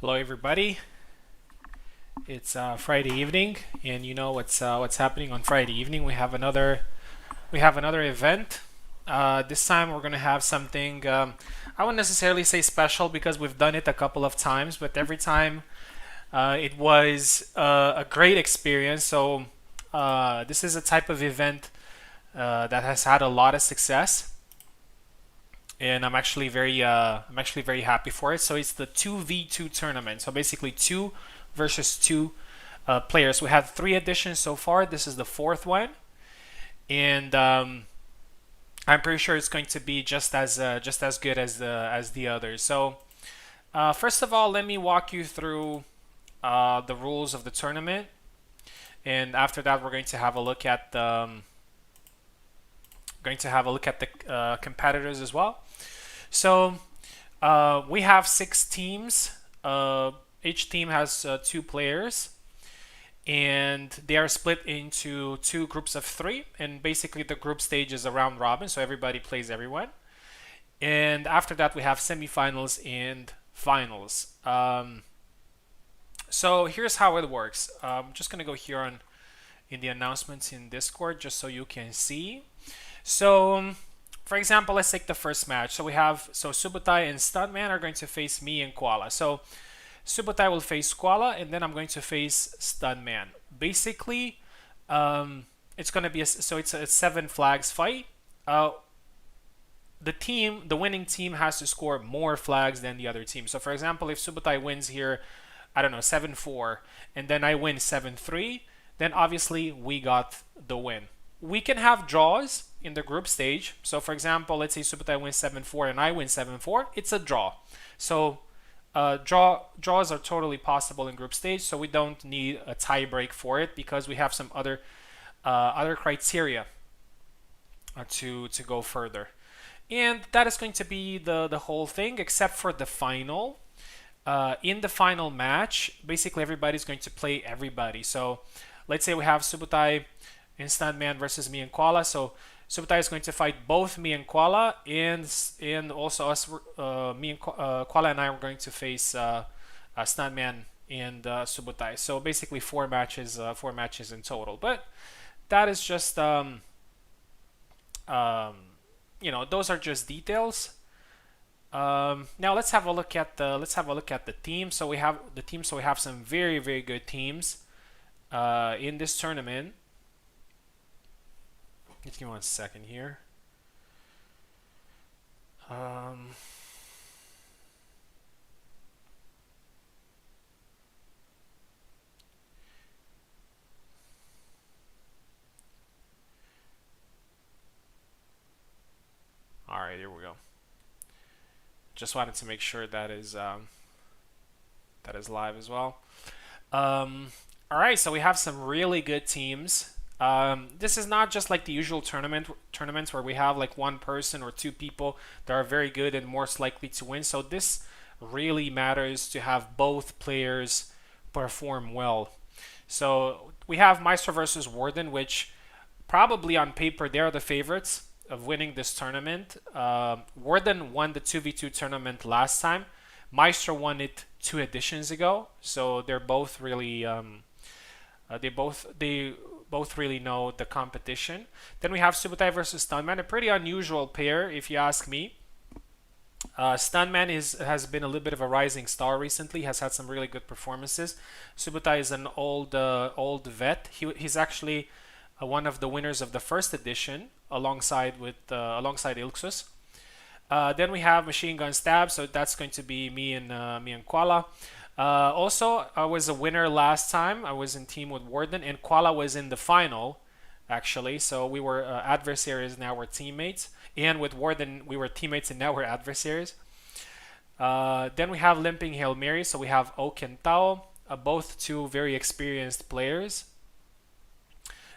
Hello, everybody. It's Friday evening, and you know what's happening on Friday evening. We have another event. This time we're gonna have something. I wouldn't necessarily say special because we've done it a couple of times, but every time it was a great experience. So this is a type of event that has had a lot of success, and I'm actually very happy for it. So it's the 2v2 tournament. So basically 2 versus 2 players. We have 3 editions so far. This is the fourth one, and I'm pretty sure it's going to be just as good as the others. So first of all, let me walk you through the rules of the tournament, and after that, we're going to have a look at the competitors as well. So we have 6 teams. Each team has 2 players, and they are split into 2 groups of 3. And basically, the group stage is a round robin, so everybody plays everyone. And after that, we have semifinals and finals. So here's how it works. I'm just gonna go here in the announcements in Discord just so you can see. So, for example, let's take the first match. So Subutai and Stuntman are going to face me and Koala. So Subutai will face Koala, and then I'm going to face Stuntman. Basically, it's going to be it's a 7 flags fight. The winning team has to score more flags than the other team. So, for example, if Subutai wins here, I don't know, 7-4, and then I win 7-3, then obviously we got the win. We can have draws in the group stage. So, for example, let's say Subutai wins 7-4 and I win 7-4. It's a draw. So draws are totally possible in group stage, so we don't need a tie break for it because we have some other criteria to go further. And that is going to be the whole thing, except for the final. In the final match, basically everybody's going to play everybody. So let's say we have Subutai and Stuntman versus me and Koala. So Subutai is going to fight both me and Koala, and also us. Me and Koala and I are going to face Stuntman and Subutai. So basically 4 matches, 4 matches in total. But that is just those are just details. Now let's have a look at the team. So we have the team. So we have some very, very good teams in this tournament. Just give me 1 second here. All right, here we go. Just wanted to make sure that is live as well. All right, so we have some really good teams. This is not just like the usual tournaments where we have like 1 person or 2 people that are very good and most likely to win. So this really matters to have both players perform well. So we have Maestro versus Warden, which probably on paper they're the favorites of winning this tournament. Warden won the 2v2 tournament last time. Maestro won it 2 editions ago. So they're both really they both really know the competition. Then we have Subutai versus Stuntman, a pretty unusual pair if you ask me. Stuntman has been a little bit of a rising star recently, has had some really good performances. Subutai is an old vet. He's actually one of the winners of the first edition alongside Ilxus. Then we have Machine Gun Stab, so that's going to be me and Koala. Also, I was a winner last time. I was in team with Warden, and Koala was in the final, actually. So we were adversaries, now we're teammates. And with Warden, we were teammates, and now we're adversaries. Then we have Limping Hail Mary. So we have Oak and Tao, both 2 very experienced players.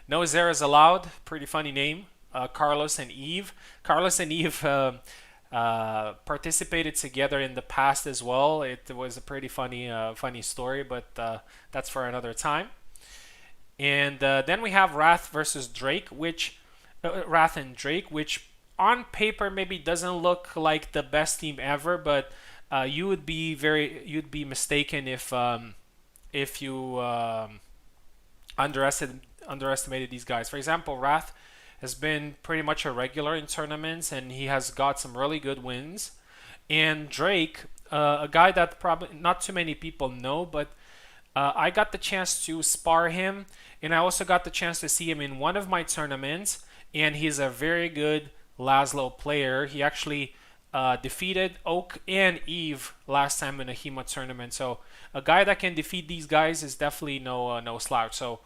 No Zeros Allowed, pretty funny name. Carlos and Eve. Carlos and Eve participated together in the past as well. It was a pretty funny story, but that's for another time. And then we have Wrath versus Drake, Wrath and Drake, which on paper maybe doesn't look like the best team ever, but you'd be mistaken if you underestimated these guys. For example, Wrath has been pretty much a regular in tournaments, and he has got some really good wins. And Drake, a guy that probably not too many people know, but I got the chance to spar him, and I also got the chance to see him in one of my tournaments. And he's a very good Laszlo player. He actually defeated Oak and Eve last time in a HEMA tournament. So a guy that can defeat these guys is definitely no slouch. So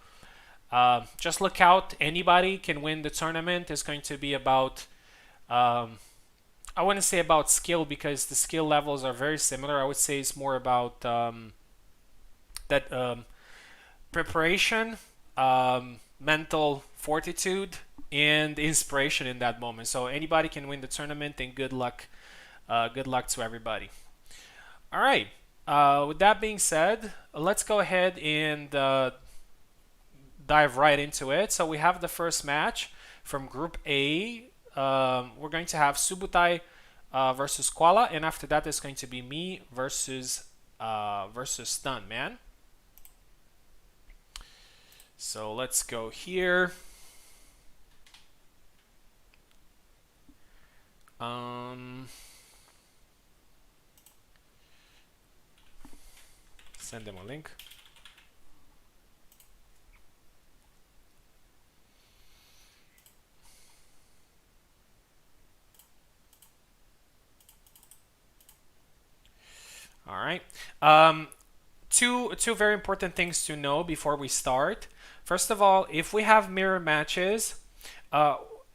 just look out. Anybody can win the tournament. It's going to be about I wouldn't say about skill because the skill levels are very similar. I would say it's more about that preparation, mental fortitude, and inspiration in that moment. So anybody can win the tournament, and good luck. Good luck to everybody. All right. With that being said, let's go ahead and dive right into it. So we have the first match from Group A. We're going to have Subutai versus Koala, and after that, it's going to be me versus Stuntman. So let's go here. Send them a link. All right. Two very important things to know before we start. First of all, if we have mirror matches,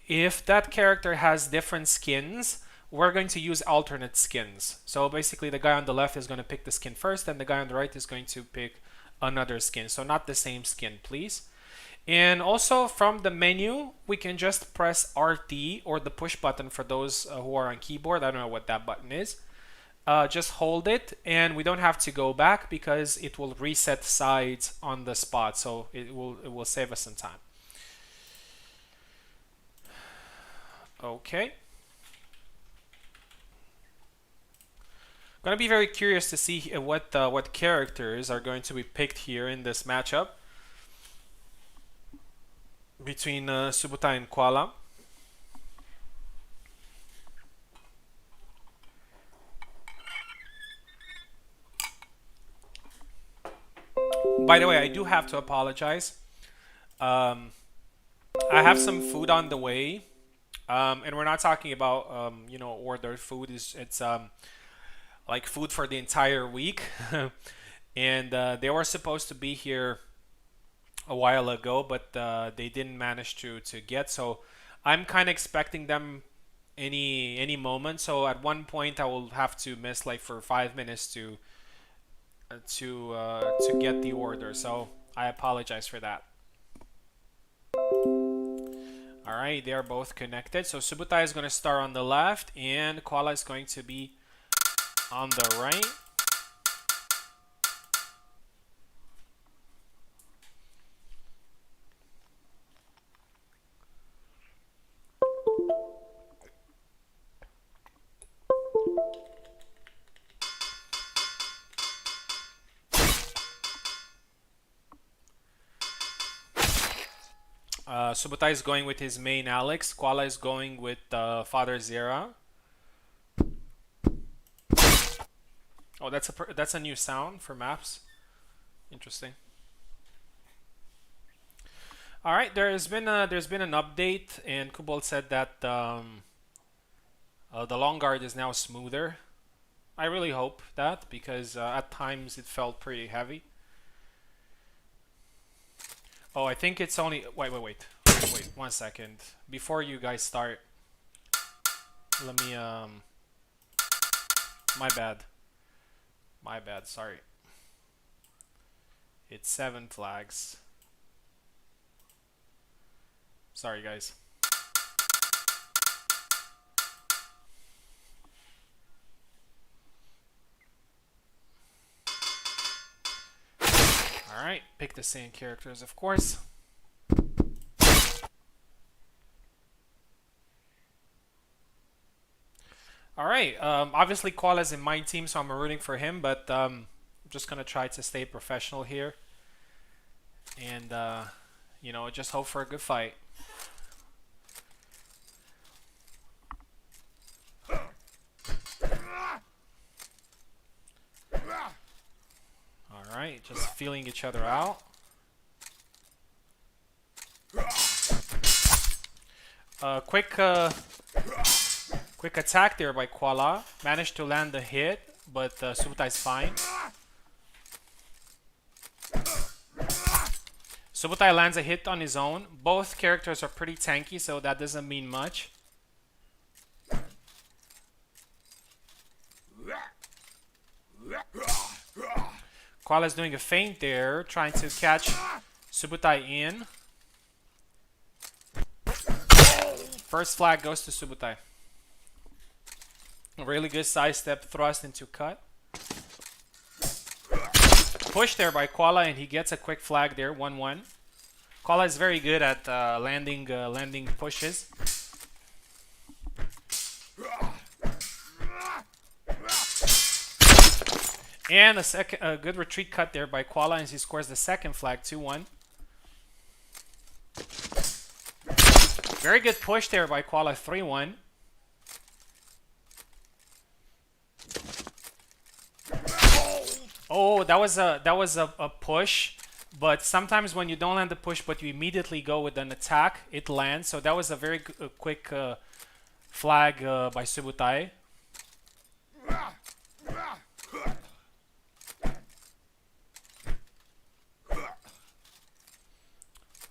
if that character has different skins, we're going to use alternate skins. So basically, the guy on the left is going to pick the skin first, and the guy on the right is going to pick another skin. So not the same skin, please. And also from the menu, we can just press RT or the push button for those who are on keyboard. I don't know what that button is. Just hold it, and we don't have to go back because it will reset sides on the spot. So it will save us some time. Okay. Gonna be very curious to see what characters are going to be picked here in this matchup between Subutai and Koala. By the way, I do have to apologize. I have some food on the way, and we're not talking about ordered food. It's like food for the entire week, and they were supposed to be here a while ago, but they didn't manage to get. So I'm kind of expecting them any moment. So at one point, I will have to miss like for 5 minutes to get the order. So I apologize for that. All right, they are both connected. So Subutai is going to start on the left, and Koala is going to be on the right. Subutai is going with his main Alex. Koala is going with Father Zera. Oh, that's a new sound for maps. Interesting. All right, there's been an update, and Kubal said that the long guard is now smoother. I really hope that because at times it felt pretty heavy. Oh, I think it's only wait 1 second before you guys start. Let me my bad. Sorry. It's 7 flags. Sorry, guys. All right, pick the same characters, of course. All right. Obviously, Koala's in my team, so I'm rooting for him. But I'm just gonna try to stay professional here, and you know, just hope for a good fight. All right, just feeling each other out. Quick attack there by Koala. Managed to land the hit, but Subutai's fine. Subutai lands a hit on his own. Both characters are pretty tanky, so that doesn't mean much. Koala's doing a feint there, trying to catch Subutai in. First flag goes to Subutai. A really good sidestep thrust into cut. Push there by Koala, and he gets a quick flag there, 1-1. Koala is very good at landing pushes. And a good retreat cut there by Koala, and he scores the second flag, 2-1. Very good push there by Koala, 3-1. Oh, that was a push, but sometimes when you don't land the push, but you immediately go with an attack, it lands. So that was a very quick flag by Subutai.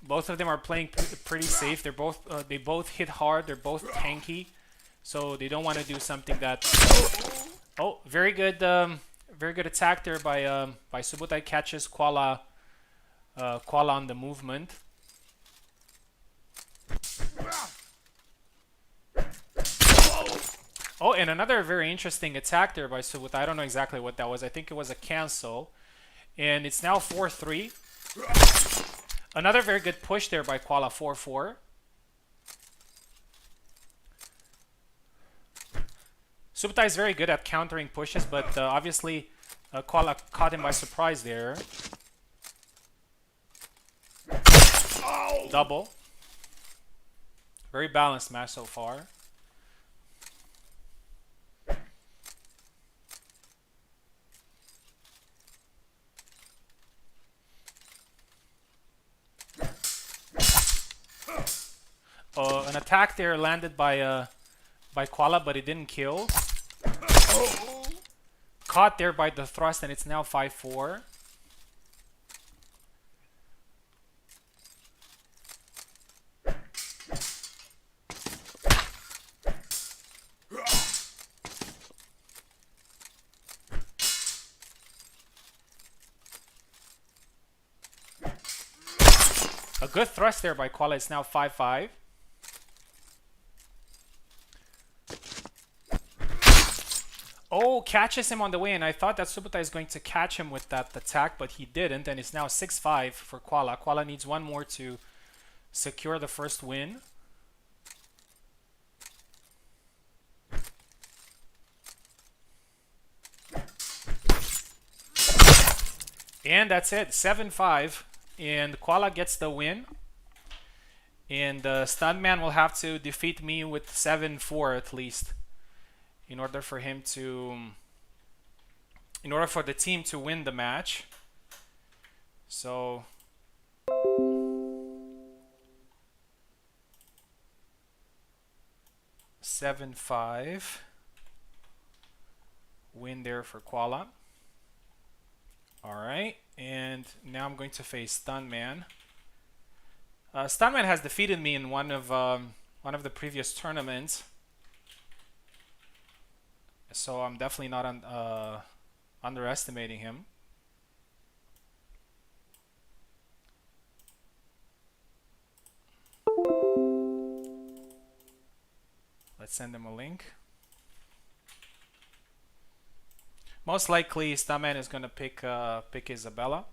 Both of them are playing pretty safe. They both hit hard. They're both tanky, so they don't want to do something that. Oh, very good attack there by Subutai. Catches Koala on the movement. Oh, and another very interesting attack there by Subutai. I don't know exactly what that was. I think it was a cancel, and it's now 4-3. Another very good push there by Koala, 4-4. Subutai is very good at countering pushes, but obviously Koala caught him by surprise there. Double. Very balanced match so far. An attack there landed by Koala, but it didn't kill. Caught there by the thrust, and it's now 5-4. A good thrust there by Koala. It's now 5-5. Oh, catches him on the way, and I thought that Subutai is going to catch him with that attack, but he didn't, and it's now 6-5 for Koala. Koala needs one more to secure the first win. And that's it, 7-5, and Koala gets the win. And Stuntman will have to defeat me with 7-4 at least, in order for him to, in order for the team to win the match. So (7-5) win there for Koala. All right, and now I'm going to face Stuntman. Stuntman has defeated me in one of the previous tournaments, so I'm definitely not underestimating him. Let's send him a link. Most likely, Stuntman is gonna pick Isabella.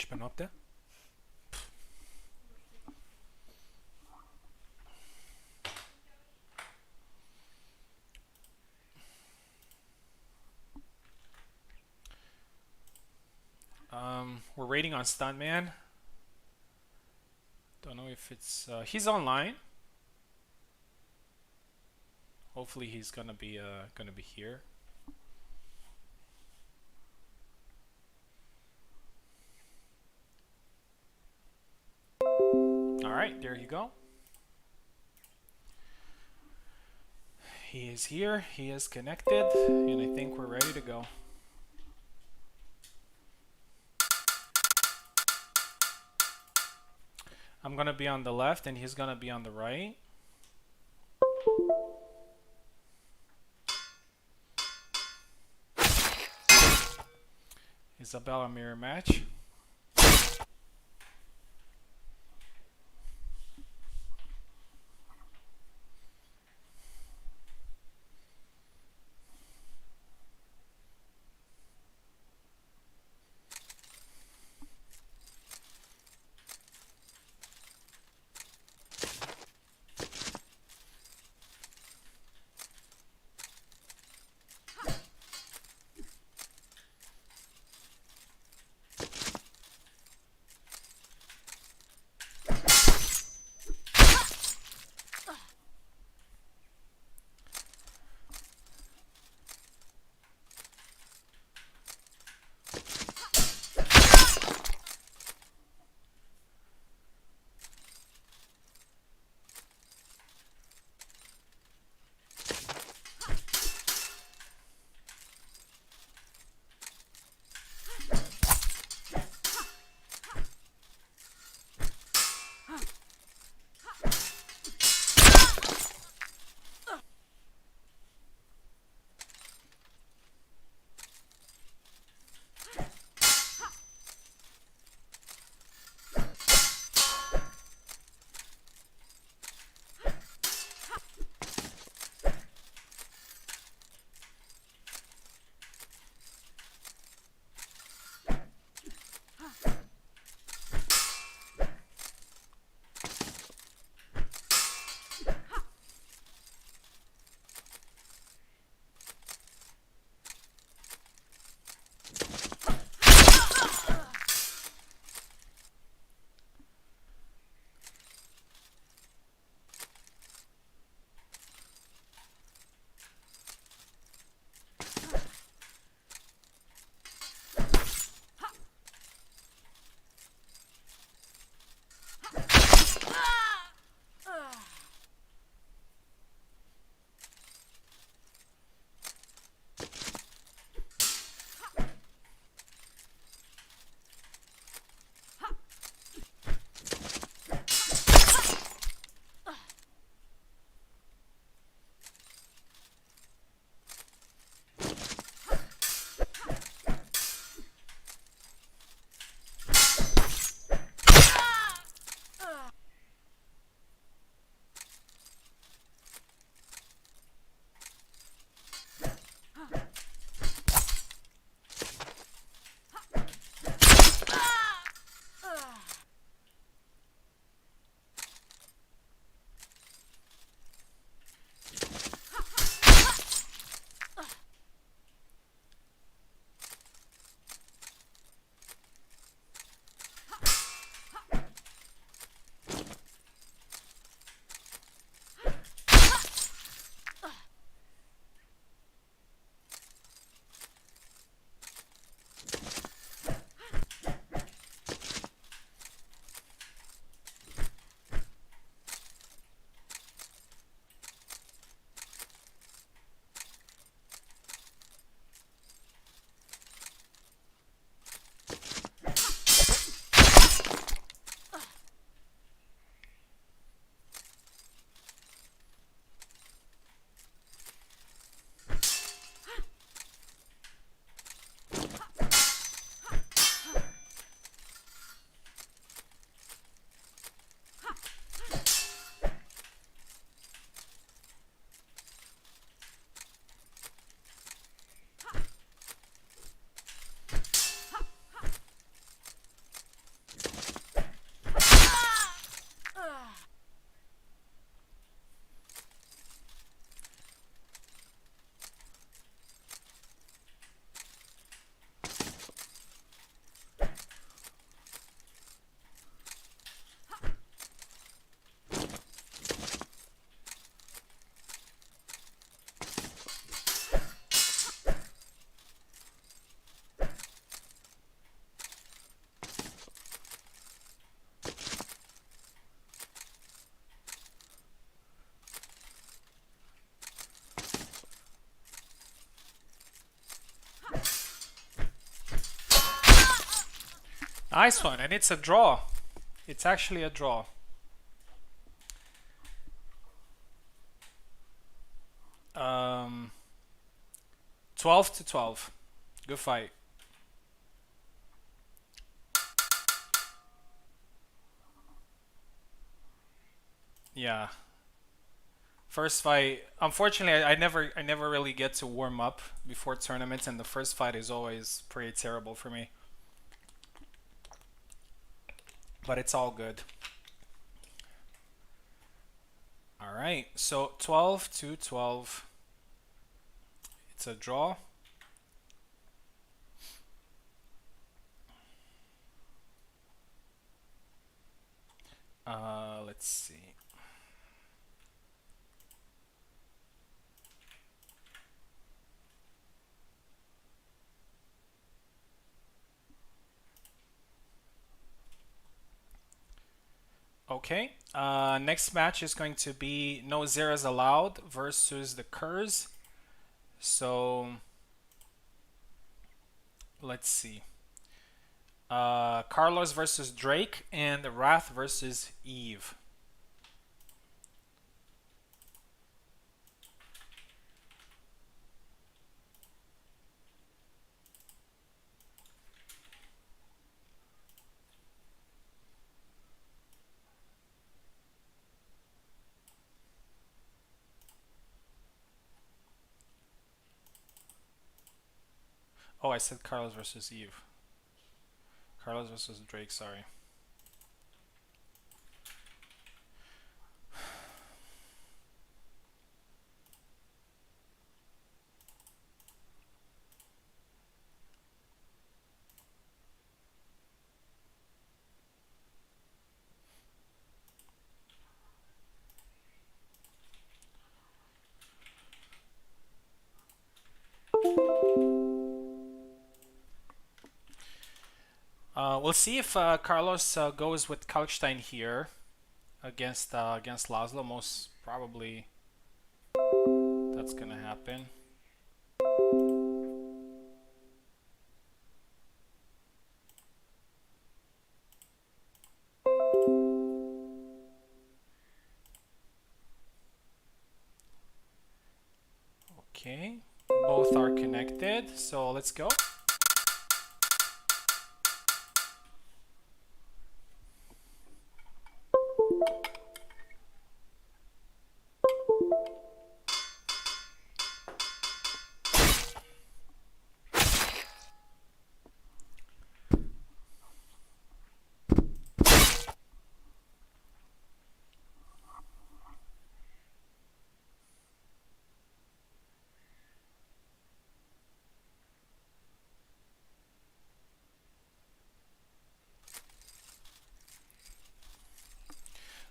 ich bin up there. We're raiding on Stuntman. Don't know if it's he's online. Hopefully he's gonna be here. All right, there you go. He is here. He is connected, and I think we're ready to go. I'm gonna be on the left, and he's gonna be on the right. Isabella mirror match. Nice one, and it's a draw. It's actually a draw. Um, 12 to 12. Good fight. Yeah. First fight. Unfortunately, I never really get to warm up before tournaments, and the first fight is always pretty terrible for me. But it's all good. All right. So 12 to 12. It's a draw. Let's see. Okay. Next match is going to be no zeros allowed versus the Curs. So let's see. Carlos versus Drake and Wrath versus Eve. Oh, I said Carlos versus Eve. Carlos versus Drake, sorry. We'll see if Carlos goes with Kalkstein here against Laszlo. Most probably that's gonna happen. Okay, both are connected, so let's go.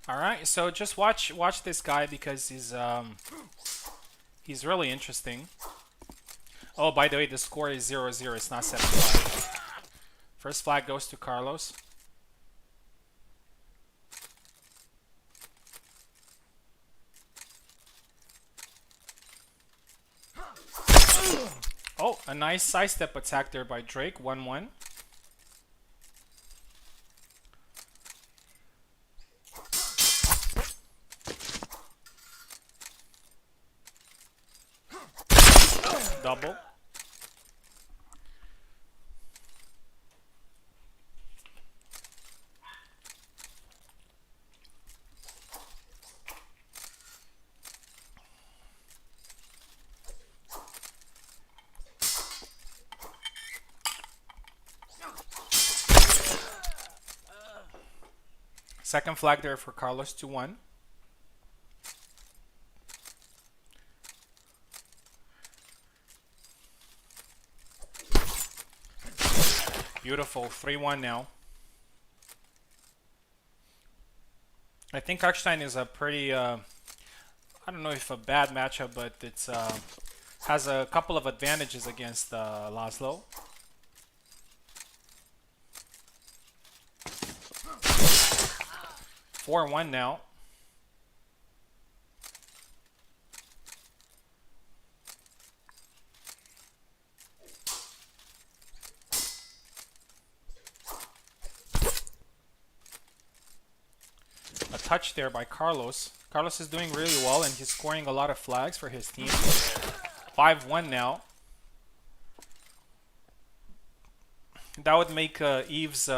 All right, so just watch this guy because he's really interesting. Oh, by the way, the score is 0-0. It's not 7-5. First flag goes to Carlos. Oh, a nice sidestep attack there by Drake. 1-1. Double. Second flag there for Carlos. 2-1. Beautiful. 3-1 now. I think Kalkstein is a pretty, I don't know if a bad matchup, but it's has a couple of advantages against Laszlo. 4-1 now. touch there by Carlos. Carlos is doing really well, and he's scoring a lot of flags for his team. 5-1 now. That would make Eve's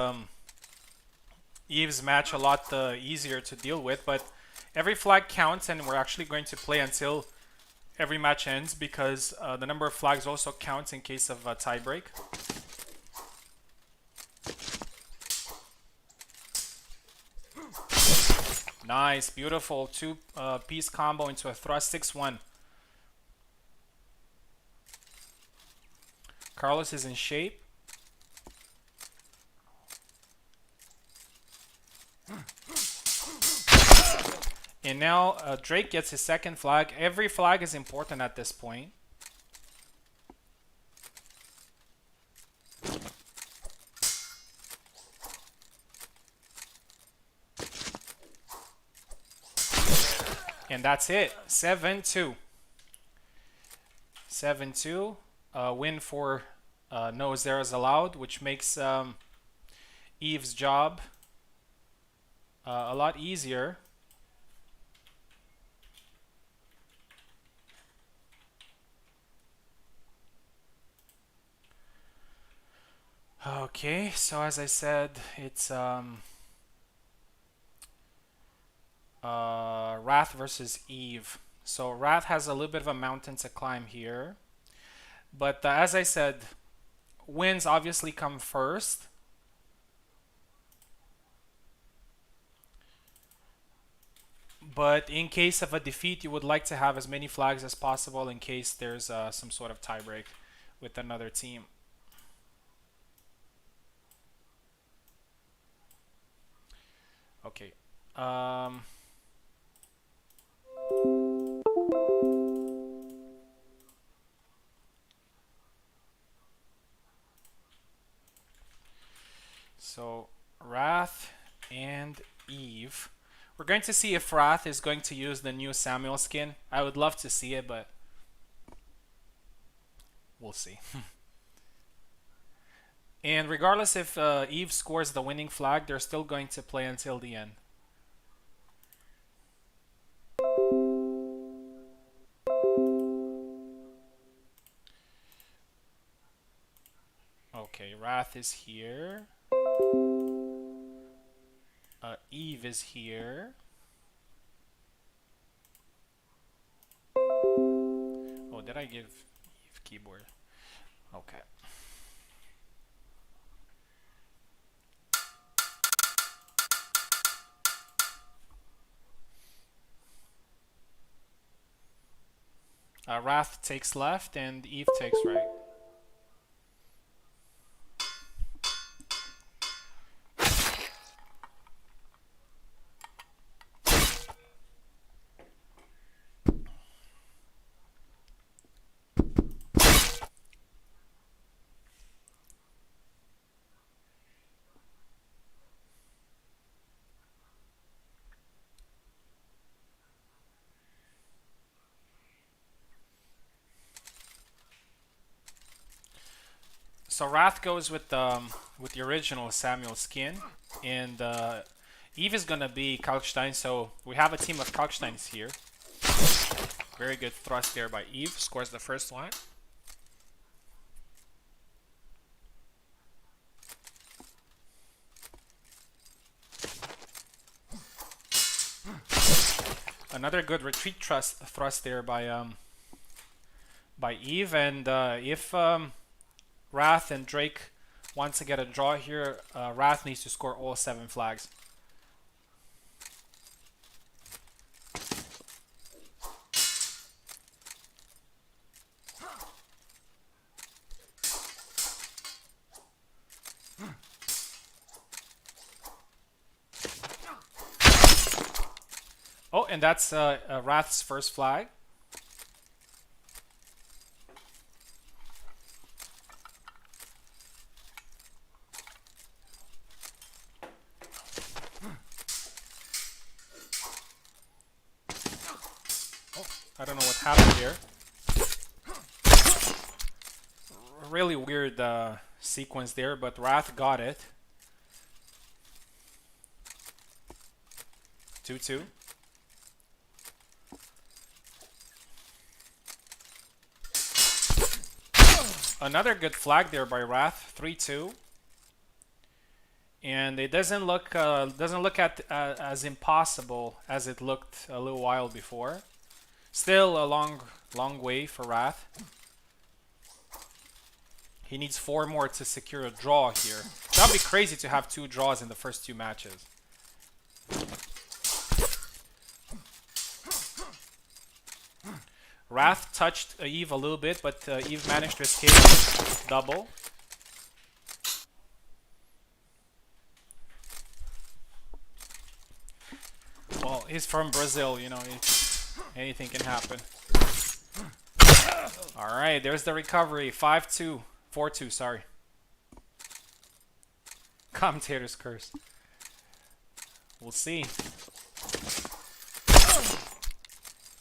match a lot easier to deal with, but every flag counts, and we're actually going to play until every match ends because the number of flags also counts in case of a tiebreak. Nice, beautiful two-piece combo into a thrust 6-1. Carlos is in shape. And now Drake gets his second flag. Every flag is important at this point. And that's it. 7-2. 7-2. Win for no zeros allowed, which makes Eve's job a lot easier. Okay, so as I said, it's Wrath versus Eve. So Wrath has a little bit of a mountain to climb here. But as I said, wins obviously come first. But in case of a defeat, you would like to have as many flags as possible in case there's some sort of tiebreak with another team. Okay. So Wrath and Eve. We're going to see if Wrath is going to use the new Samuel skin. I would love to see it, but we'll see. And regardless if Eve scores the winning flag, they're still going to play until the end. Okay, Wrath is here. Eve is here. Oh, did I give Eve keyboard? Okay. Wrath takes left and Eve takes right. So Wrath goes with the original Samuel skin, and Eve is gonna be Kalkstein. So we have a team of Kalksteins here. Very good thrust there by Eve. Scores the first one. Another good retreat thrust there by Eve, and if Wrath and Drake wants to get a draw here, Wrath needs to score all 7 flags. Oh, and that's Wrath's first flag. I don't know what happened here. Really weird sequence there, but Wrath got it 2-2. Another good flag there by Wrath. 3-2. And it doesn't look as impossible as it looked a little while before. Still a long way for Wrath. He needs 4 more to secure a draw here. That'd be crazy to have 2 draws in the first 2 matches. Wrath touched Eve a little bit, but Eve managed to escape. Double. Well, he's from Brazil, you know, anything can happen. Alright, there's the recovery. 5-2. 4-2, sorry. Commentator's curse. We'll see.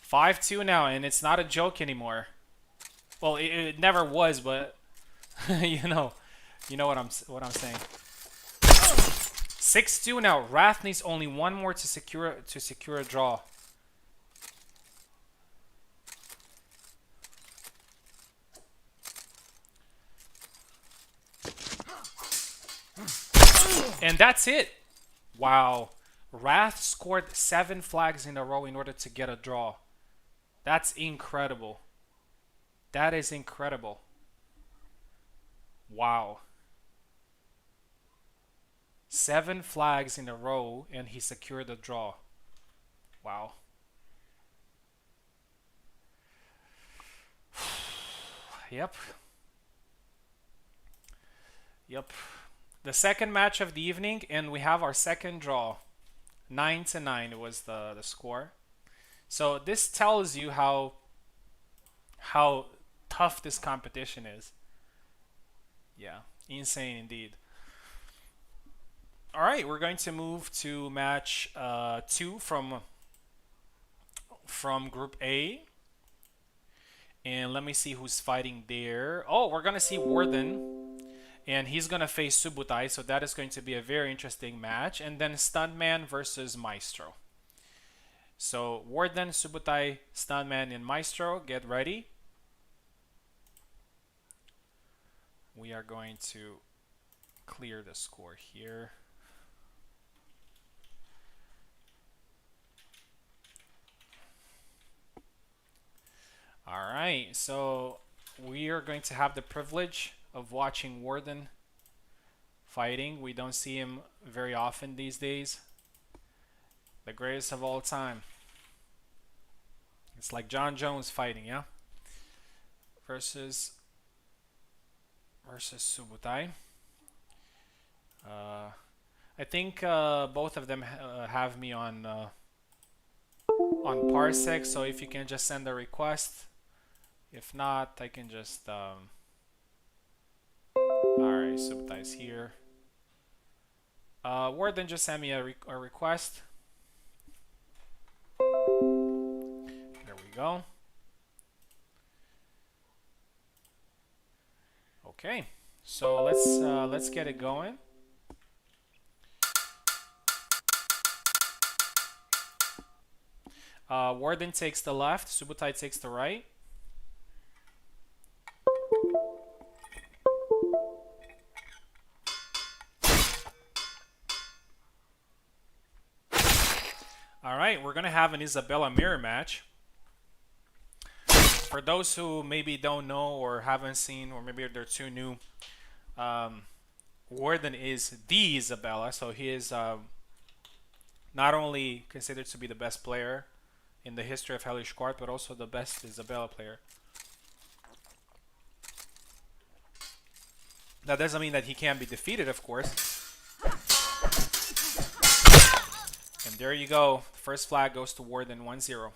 5-2 now, and it's not a joke anymore. Well, it never was, but you know what I'm saying. 6-2 now. Wrath needs only 1 more to secure a draw. And that's it. Wow. Wrath scored 7 flags in a row in order to get a draw. That's incredible. That is incredible. Wow. 7 flags in a row and he secured a draw. Wow. Yep. Yep. The second match of the evening, and we have our second draw. 9-9 was the score. So this tells you how tough this competition is. Yeah, insane indeed. All right, we're going to move to match 2 from Group A. And let me see who's fighting there. Oh, we're going to see Warden. And he's going to face Subutai, so that is going to be a very interesting match. And then Stuntman versus Maestro. So Warden, Subutai, Stuntman, and Maestro, get ready. We are going to clear the score here. All right, so we are going to have the privilege of watching Warden fighting. We don't see him very often these days. The greatest of all time. It's like John Jones fighting, yeah? Versus Subutai. I think both of them have me on Parsec, so if you can just send a request. If not, I can just alright, Subutai's here. Warden just send me a request. There we go. Okay, so let's get it going. Warden takes the left, Subutai takes the right. Alright, we're going to have an Isabella mirror match. For those who maybe don't know or haven't seen, or maybe they're too new, Warden is the Isabella, so he is not only considered to be the best player in the history of Hellish Quart, but also the best Isabella player. That doesn't mean that he can't be defeated, of course. And there you go. First flag goes to Warden 1-0.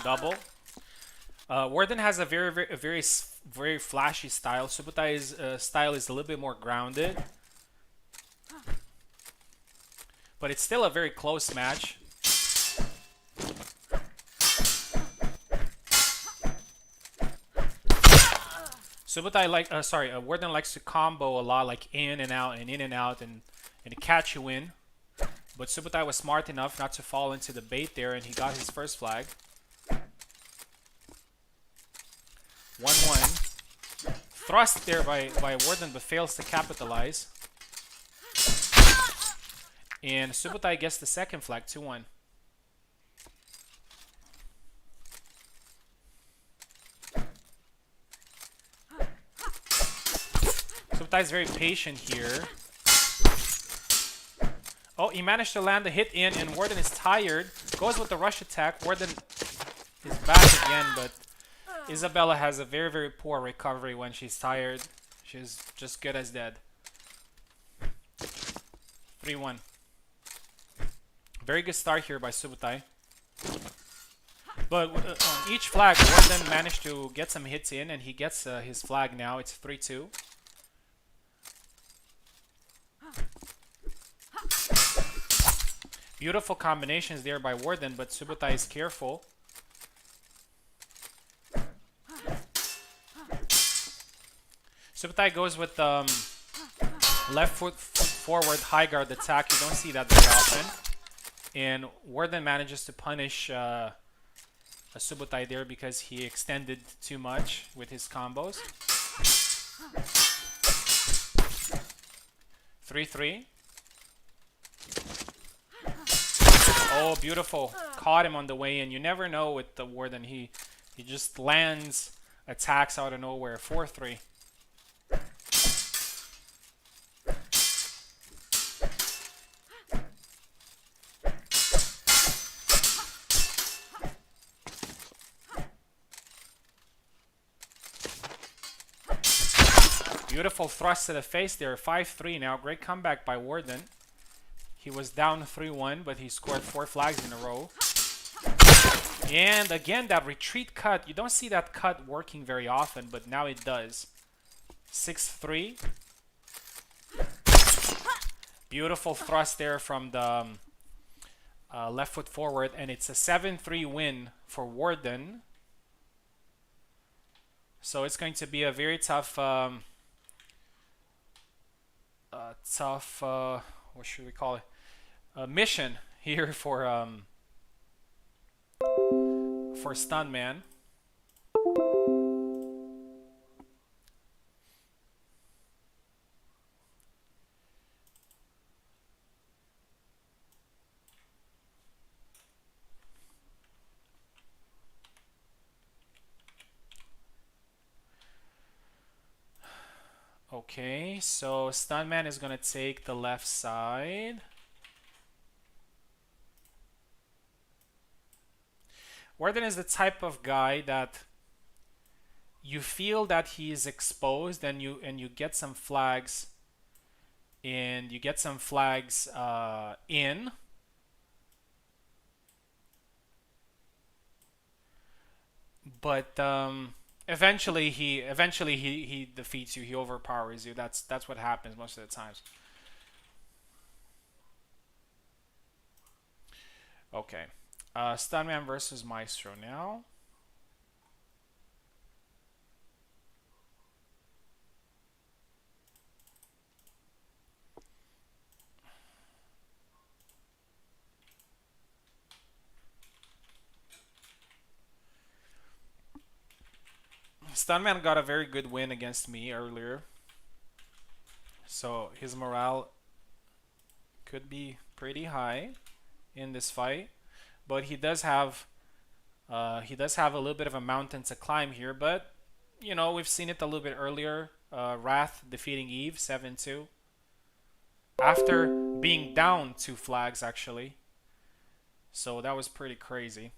Double. Warden has a very flashy style. Subutai's style is a little bit more grounded. But it's still a very close match. Subotai Warden likes to combo a lot, like in and out and in and catch you in. But Subotai was smart enough not to fall into the bait there, and he got his first flag. 1-1. Thrust there by Warden, but fails to capitalize. And Subotai gets the second flag, 2-1. Subotai is very patient here. Oh, he managed to land the hit in, and Warden is tired. Goes with the rush attack. Warden is back again, but Isabella has a very, very poor recovery when she's tired. She's just good as dead. 3-1. Very good start here by Subotai. But on each flag, Warden managed to get some hits in, and he gets his flag now. It's 3-2. Beautiful combinations there by Warden, but Subotai is careful. Subotai goes with left foot forward high guard attack. You don't see that very often. And Warden manages to punish Subotai there because he extended too much with his combos. 3-3. Oh, beautiful. Caught him on the way in. You never know with the Warden. He just lands attacks out of nowhere. 4-3. Beautiful thrust to the face there. 5-3 now. Great comeback by Warden. He was down 3-1, but he scored 4 flags in a row. And again, that retreat cut. You don't see that cut working very often, but now it does. 6-3. Beautiful thrust there from the left foot forward, and it's a 7-3 win for Warden. So it's going to be a very tough, what should we call it? Mission here for Stuntman. Okay, so Stuntman is gonna take the left side. Warden is the type of guy that you feel that he is exposed, and you get some flags, and you get some flags in. But eventually he defeats you. He overpowers you. That's what happens most of the times. Okay. Stuntman versus Maestro now. Stuntman got a very good win against me earlier, so his morale could be pretty high in this fight. But he does have a little bit of a mountain to climb here. But you know, we've seen it a little bit earlier. Wrath defeating Eve 7-2 after being down 2 flags actually. So that was pretty crazy.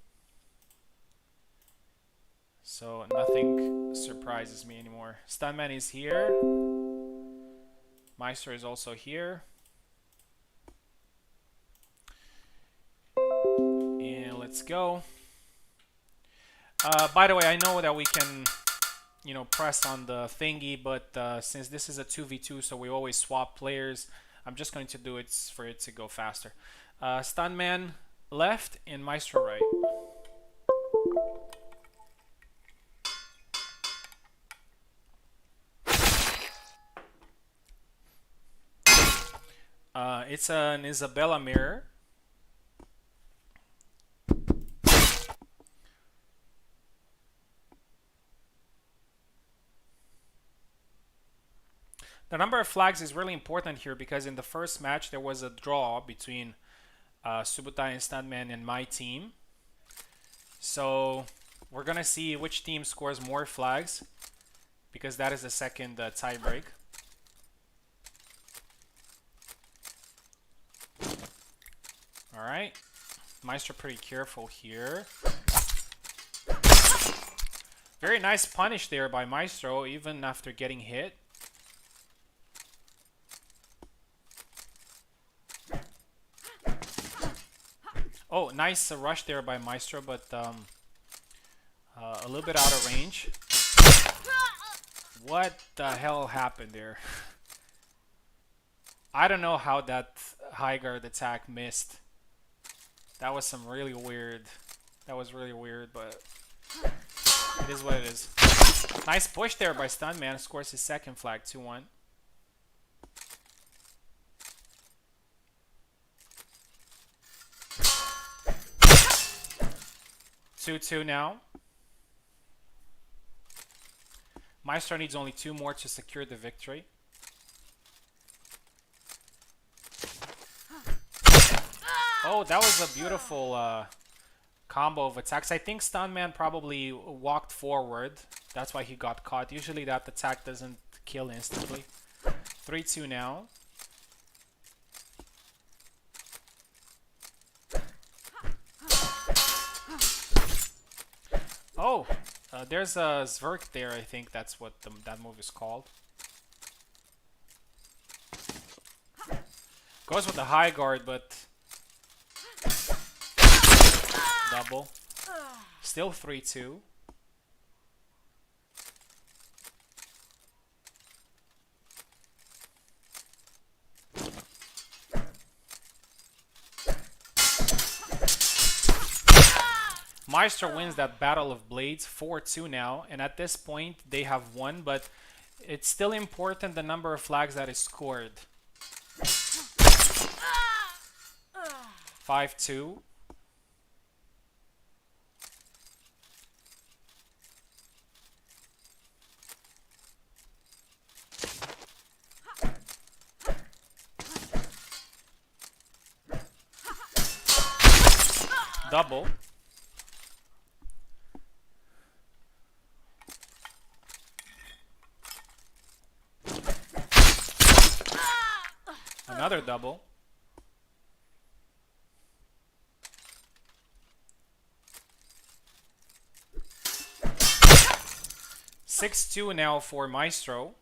So nothing surprises me anymore. Stuntman is here. Meister is also here. And let's go. By the way, I know that we can, you know, press on the thingy, but since this is a 2v2, so we always swap players, I'm just going to do it for it to go faster. Stuntman left and Maestro right. It's an Isabella mirror. The number of flags is really important here because in the first match there was a draw between Subutai and Stuntman and my team. So we're gonna see which team scores more flags because that is the second tie break. All right, Maestro pretty careful here. Very nice punish there by Maestro even after getting hit. Oh, nice rush there by Maestro, but a little bit out of range. What the hell happened there? I don't know how that high guard attack missed. That was some really weird. That was really weird, but it is what it is. Nice push there by Stuntman. Scores his second flag, 2-1. Two now. Maestro needs only 2 more to secure the victory. Oh, that was a beautiful combo of attacks. I think Stuntman probably walked forward. That's why he got caught. Usually that attack doesn't kill instantly. 3-2 now. Oh, there's a Zwerk there. I think that's what that move is called. Goes with the high guard, but double. Still 3-2. Maestro wins that Battle of Blades, 4-2 now, and at this point they have won, but it's still important the number of flags that is scored. 5-2. Double. Another double. Six two now for Maestro.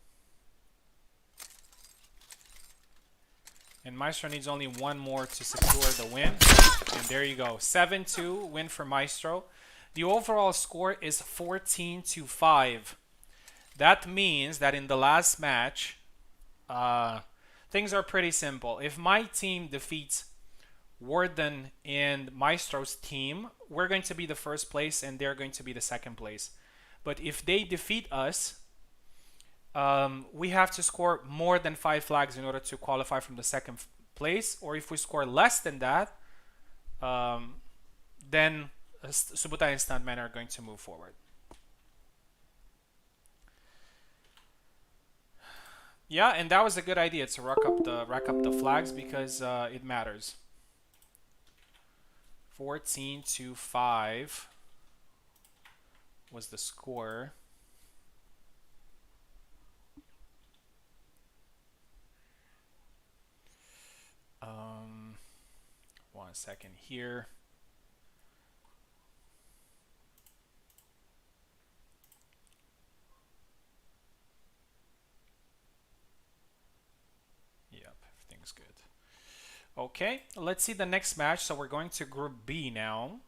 And Maestro needs only 1 more to secure the win. And there you go. 7-2 win for Maestro. The overall score is 14-5. That means that in the last match, things are pretty simple. If my team defeats Warden and Maestro's team, we're going to be the first place and they're going to be the second place. But if they defeat us, we have to score more than 5 flags in order to qualify from the second place. Or if we score less than that, then Subutai and Stuntman are going to move forward. Yeah, and that was a good idea to rack up the flags because it matters. 14-5 was the score. One second here. Yep, everything's good. Okay, let's see the next match. So we're going to Group B now.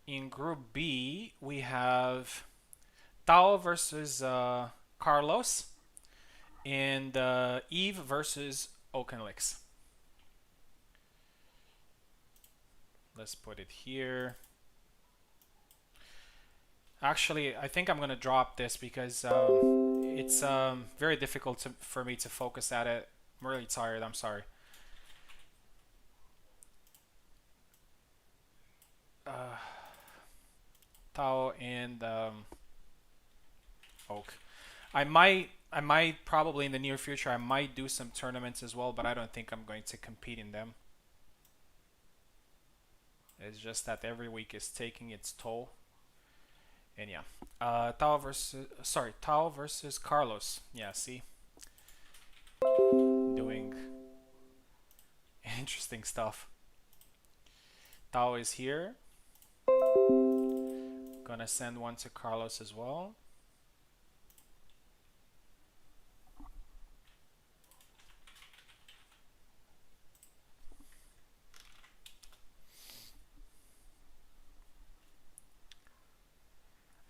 In Group B, we have Tao versus Carlos and Eve versus Oakenlix. Let's put it here. Actually, I think I'm gonna drop this because It's very difficult for me to focus at it. I'm really tired. I'm sorry. Uh, Tao and Oak. I might probably in the near future I might do some tournaments as well, but I don't think I'm going to compete in them. It's just that every week is taking its toll. And yeah, Tao versus Carlos. Yeah, see, doing interesting stuff. Tao is here. Gonna send one to Carlos as well.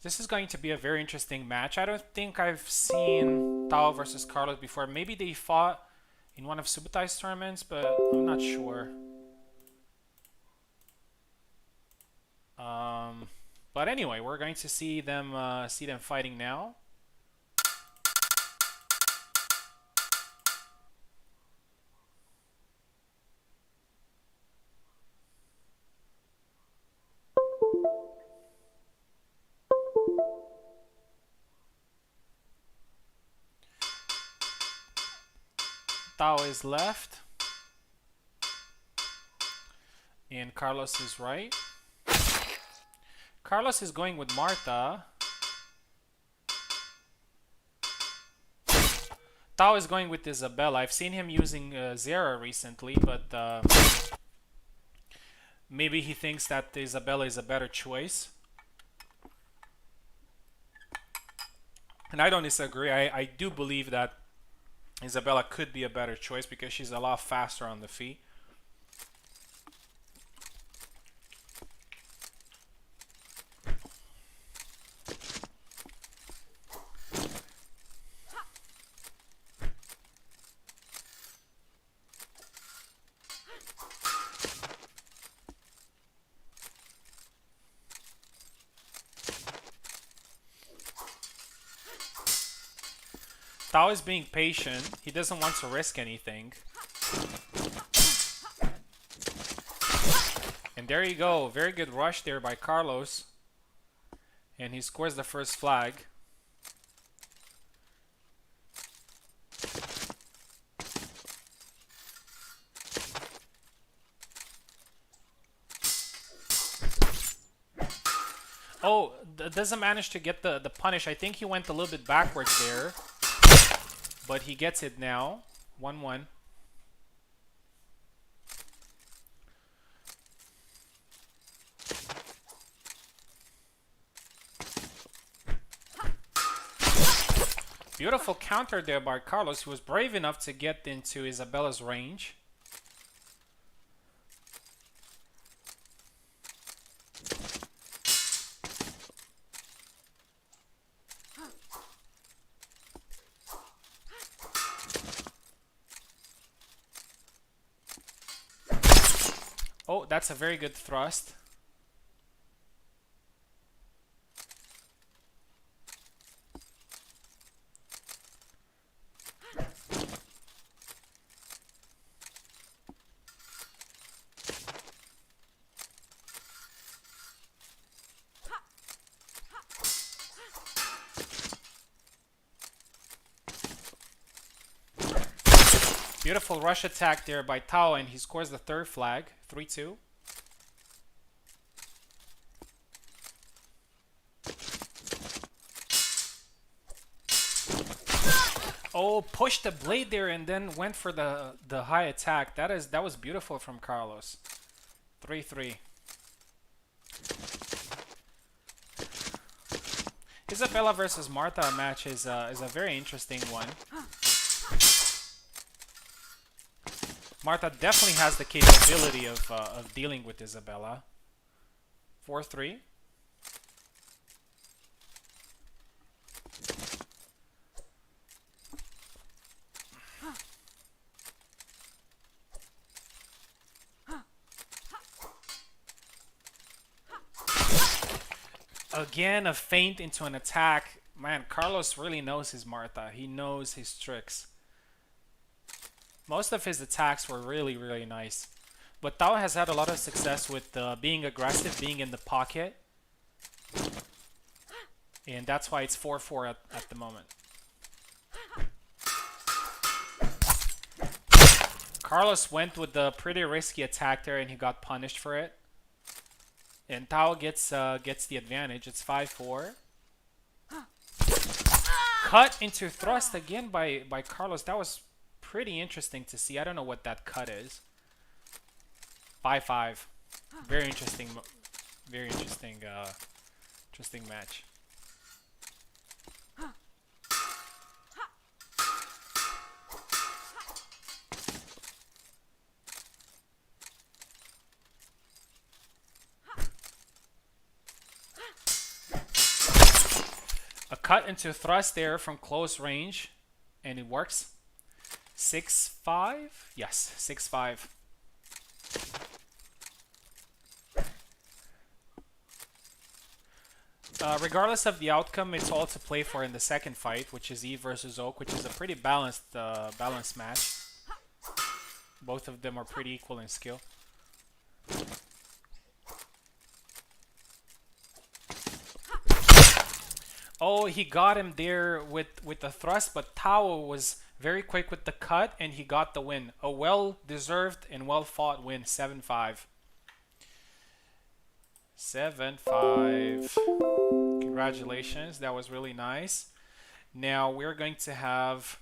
This is going to be a very interesting match. I don't think I've seen Tao versus Carlos before. Maybe they fought in one of Subutai's tournaments, but I'm not sure. Um, but anyway, we're going to see them fighting now. Tao is left, and Carlos is right. Carlos is going with Marta. Tao is going with Isabella. I've seen him using Zera recently, but maybe he thinks that Isabella is a better choice. And I don't disagree. I do believe that Isabella could be a better choice because she's a lot faster on the feet. Tao is being patient. He doesn't want to risk anything. And there you go. Very good rush there by Carlos. And he scores the first flag. Oh, doesn't manage to get the punish. I think he went a little bit backwards there. But he gets it now. 1-1. Beautiful counter there by Carlos, who was brave enough to get into Isabella's range. Oh, that's a very good thrust. Beautiful rush attack there by Tao, and he scores the third flag. 3-2. Oh, pushed the blade there and then went for the high attack. That was beautiful from Carlos. 3-3. Isabella versus Marta match is a very interesting one. Marta definitely has the capability of dealing with Isabella. 4-3. Again, a feint into an attack. Man, Carlos really knows his Martha. He knows his tricks. Most of his attacks were really, really nice. But Tao has had a lot of success with being aggressive, being in the pocket. And that's why it's 4-4 at the moment. Carlos went with the pretty risky attack there and he got punished for it. And Tao gets the advantage. It's 5-4. Cut into thrust again by Carlos. That was pretty interesting to see. I don't know what that cut is. 5-5. Very interesting. Very interesting. Interesting match. A cut into thrust there from close range, and it works. 6-5? Yes, 6-5. Regardless of the outcome, it's all to play for in the second fight, which is Eve versus Oak, which is a pretty balanced match. Both of them are pretty equal in skill. Oh, he got him there with the thrust, but Tao was very quick with the cut, and he got the win. A well-deserved and well-fought win, 7-5. 7-5. Congratulations, that was really nice. Now we're going to have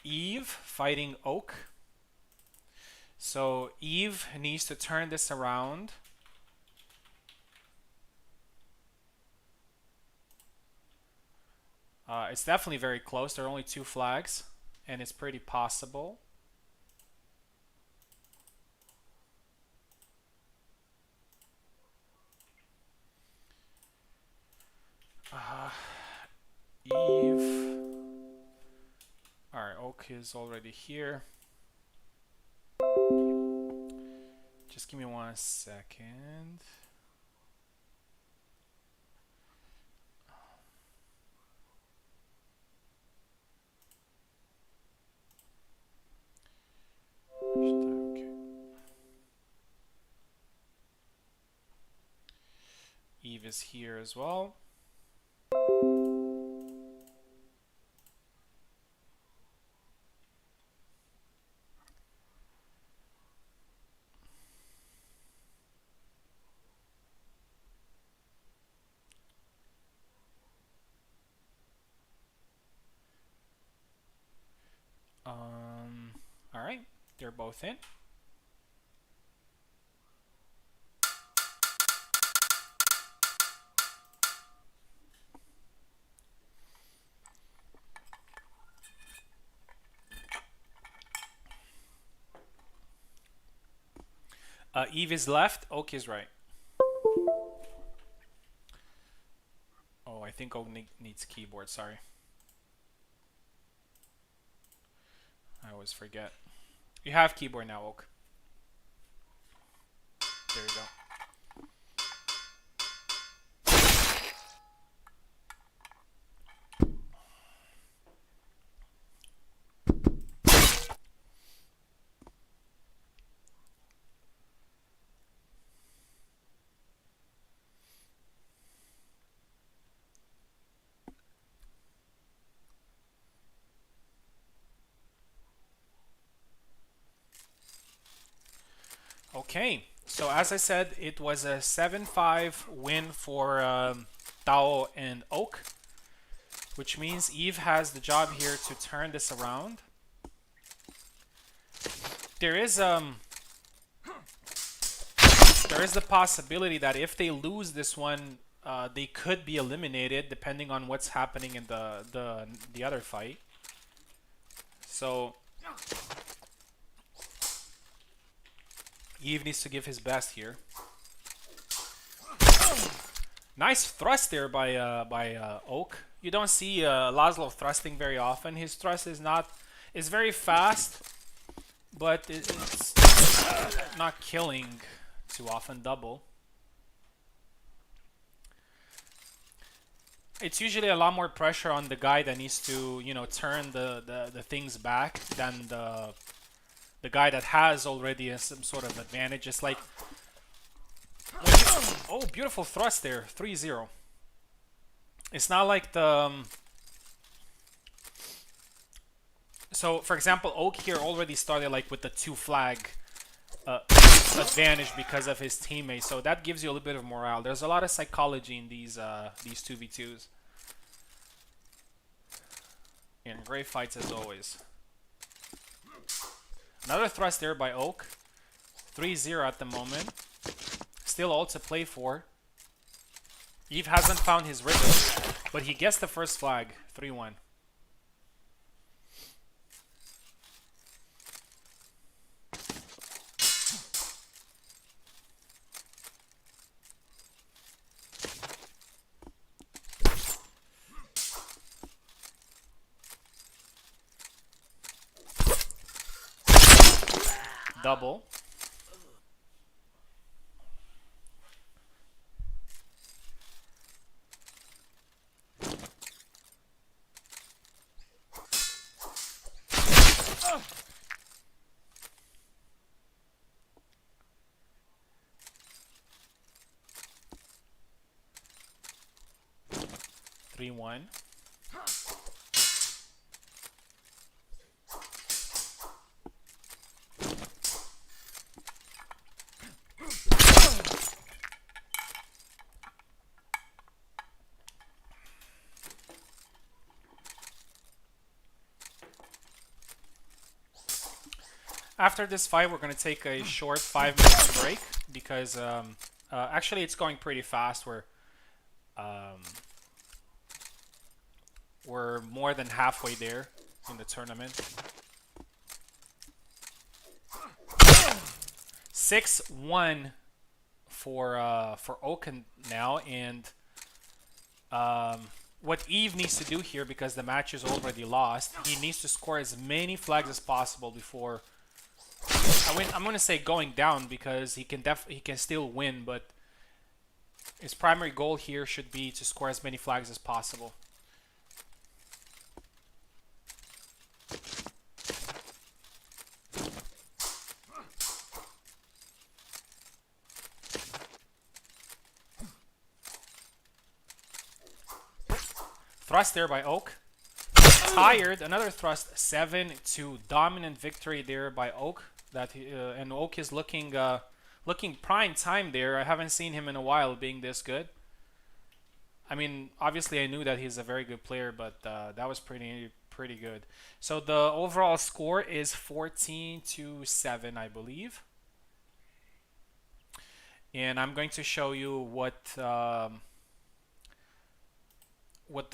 Eve fighting Oak. So Eve needs to turn this around. It's definitely very close. There are only 2 flags, and it's pretty possible. Eve. Alright, Oak is already here. Just give me 1 second. Okay. Eve is here as well. All right, they're both in. Eve is left, Oak is right. Oh, I think Oak needs keyboard, sorry. I always forget. You have keyboard now, Oak. There you go. Okay, so as I said, it was a 7-5 win for Tao and Oak, which means Eve has the job here to turn this around. There is the possibility that if they lose this one, they could be eliminated depending on what's happening in the other fight. So Eve needs to give his best here. Nice thrust there by Oak. You don't see Laszlo thrusting very often. His thrust is very fast, but it's not killing too often. Double. It's usually a lot more pressure on the guy that needs to, turn the things back than the guy that has already some sort of advantage. It's like, oh, beautiful thrust there, 3-0. It's not like the so for example, Oak here already started like with the 2 flag uh, advantage because of his teammates, so that gives you a little bit of morale. There's a lot of psychology in these 2v2s, and great fights as always. Another thrust there by Oak, 3-0 at the moment. Still all to play for. Eve hasn't found his rhythm, but he gets the first flag, 3-1. Double. Oh. 3-1. After this fight, we're going to take a short 5 minute break because actually it's going pretty fast. Um, we're more than halfway there in the tournament. 6-1 for Oaken now, and what Eve needs to do here, because the match is already lost, he needs to score as many flags as possible before. I'm gonna say going down, because he can still win, but his primary goal here should be to score as many flags as possible. Thrust there by Oak. Tired, another thrust, 7-2, dominant victory there by Oak. And Oak is looking prime time there. I haven't seen him in a while being this good. I mean, obviously I knew that he's a very good player, but that was pretty good. So the overall score is 14-7, I believe. And I'm going to show you what the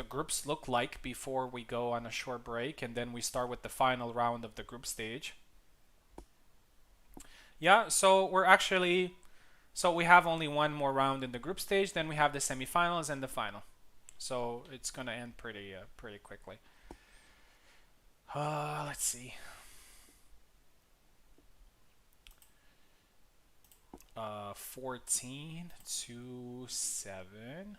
groups look like before we go on a short break, and then we start with the final round of the group stage. Yeah, so we have only one more round in the group stage, then we have the semifinals and the final. So it's gonna end pretty quickly. Let's see. 14-7.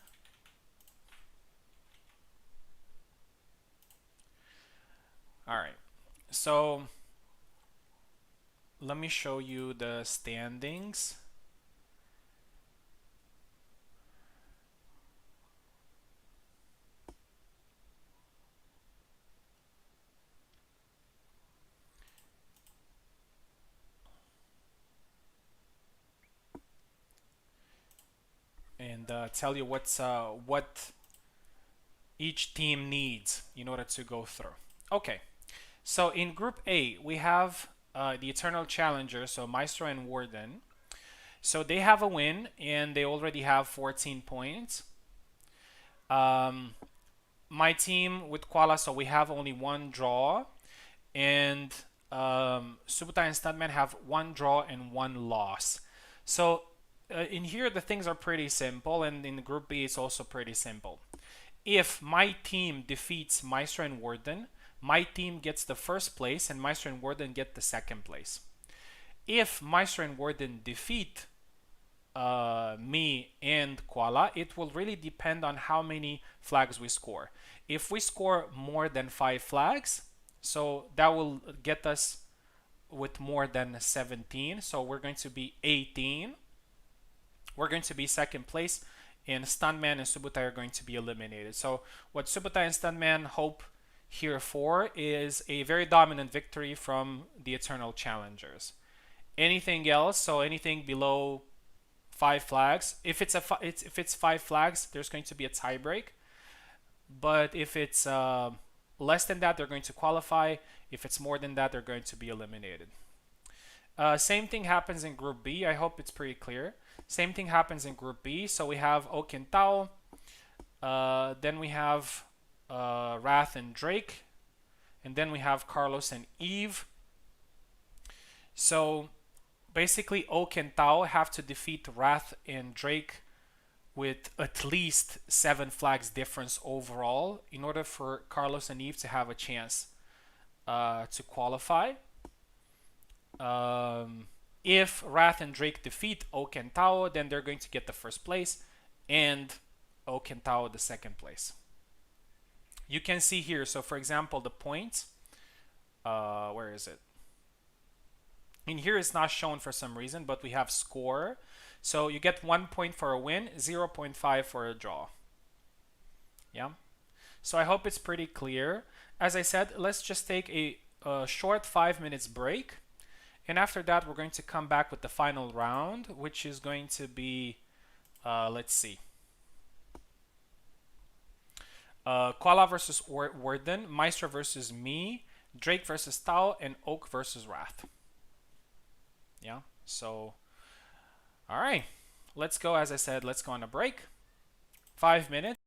All right. So let me show you the standings. And tell you what each team needs in order to go through. Okay, so in Group A, we have the Eternal Challenger, so Maestro and Warden. So they have a win, and they already have 14 points. My team with Koala, so we have only one draw, and Subutai and Stuntman have one draw and one loss. So in here, the things are pretty simple, and in Group B, it's also pretty simple. If my team defeats Maestro and Warden, my team gets the first place, and Maestro and Warden get the second place. If Maestro and Warden defeat me and Koala, it will really depend on how many flags we score. If we score more than 5 flags, so that will get us with more than 17. So we're going to be 18. We're going to be second place, and Stuntman and Subutai are going to be eliminated. So what Subutai and Stuntman hope here for is a very dominant victory from the Eternal Challengers. Anything else, so anything below 5 flags, if it's 5 flags, there's going to be a tie break. But if it's less than that, they're going to qualify. If it's more than that, they're going to be eliminated. Same thing happens in Group B. I hope it's pretty clear. Same thing happens in Group B. So we have Oak and Tao. Then we have Wrath and Drake. And then we have Carlos and Eve. So basically, Oak and Tao have to defeat Wrath and Drake with at least 7 flags difference overall in order for Carlos and Eve to have a chance to qualify. If Wrath and Drake defeat Oak and Tao, then they're going to get the first place, and Oak and Tao the second place. You can see here, so for example, the points, where is it? In here it's not shown for some reason, but we have score. So you get 1 point for a win, 0.5 for a draw. Yeah. So I hope it's pretty clear. As I said, let's just take a short 5 minutes break. And after that, we're going to come back with the final round, which is going to be, let's see. Koala versus Warden, Maestro versus me, Drake versus Tao, and Oak versus Wrath. Yeah, so, all right. Let's go, as I said, let's go on a break. 5 minutes.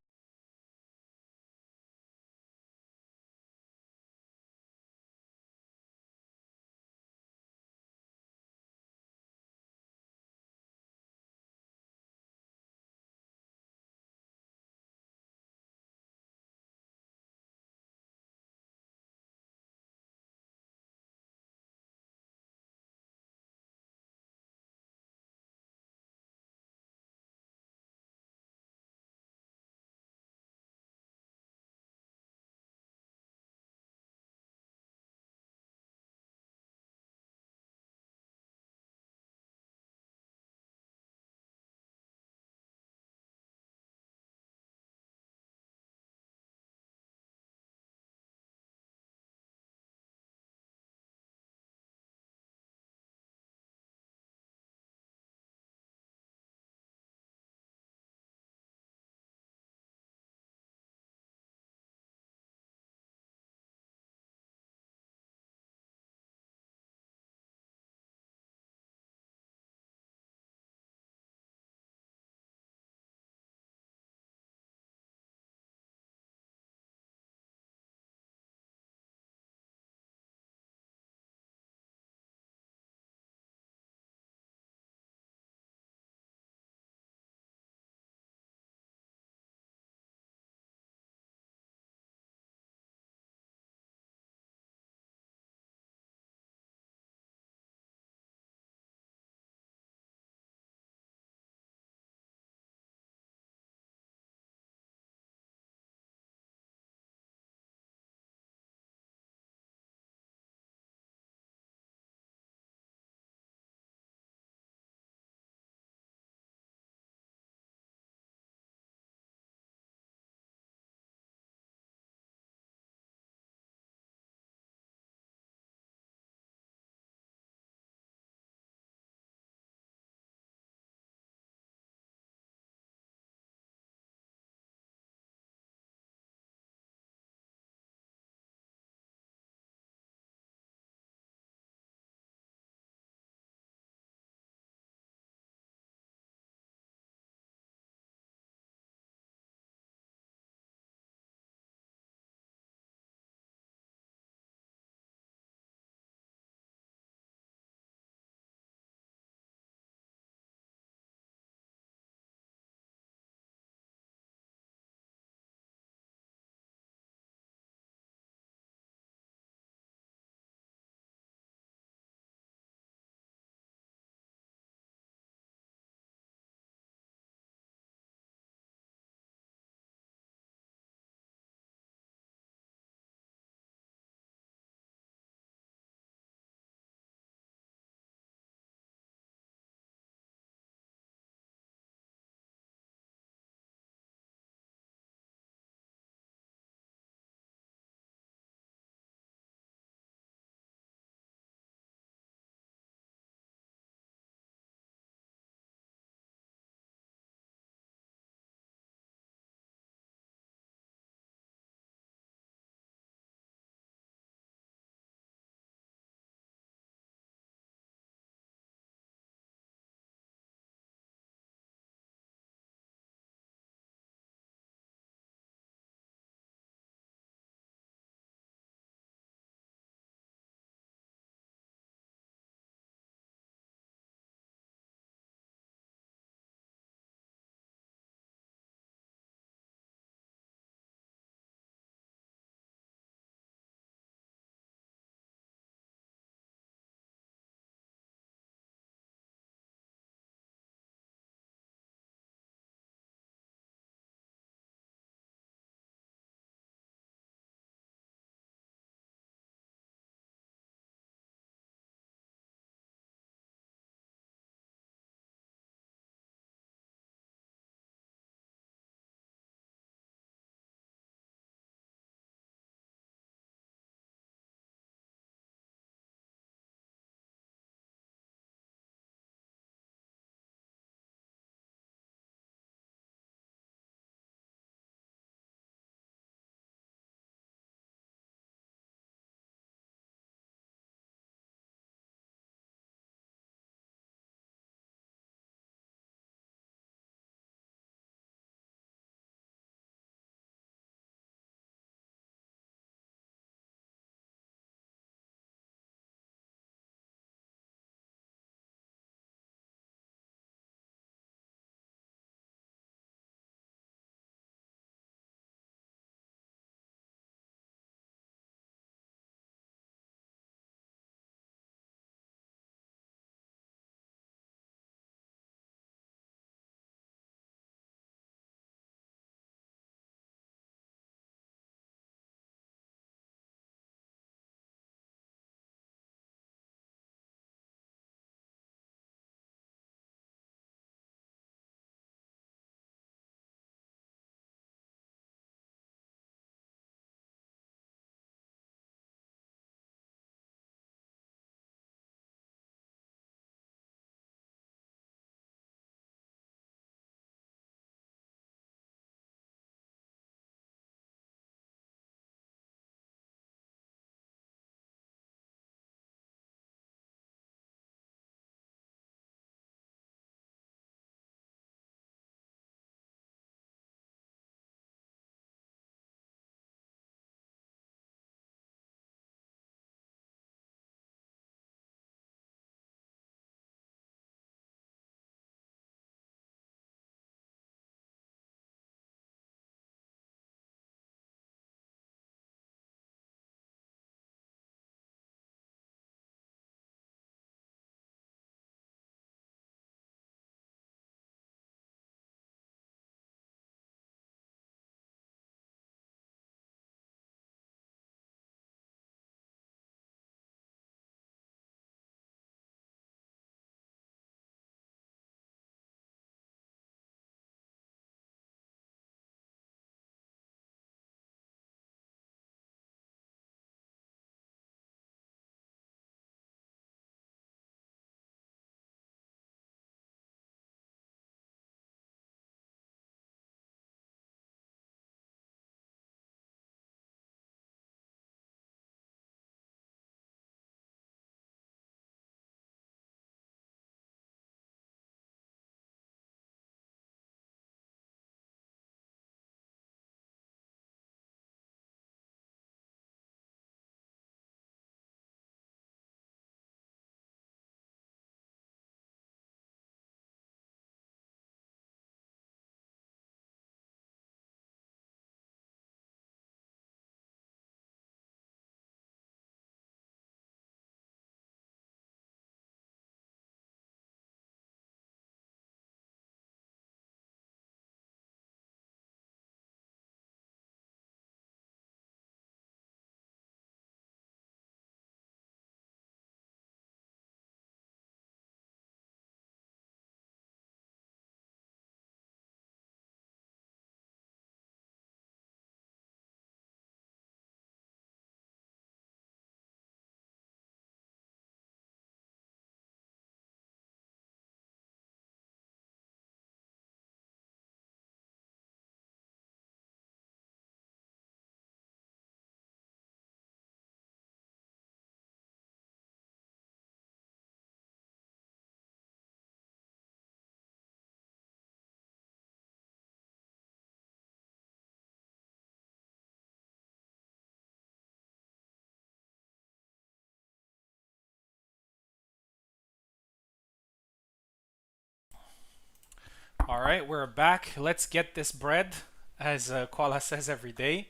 All right, we're back. Let's get this bread, as Koala says every day.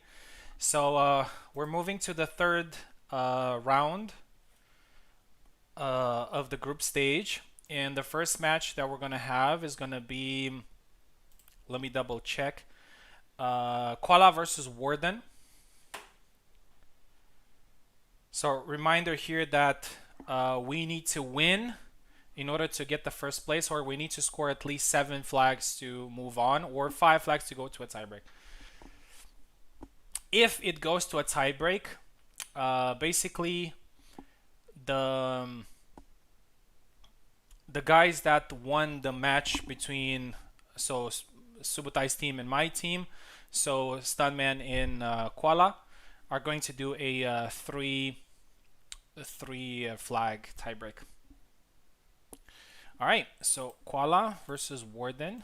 So we're moving to the third round of the group stage. And the first match that we're going to have is going to be, let me double check, Koala versus Warden. So reminder here that we need to win in order to get the first place, or we need to score at least 7 flags to move on, or 5 flags to go to a tiebreak. If it goes to a tiebreak, basically the guys that won the match between Subutai's team and my team, so Stunman and Koala, are going to do a three flag tiebreak. All right, so Koala versus Warden.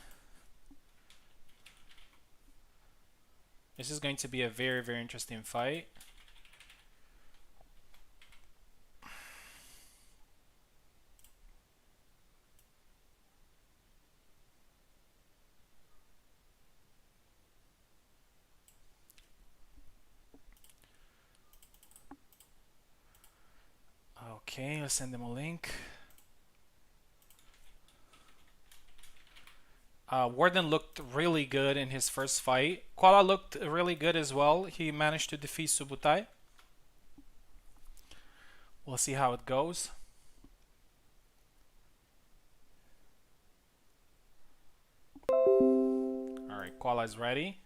This is going to be a very, very interesting fight. Okay, let's send them a link. Warden looked really good in his first fight. Koala looked really good as well. He managed to defeat Subutai. We'll see how it goes. Alright, Koala is ready.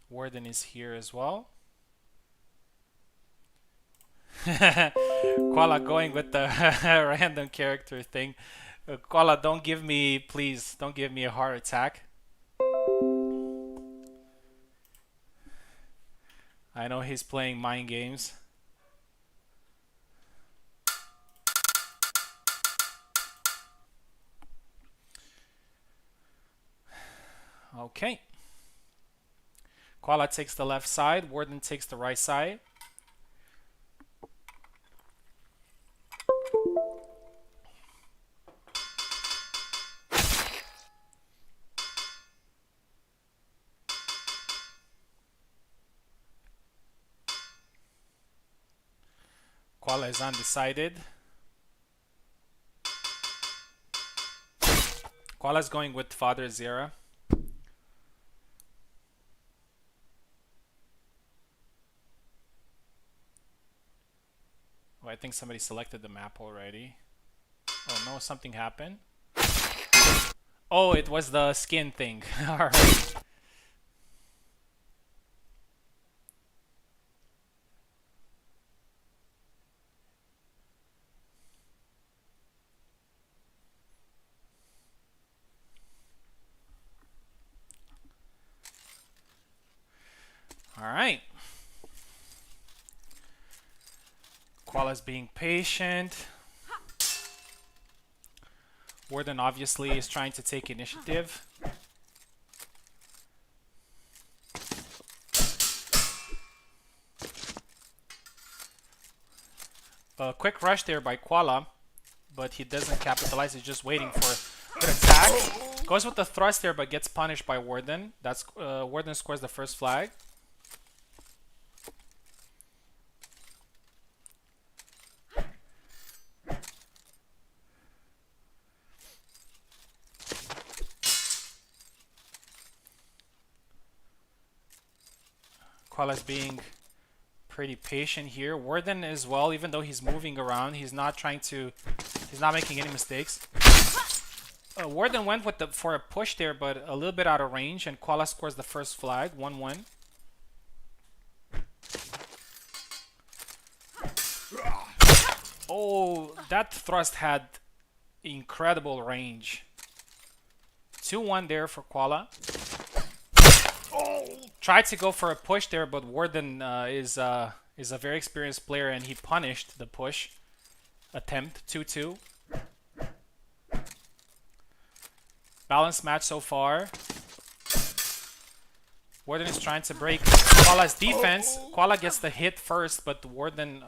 Warden is here as well. Koala going with the random character thing. Koala, don't give me, please, don't give me a heart attack. I know he's playing mind games. Okay. Koala takes the left side, Warden takes the right side. Koala is undecided. Koala is going with Father Zera. Oh, I think somebody selected the map already. Oh no, something happened. Oh, it was the skin thing. Alright. Alright. Koala's being patient. Warden obviously is trying to take initiative. A quick rush there by Koala, but he doesn't capitalize. He's just waiting for a good attack. Goes with the thrust there, but gets punished by Warden. That's Warden scores the first flag. Koala's being pretty patient here. Warden as well, even though he's moving around, he's not making any mistakes. Warden went with for a push there, but a little bit out of range, and Koala scores the first flag, 1-1. Oh, that thrust had incredible range. 2-1 there for Koala. Tried to go for a push there, but Warden is a very experienced player, and he punished the push attempt. 2-2. Balanced match so far. Warden is trying to break Koala's defense. Koala gets the hit first, but Warden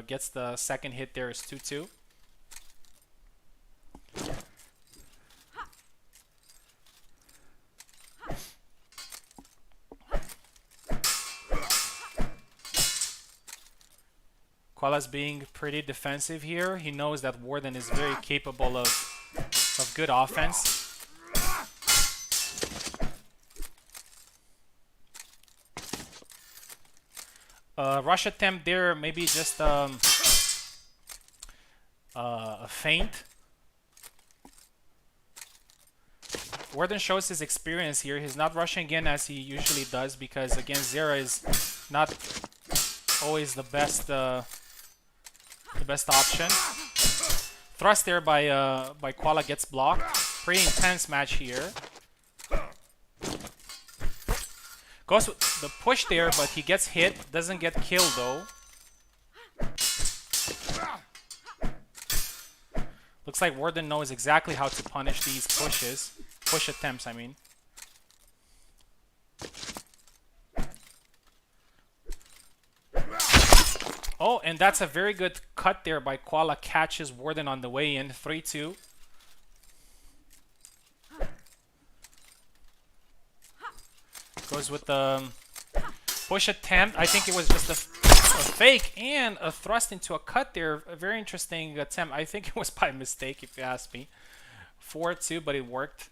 gets the second hit there. Is 2-2. Koala's being pretty defensive here. He knows that Warden is very capable of good offense. Rush attempt there, maybe just a feint. Warden shows his experience here. He's not rushing in as he usually does because against Zera is not always the best option. Thrust there by Koala gets blocked. Pretty intense match here. Goes with the push there, but he gets hit. Doesn't get killed though. Looks like Warden knows exactly how to punish these pushes. Push attempts, I mean. Oh, and that's a very good cut there by Koala. Catches Warden on the way in. 3-2. Goes with the push attempt. I think it was just a fake and a thrust into a cut there. A very interesting attempt. I think it was by mistake, if you ask me. 4-2, but it worked.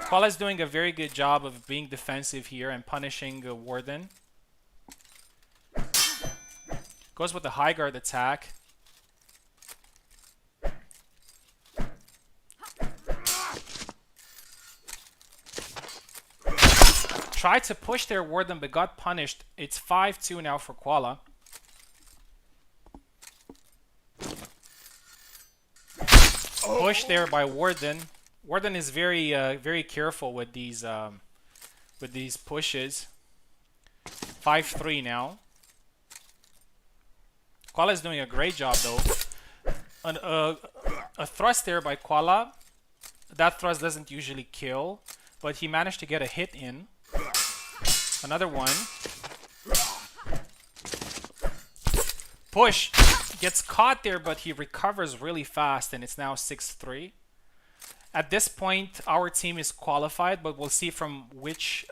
Koala's doing a very good job of being defensive here and punishing Warden. Goes with the high guard attack. Tried to push their Warden but got punished. It's 5-2 now for Koala. Push there by Warden. Warden is very very careful with these pushes. 5-3 now. Koala is doing a great job though. A thrust there by Koala. That thrust doesn't usually kill, but he managed to get a hit in. Another one. Push. Gets caught there, but he recovers really fast, and it's now 6-3. At this point, our team is qualified, but we'll see from which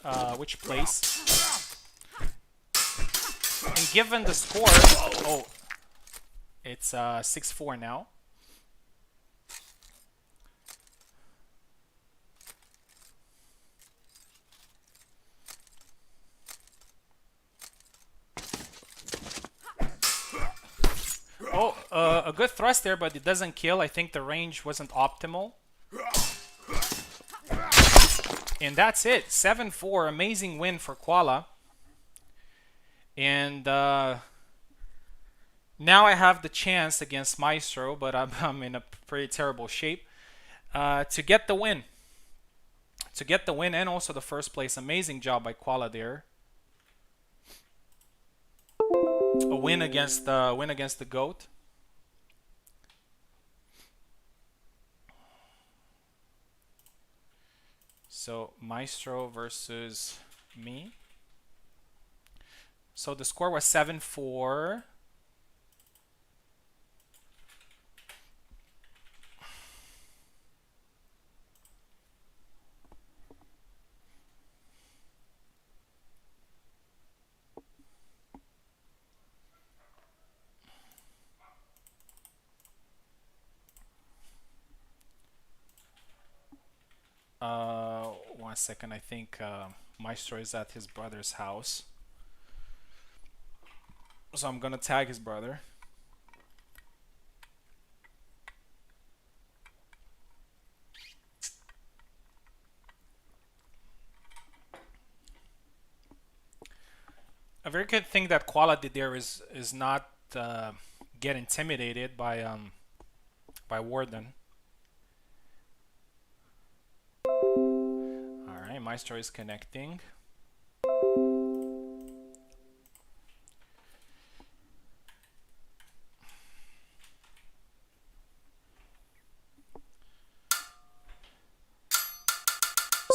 place. And given the score, oh, it's 6-4 now. Oh, a good thrust there, but it doesn't kill. I think the range wasn't optimal. And that's it. 7-4. Amazing win for Koala. And now I have the chance against Maestro, but I'm in a pretty terrible shape to get the win. To get the win and also the first place. Amazing job by Koala there. A win against the GOAT. So Maestro versus me. So the score was 7-4. One second, I think Maestro is at his brother's house. So I'm gonna tag his brother. A very good thing that Koala did there is not get intimidated by Warden. Alright, Maestro is connecting.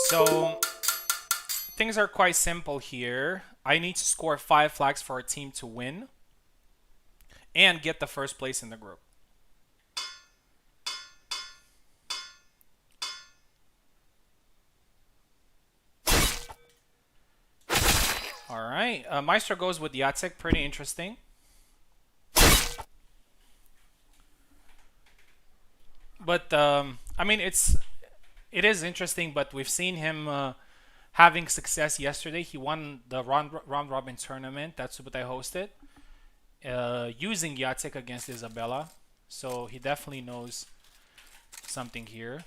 So things are quite simple here. I need to score 5 flags for our team to win and get the first place in the group. All right. Maestro goes with Yatsik. Pretty interesting. But I mean, it is interesting. But we've seen him having success yesterday. He won the round robin tournament that Subutai hosted using Yatsik against Isabella. So he definitely knows something here.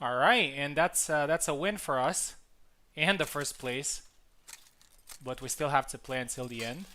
All right, and that's a win for us and the first place. But we still have to play until the end.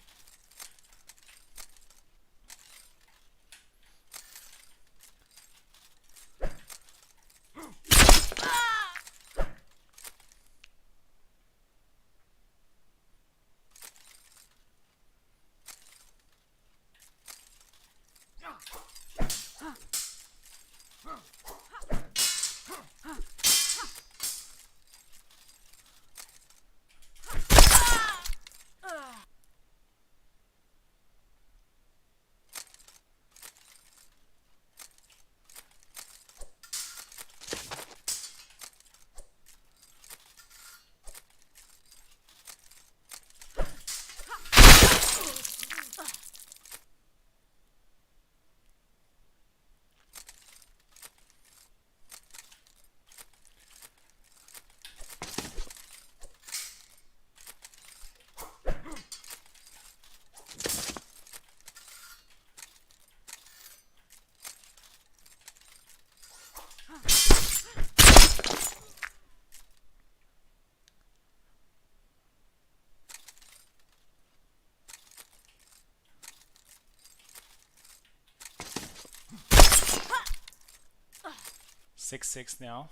Six six now.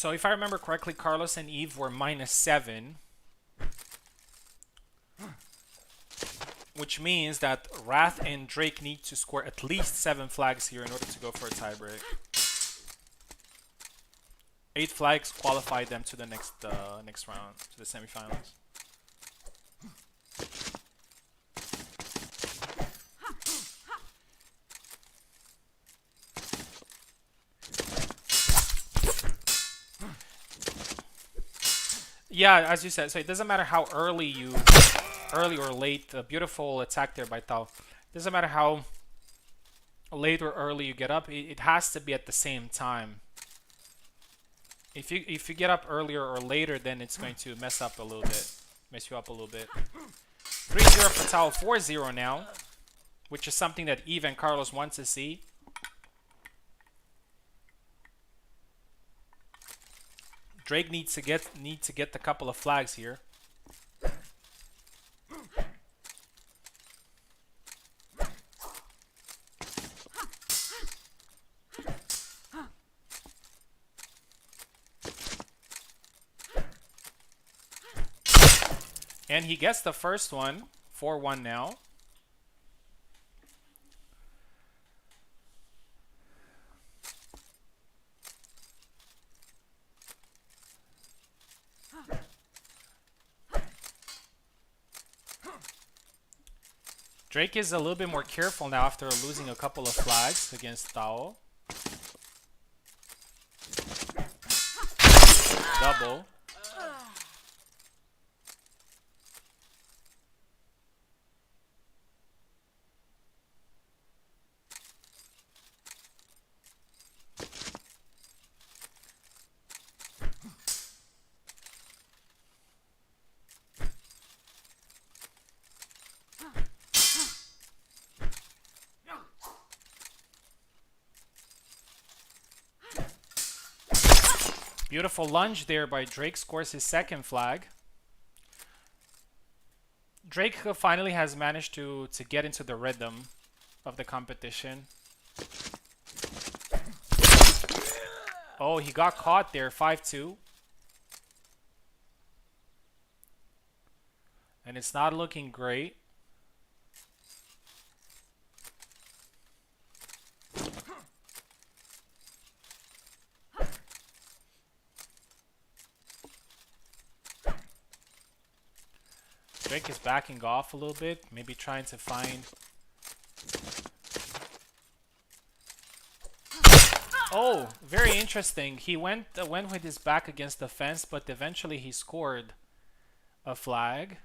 So if I remember correctly, Carlos and Eve were -7, which means that Wrath and Drake need to score at least 7 flags here in order to go for a tiebreak. 8 flags qualify them to the next round, to the semifinals. Yeah, as you said, so it doesn't matter how early or late, a beautiful attack there by Tao. It doesn't matter how late or early you get up, it has to be at the same time. If you get up earlier or later, then it's going to mess you up a little bit. 3-0 for Tao, 4-0 now, which is something that Eve and Carlos want to see. Drake needs to get a couple of flags here. And he gets the first one, 4-1 now. Drake is a little bit more careful now after losing a couple of flags against Tao. Double. Beautiful lunge there by Drake, scores his second flag. Drake finally has managed to get into the rhythm of the competition. Oh, he got caught there, 5-2. And it's not looking great. Drake is backing off a little bit, maybe trying to find... Oh, very interesting. He went with his back against the fence, but eventually he scored a flag.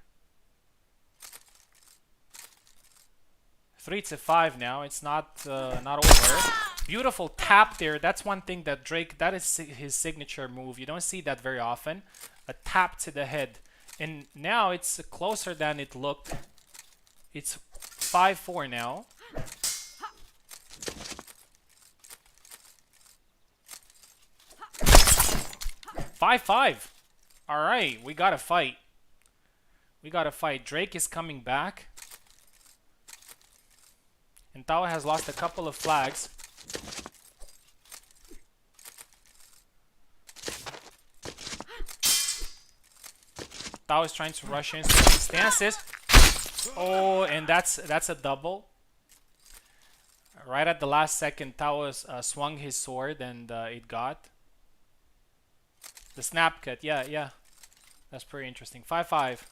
3-5 now. It's not over. Beautiful tap there. That's one thing that Drake, that is his signature move. You don't see that very often. A tap to the head. And now it's closer than it looked. It's 5-4 now. Five. All right, we gotta fight. Drake is coming back. And Tao has lost a couple of flags. Tao is trying to rush in, so he stances. Oh, and that's a double. Right at the last second, Tao swung his sword and it got. The snap cut, yeah. That's pretty interesting. 5-5.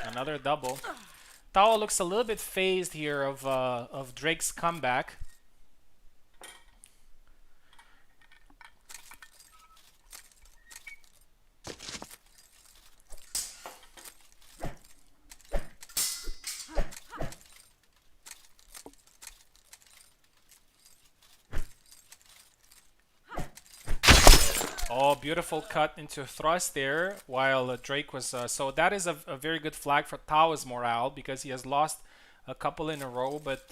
Another double. Tao looks a little bit phased here of Drake's comeback. Oh, beautiful cut into thrust there while Drake was... so that is a very good flag for Tao's morale because he has lost a couple in a row, but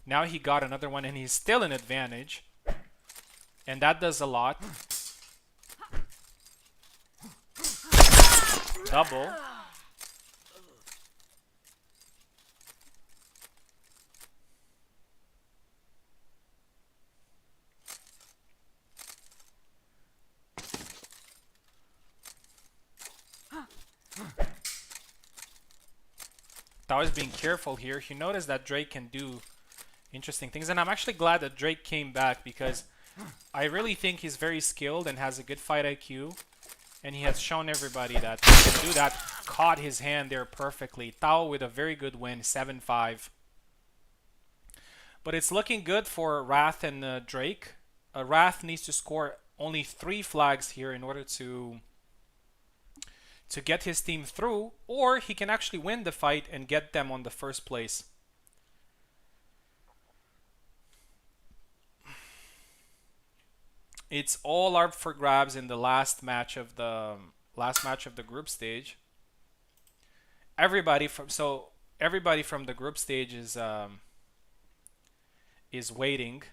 now he got another one and he's still in advantage. And that does a lot. Double. Tao is being careful here. He noticed that Drake can do interesting things, and I'm actually glad that Drake came back because I really think he's very skilled and has a good fight IQ, and he has shown everybody that he can do that. Caught his hand there perfectly. Tao with a very good win, 7-5. But it's looking good for Wrath and Drake. Wrath needs to score only 3 flags here in order to get his team through, or he can actually win the fight and get them on the first place. It's all up for grabs in the last match of the group stage. Everybody from the group stage is waiting.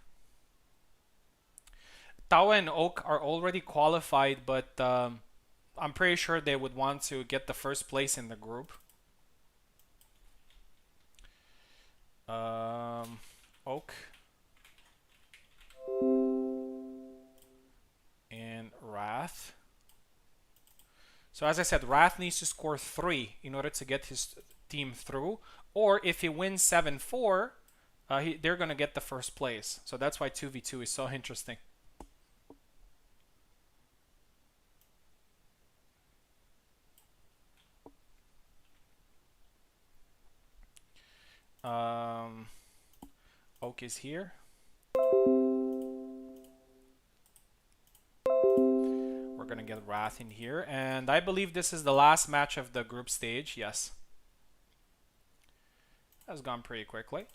Tao and Oak are already qualified, but I'm pretty sure they would want to get the first place in the group. Oak and Wrath. So as I said, Wrath needs to score 3 in order to get his team through. Or if he wins 7-4, they're going to get the first place. So that's why 2v2 is so interesting. Oak is here. We're gonna get Wrath in here, and I believe this is the last match of the group stage. Yes, has gone pretty quickly.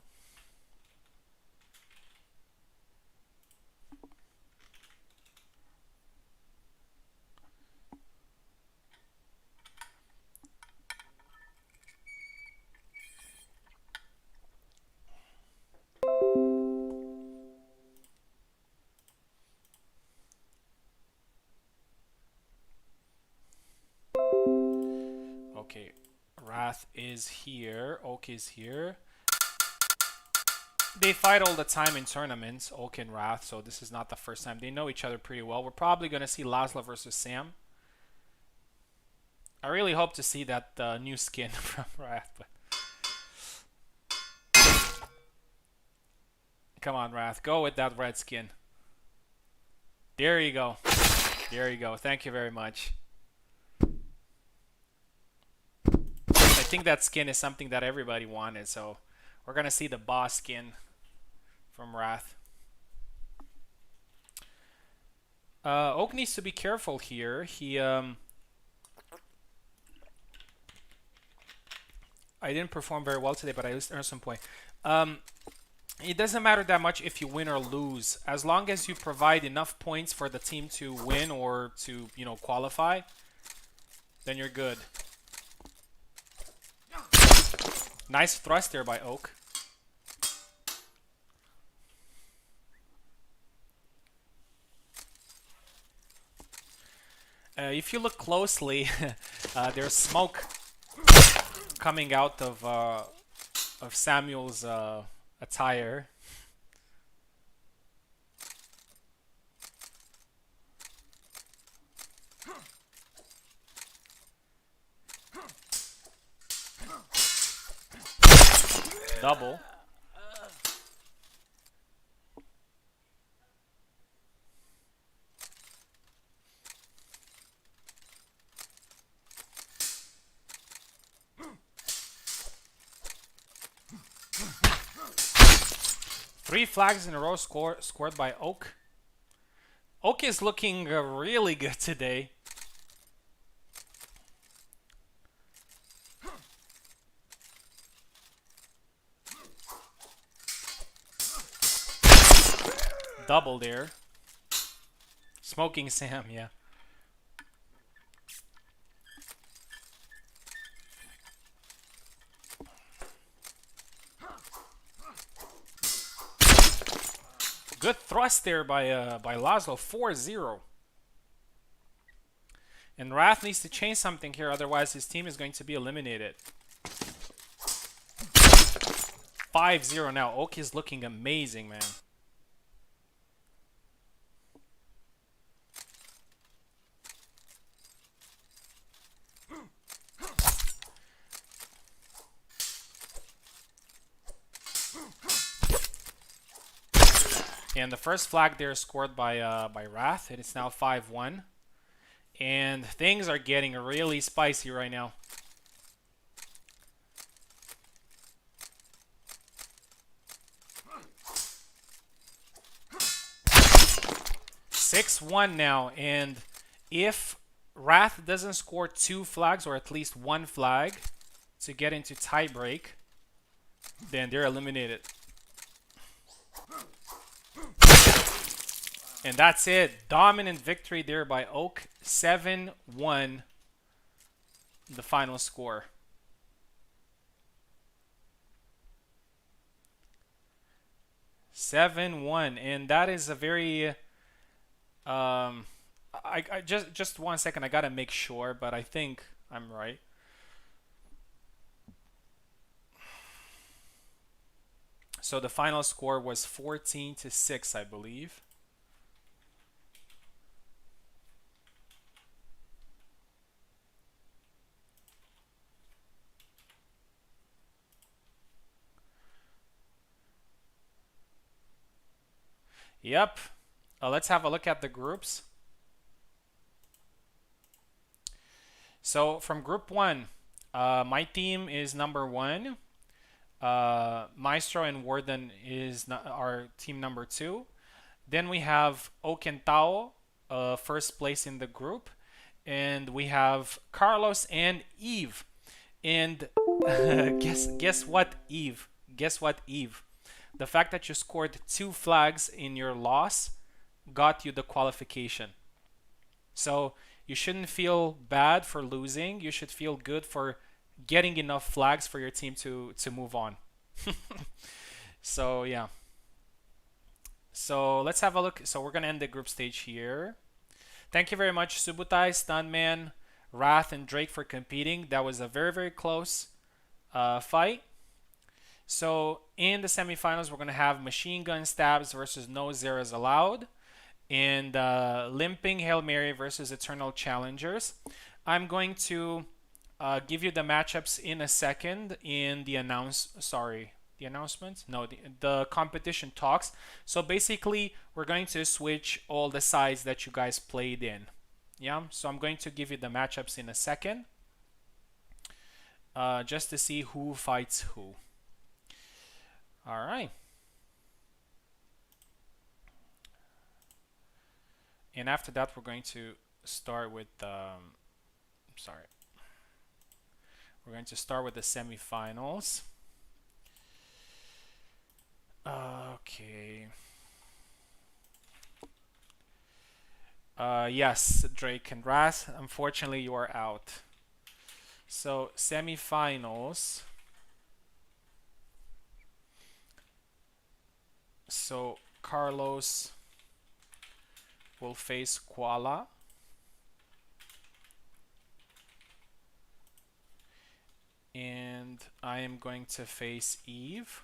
Okay, Wrath is here. Oak is here. They fight all the time in tournaments, Oak and Wrath, so this is not the first time. They know each other pretty well. We're probably going to see Laszlo versus Sam. I really hope to see that new skin from Wrath. But come on, Wrath. Go with that red skin. There you go. There you go. Thank you very much. I think that skin is something that everybody wanted, so we're going to see the boss skin from Wrath. Oak needs to be careful here. I didn't perform very well today, but I at least earned some point. It doesn't matter that much if you win or lose, as long as you provide enough points for the team to win or to, qualify, then you're good. Nice thrust there by Oak. If you look closely, there's smoke coming out of Samuel's attire. Double. Three flags in a row scored by Oak. Oak is looking really good today. Double there. Smoking Sam, yeah. Good thrust there by Laszlo, 4-0. And Wrath needs to change something here, otherwise his team is going to be eliminated. 5-0 now. Oak is looking amazing, man. And the first flag there is scored by Wrath, and it's now 5-1. And things are getting really spicy right now. 6-1 now, and if Wrath doesn't score 2 flags or at least 1 flag to get into tiebreak, then they're eliminated. And that's it. Dominant victory there by Oak. 7-1, the final score. And that is a very I just 1 second. I gotta make sure, but I think I'm right. So the final score was 14-6, I believe. Yep. Let's have a look at the groups. So from group one, my team is number 1. Maestro and Warden is our team number 2. Then we have Oak and Tao, first place in the group. And we have Carlos and Eve. And guess what, Eve? Guess what, Eve? The fact that you scored 2 flags in your loss got you the qualification. So you shouldn't feel bad for losing. You should feel good for getting enough flags for your team to move on. So yeah. So let's have a look. So we're gonna end the group stage here. Thank you very much, Subutai, Stunman, Wrath, and Drake for competing. That was a very close fight. So in the semifinals, we're gonna have Machine Gun Stabs versus No Zeros Allowed, and Limping Hail Mary versus Eternal Challengers. I'm going to give you the matchups in a second in the the announcement? No, the competition talks. So basically, we're going to switch all the sides that you guys played in. Yeah, so I'm going to give you the matchups in a second, just to see who fights who. All right. And after that, we're going to start with sorry. We're going to start with the semifinals. Okay. Yes, Drake and Raz. Unfortunately, you are out. So semifinals. So Carlos will face Koala. And I am going to face Eve.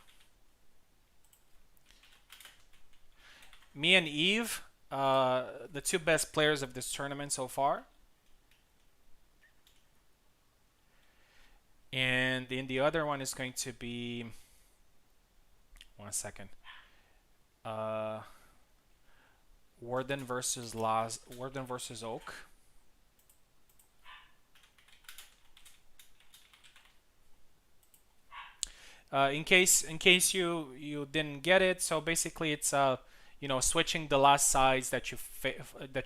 Me and Eve, the 2 best players of this tournament so far. And in the other one is going to be 1 second. Warden versus Oak. In case you didn't get it, so basically it's switching the last sides that you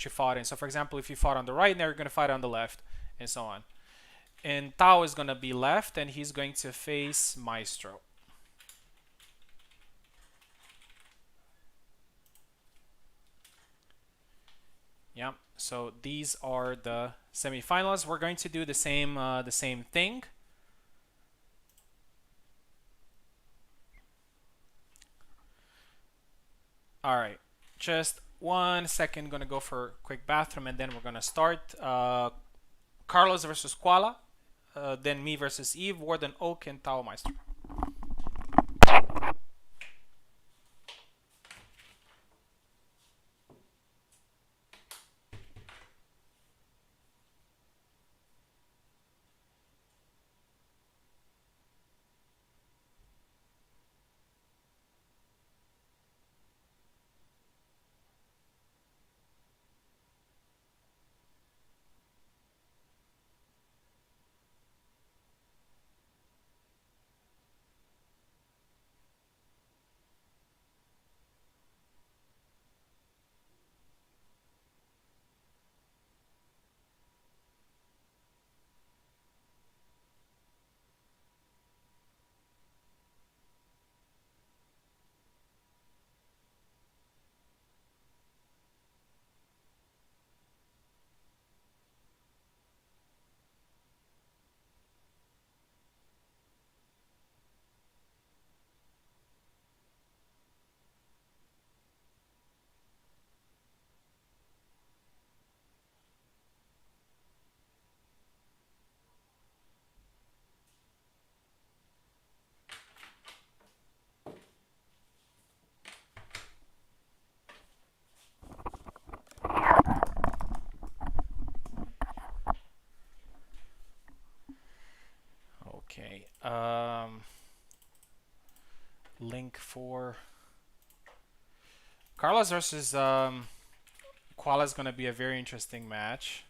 fought in. So for example, if you fought on the right, now you're gonna fight on the left, and so on. And Tao is gonna be left, and he's going to face Maestro. Yeah. So these are the semifinals. We're going to do the same thing. All right, just 1 second. Gonna go for a quick bathroom, and then we're gonna start. Carlos versus Koala, then me versus Eve, Warden Oak, and Tao Meister. link for Carlos versus Koala is going to be a very interesting match.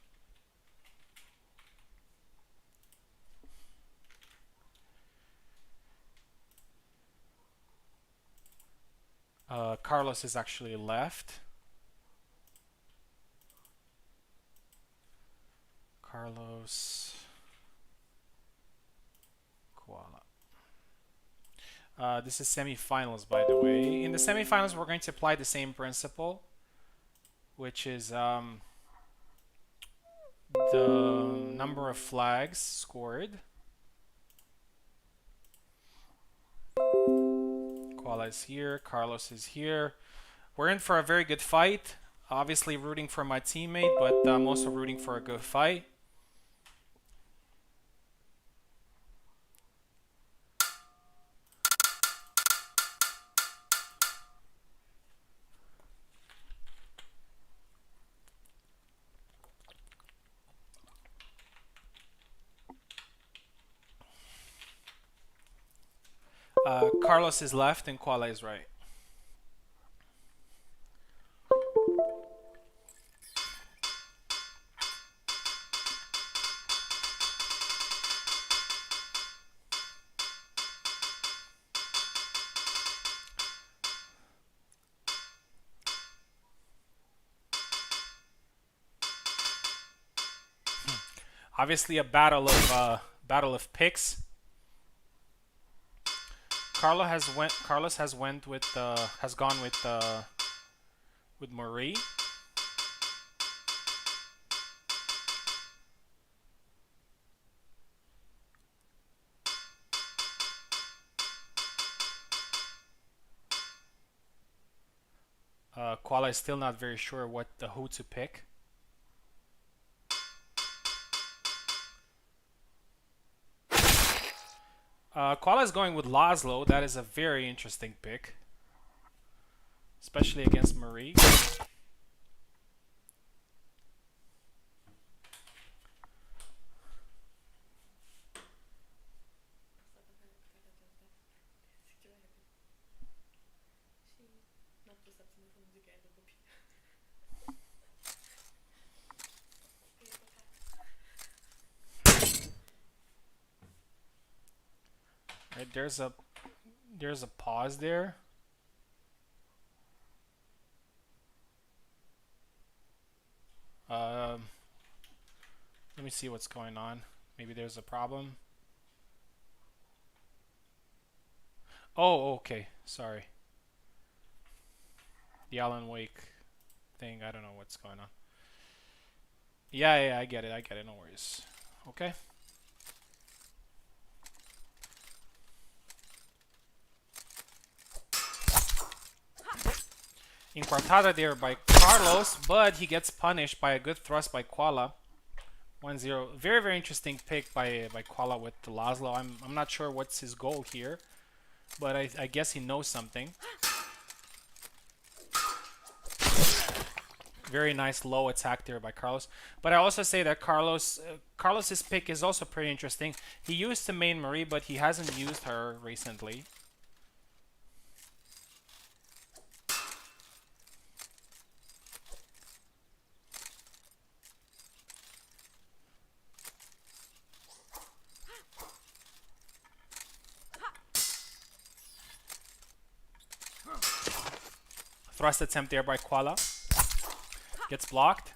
Carlos is actually left. Carlos, Koala. This is semifinals, by the way. In the semifinals, we're going to apply the same principle, which is the number of flags scored. Koala is here, Carlos is here. We're in for a very good fight. Obviously rooting for my teammate, but I'm also rooting for a good fight. Carlos is left and Koala is right. Obviously a battle of picks. Carlos has gone with Marie. Koala is still not very sure who to pick. Koala is going with Laszlo. That is a very interesting pick, especially against Marie. Right, there's a pause there. Let me see what's going on. Maybe there's a problem. Oh, okay. Sorry. The Alan Wake thing. I don't know what's going on. Yeah, I get it. No worries. Okay. Inquartada there by Carlos, but he gets punished by a good thrust by Koala. 1-0. Very, very interesting pick by Koala with Laszlo. I'm not sure what's his goal here, but I guess he knows something. Very nice low attack there by Carlos. But I also say that Carlos's pick is also pretty interesting. He used to main Marie, but he hasn't used her recently. Thrust attempt there by Koala. Gets blocked.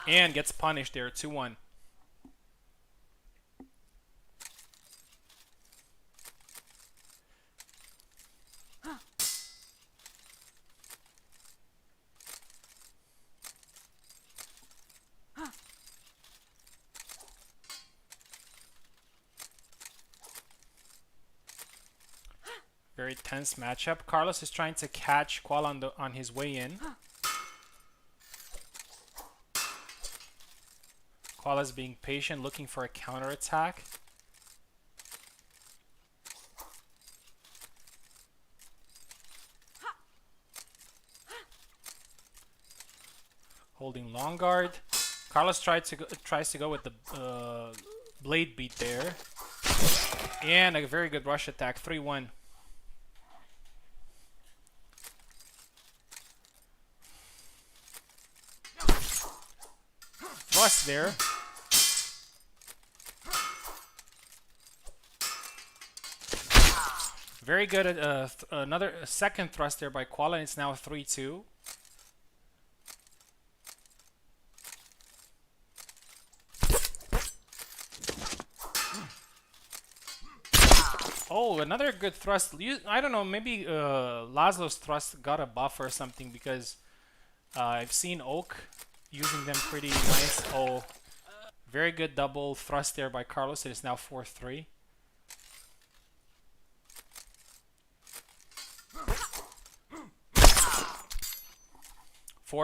And gets punished there, 2-1. Very tense matchup. Carlos is trying to catch Koala on his way in. Koala's being patient, looking for a counterattack. Holding long guard. Carlos tries to go with the blade beat there. And a very good rush attack, 3-1. Thrust there. Very good at another second thrust there by Koala, and it's now 3-2. Oh, another good thrust. I don't know, maybe Laszlo's thrust got a buff or something, because I've seen Oak using them pretty nice. Oh, very good double thrust there by Carlos. It is now 4-3.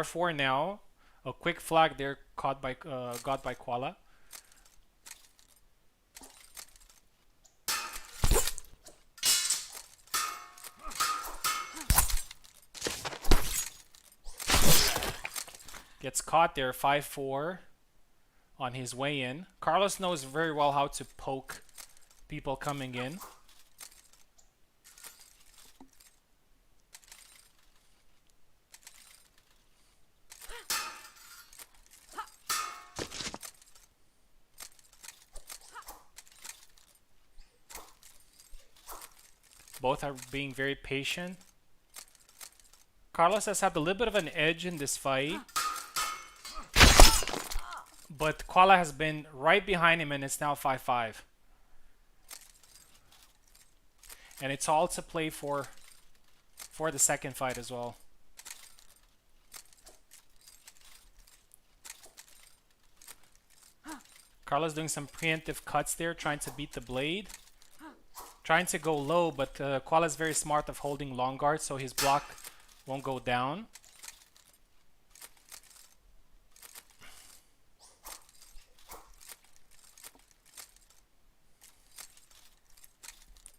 Four now. A quick flag there caught by got by Koala. Gets caught there, 5-4 on his way in. Carlos knows very well how to poke people coming in. Both are being very patient. Carlos has had a little bit of an edge in this fight, but Koala has been right behind him, and it's now 5-5. And it's all to play for the second fight as well. Carlos doing some preemptive cuts there, trying to beat the blade. Trying to go low, but Koala is very smart of holding long guard, so his block won't go down.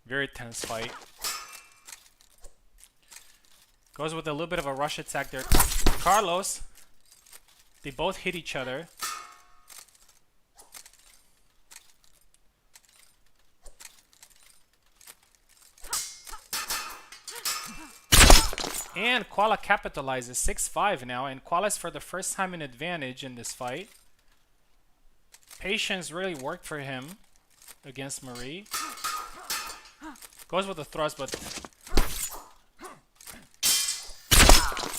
Very tense fight. Goes with a little bit of a rush attack there. Carlos, they both hit each other. And Koala capitalizes 6-5 now, and Koala's for the first time in advantage in this fight. Patience really worked for him against Marie. Goes with the thrust, but...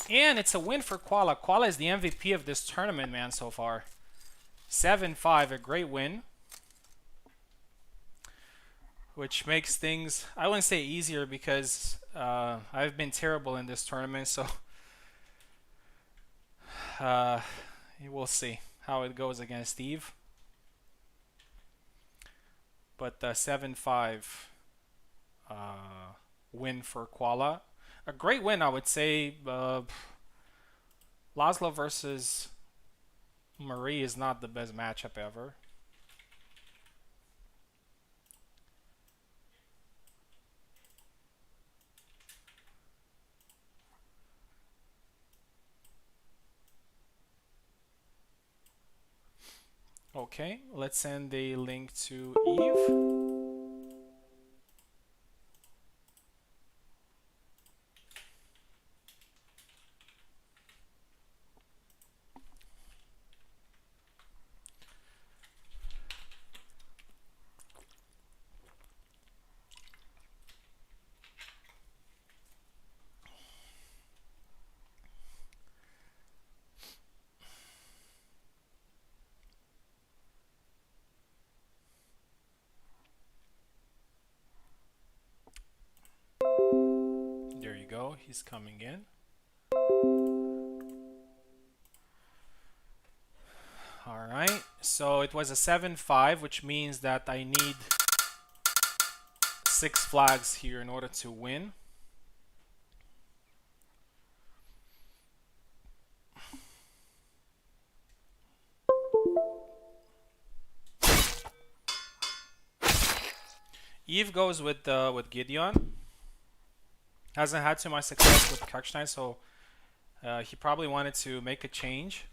And it's a win for Koala. Koala is the MVP of this tournament, man, so far. 7-5, a great win. Which makes things, I wouldn't say easier, because I've been terrible in this tournament, so we'll see how it goes against Steve. But 7-5 win for Koala. A great win, I would say. Laszlo versus Marie is not the best matchup ever. Okay, let's send a link to Eve. There you go, he's coming in. Alright, so it was a 7-5, which means that I need 6 flags here in order to win. Eve goes with Gideon. Hasn't had too much success with Kalkstein, so he probably wanted to make a change.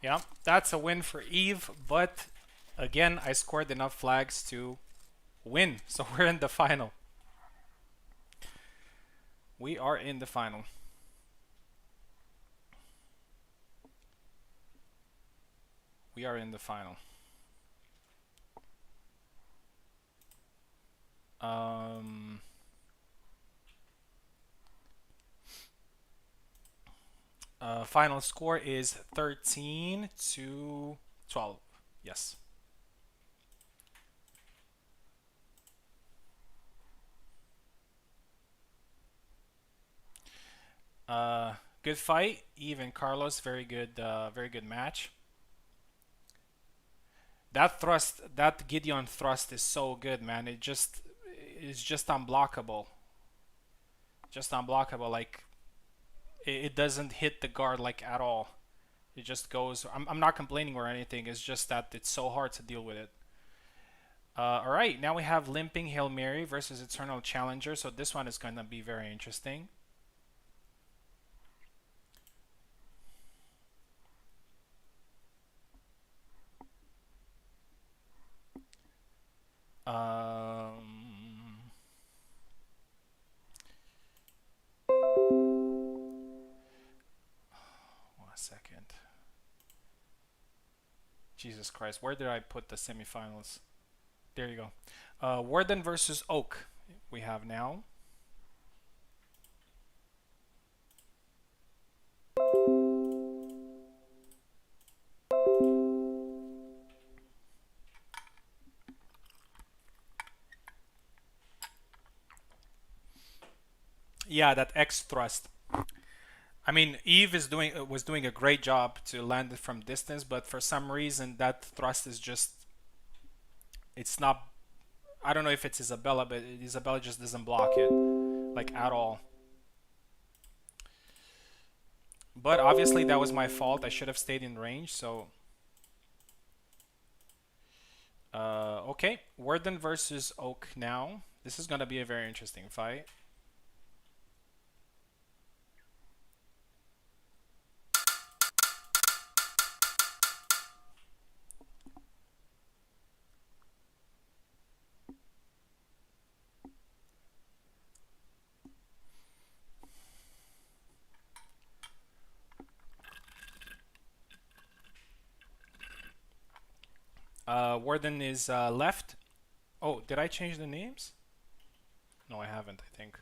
Yeah, that's a win for Eve, but again, I scored enough flags to win. So we're in the final. We are in the final. We are in the final. Um, Final score is 13 to 12. Yes. Good fight. Eve and Carlos, very good match. That thrust, that Gideon thrust is so good, man. It just is just unblockable. Just unblockable. Like it doesn't hit the guard like at all. It just goes. I'm not complaining or anything. It's just that it's so hard to deal with it. All right, now we have Limping Hail Mary versus Eternal Challenger. So this one is going to be very interesting. Um, one second. Jesus Christ, where did I put the semifinals? There you go. Warden versus Oak. We have now. Yeah, that X thrust. I mean, Eve is doing was doing a great job to land it from distance, but for some reason that thrust is just it's not. I don't know if it's Isabella, but Isabella just doesn't block it like at all. But obviously that was my fault. I should have stayed in range. So okay, Warden versus Oak now. This is gonna be a very interesting fight. Warden is left. Oh, did I change the names? No, I haven't, I think.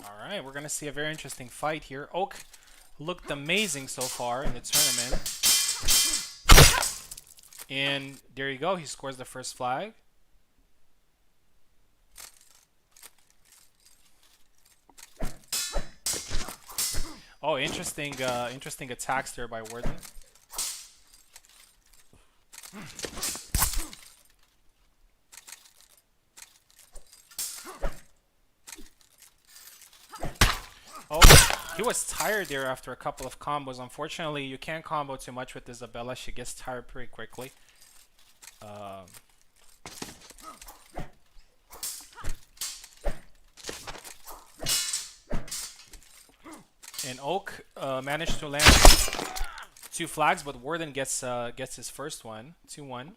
All right, we're gonna see a very interesting fight here. Oak looked amazing so far in the tournament, and there you go. He scores the first flag. Oh, interesting, interesting attacks there by Warden. Oh, he was tired there after a couple of combos. Unfortunately, you can't combo too much with Isabella. She gets tired pretty quickly. Um, and Oak managed to land two flags, but Warden gets his first one, 2-1.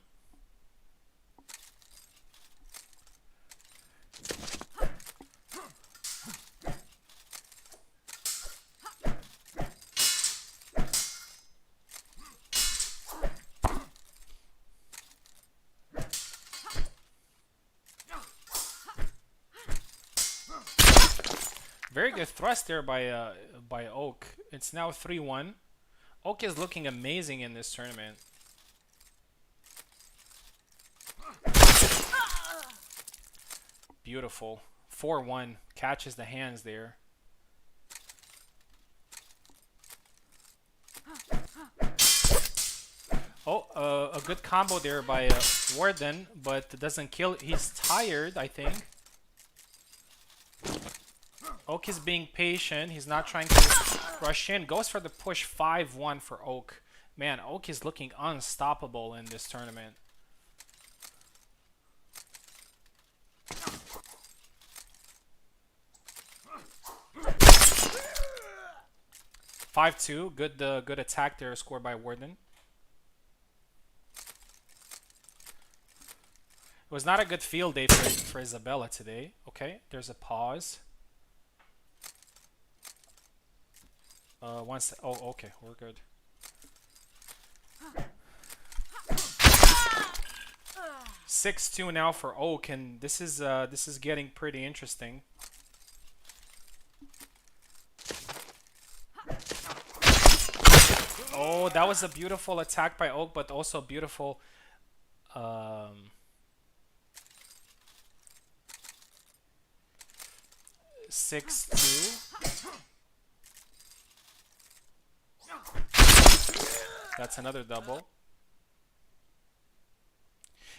Very good thrust there by Oak. It's now 3-1. Oak is looking amazing in this tournament. Beautiful. 4-1. Catches the hands there. Oh, a good combo there by Warden, but it doesn't kill. He's tired, I think. Oak is being patient. He's not trying to rush in. Goes for the push. 5-1 for Oak. Man, Oak is looking unstoppable in this tournament. (5-2). Good attack there, scored by Warden. It was not a good field day for Isabella today. Okay, there's a pause. Once. Oh, okay, we're good. (6-2) now for Oak, and this is getting pretty interesting. Oh, that was a beautiful attack by Oak, but also beautiful. 6-2. That's another double.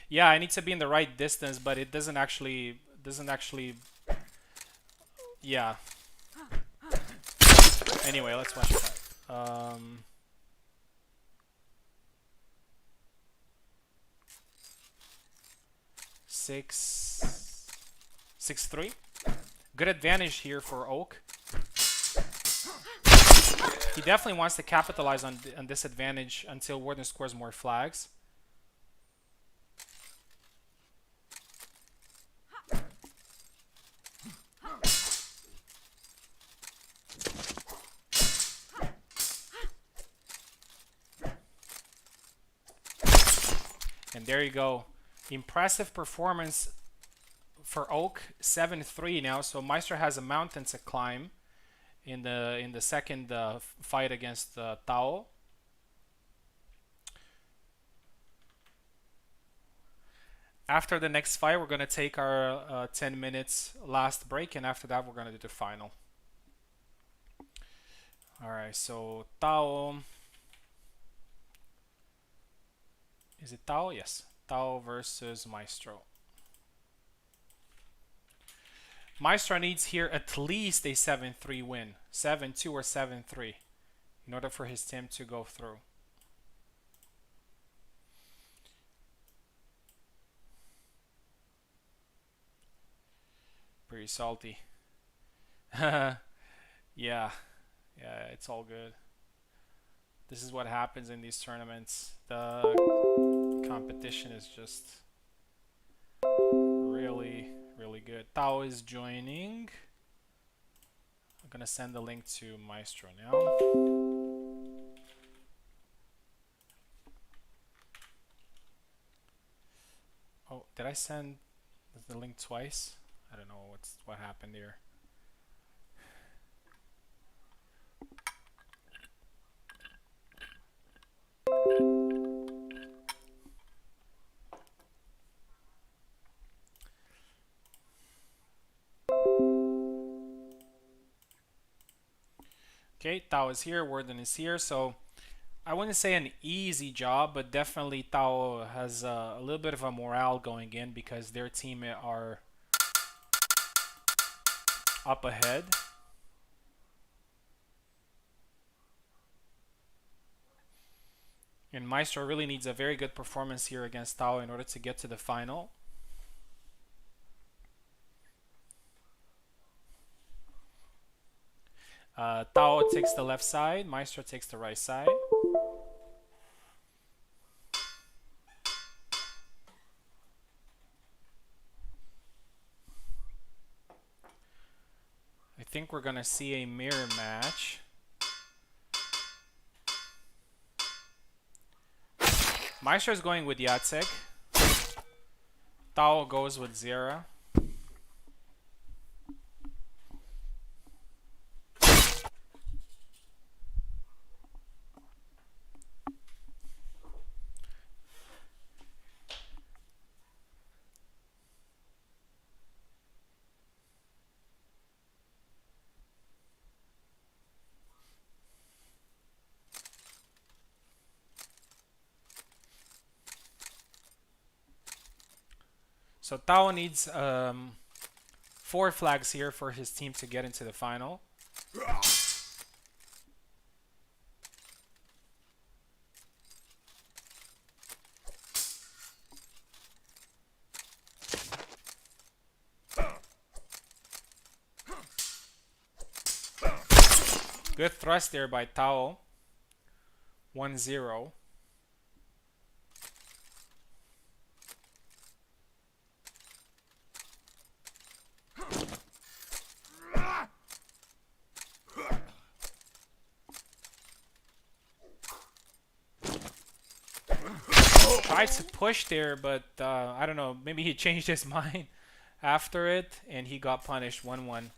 Yeah, I need to be in the right distance, but it doesn't actually yeah. Anyway, let's watch that. Um, 6-3. Good advantage here for Oak. He definitely wants to capitalize on this advantage until Warden scores more flags. And there you go. Impressive performance for Oak, 7-3 now. So Meister has a mountain to climb in the second fight against Tao. After the next fight, we're gonna take our 10 minutes last break, and after that, we're gonna do the final. All right. So Tao, is it Tao? Yes. Tao versus Maestro. Maestro needs here at least a 7-3 win, 7-2 or 7-3, in order for his team to go through. Pretty salty. Yeah, yeah, it's all good. This is what happens in these tournaments. The competition is just really, really good. Tao is joining. I'm gonna send the link to Maestro now. Oh, did I send the link twice? I don't know what happened here. Okay, Tao is here, Warden is here, so I wouldn't say an easy job, but definitely Tao has a little bit of a morale going in because their team are up ahead. And Maestro really needs a very good performance here against Tao in order to get to the final. Tao takes the left side, Maestro takes the right side. I think we're gonna see a mirror match. Maestro is going with Jacek. Tao goes with Zera. So Tao needs 4 flags here for his team to get into the final. Good thrust there by Tao. 1-0. Tried to push there, but I don't know. Maybe he changed his mind after it, and he got punished 1-1.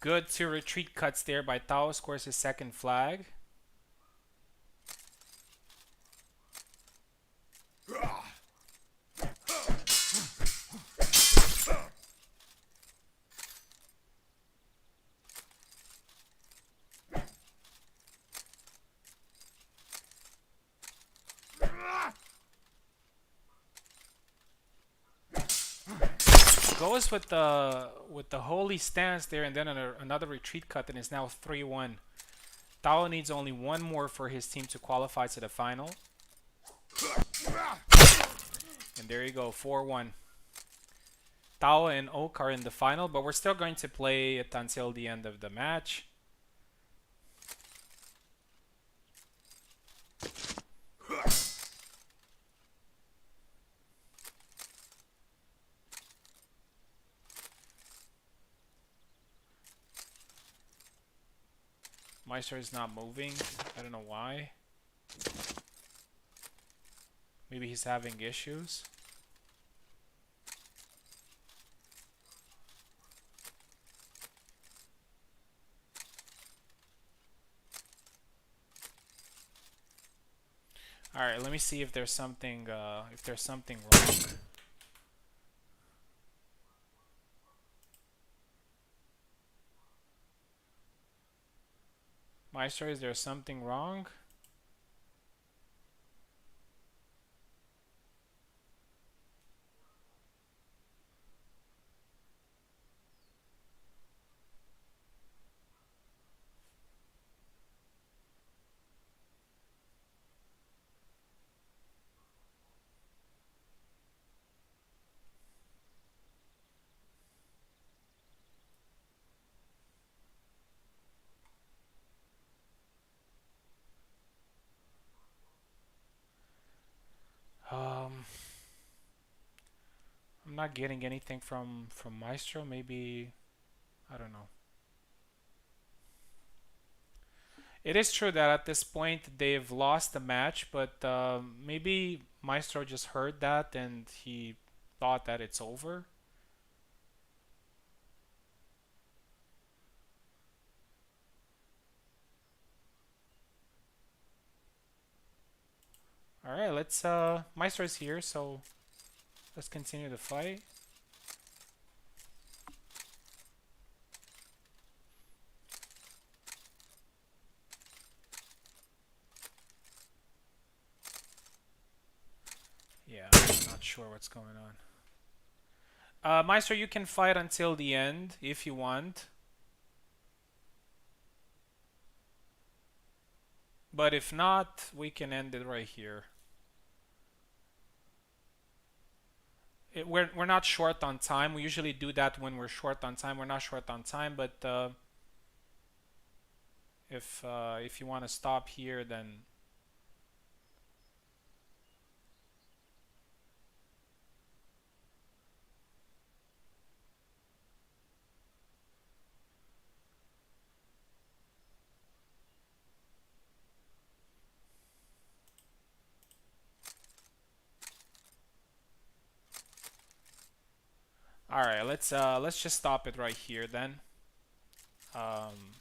Good 2 retreat cuts there by Tao. Scores his second flag. Goes with the holy stance there, and then another retreat cut, and it's now 3-1. Tao needs only one more for his team to qualify to the final. And there you go, 4-1. Tao and Oak are in the final, but we're still going to play it until the end of the match. Meister is not moving. I don't know why. Maybe he's having issues. All right, let me see if there's something wrong. Meister, is there something wrong? I'm not getting anything from Maestro. Maybe, I don't know. It is true that at this point they've lost the match, but maybe Maestro just heard that and he thought that it's over. All right, let's. Maestro's here, so let's continue the fight. Yeah, I'm not sure what's going on. Maestro, you can fight until the end if you want. But if not, we can end it right here. We're not short on time. We usually do that when we're short on time. We're not short on time, but if you want to stop here, then all right. Let's just stop it right here then. Um,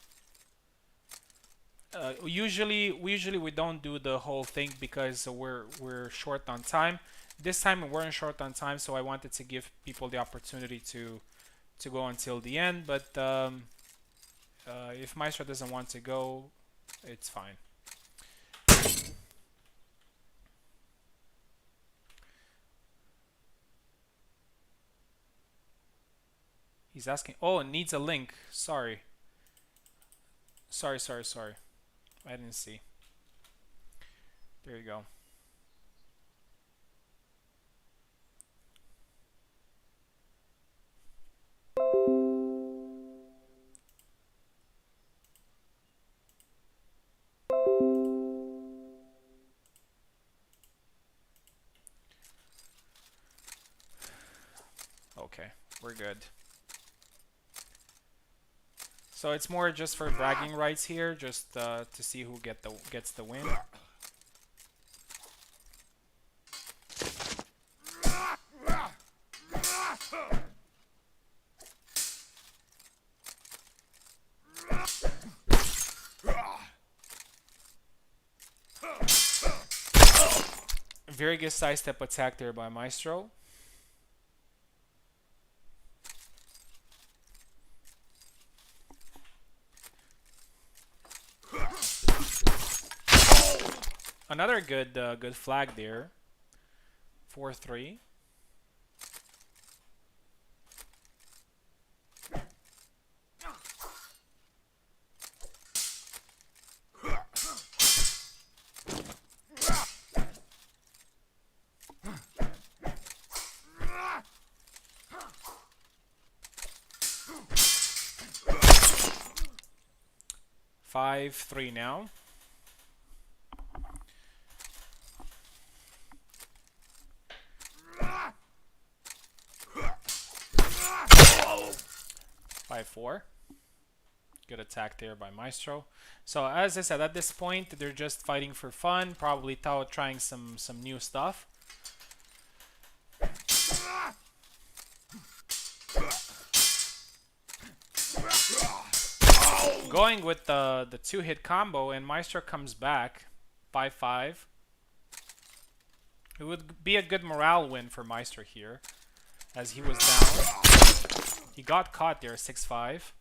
usually we don't do the whole thing because we're short on time. This time we weren't short on time, so I wanted to give people the opportunity to go until the end. But if Maestro doesn't want to go, it's fine. He's asking. Oh, it needs a link. Sorry. Sorry. I didn't see. There you go. Okay, we're good. So it's more just for bragging rights here, just to see who gets the win. Very good side step attack there by Maestro. Another good flag there. 4-3. Five, 3 now. Five, 4. Good attack there by Maestro. So as I said, at this point, they're just fighting for fun. Probably Tao trying some new stuff. Going with the 2-hit combo, and Maestro comes back 5-5. It would be a good morale win for Maestro here, as he was down. He got caught there 6-5.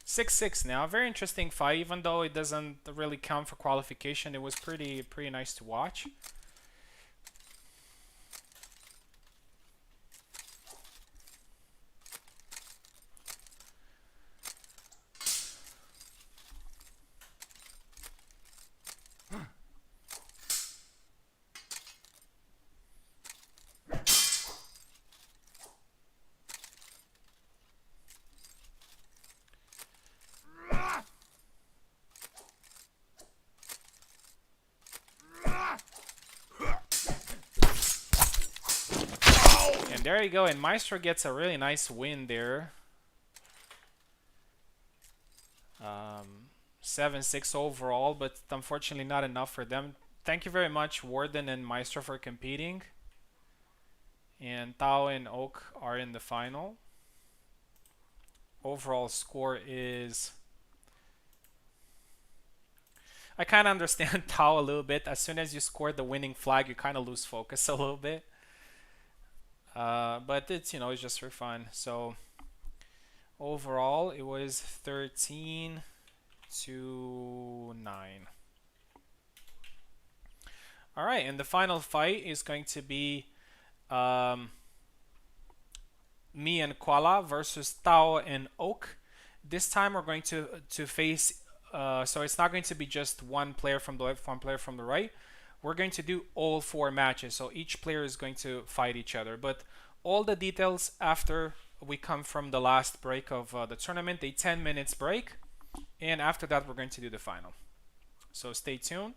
Six now. Very interesting fight, even though it doesn't really count for qualification. It was pretty nice to watch. And there you go, and Maestro gets a really nice win there. 7-6 overall, but unfortunately not enough for them. Thank you very much, Warden and Maestro, for competing. And Tao and Oak are in the final. Overall score is... I kind of understand Tao a little bit. As soon as you score the winning flag, you kind of lose focus a little bit. But it's, it's just for fun. So overall, it was 13-9. All right, and the final fight is going to be me and Kuala versus Tao and Oak. This time we're going to face. So it's not going to be just one player from the left, one player from the right. We're going to do all 4 matches. So each player is going to fight each other. But all the details after we come from the last break of the tournament, a 10 minutes break. And after that, we're going to do the final. So stay tuned.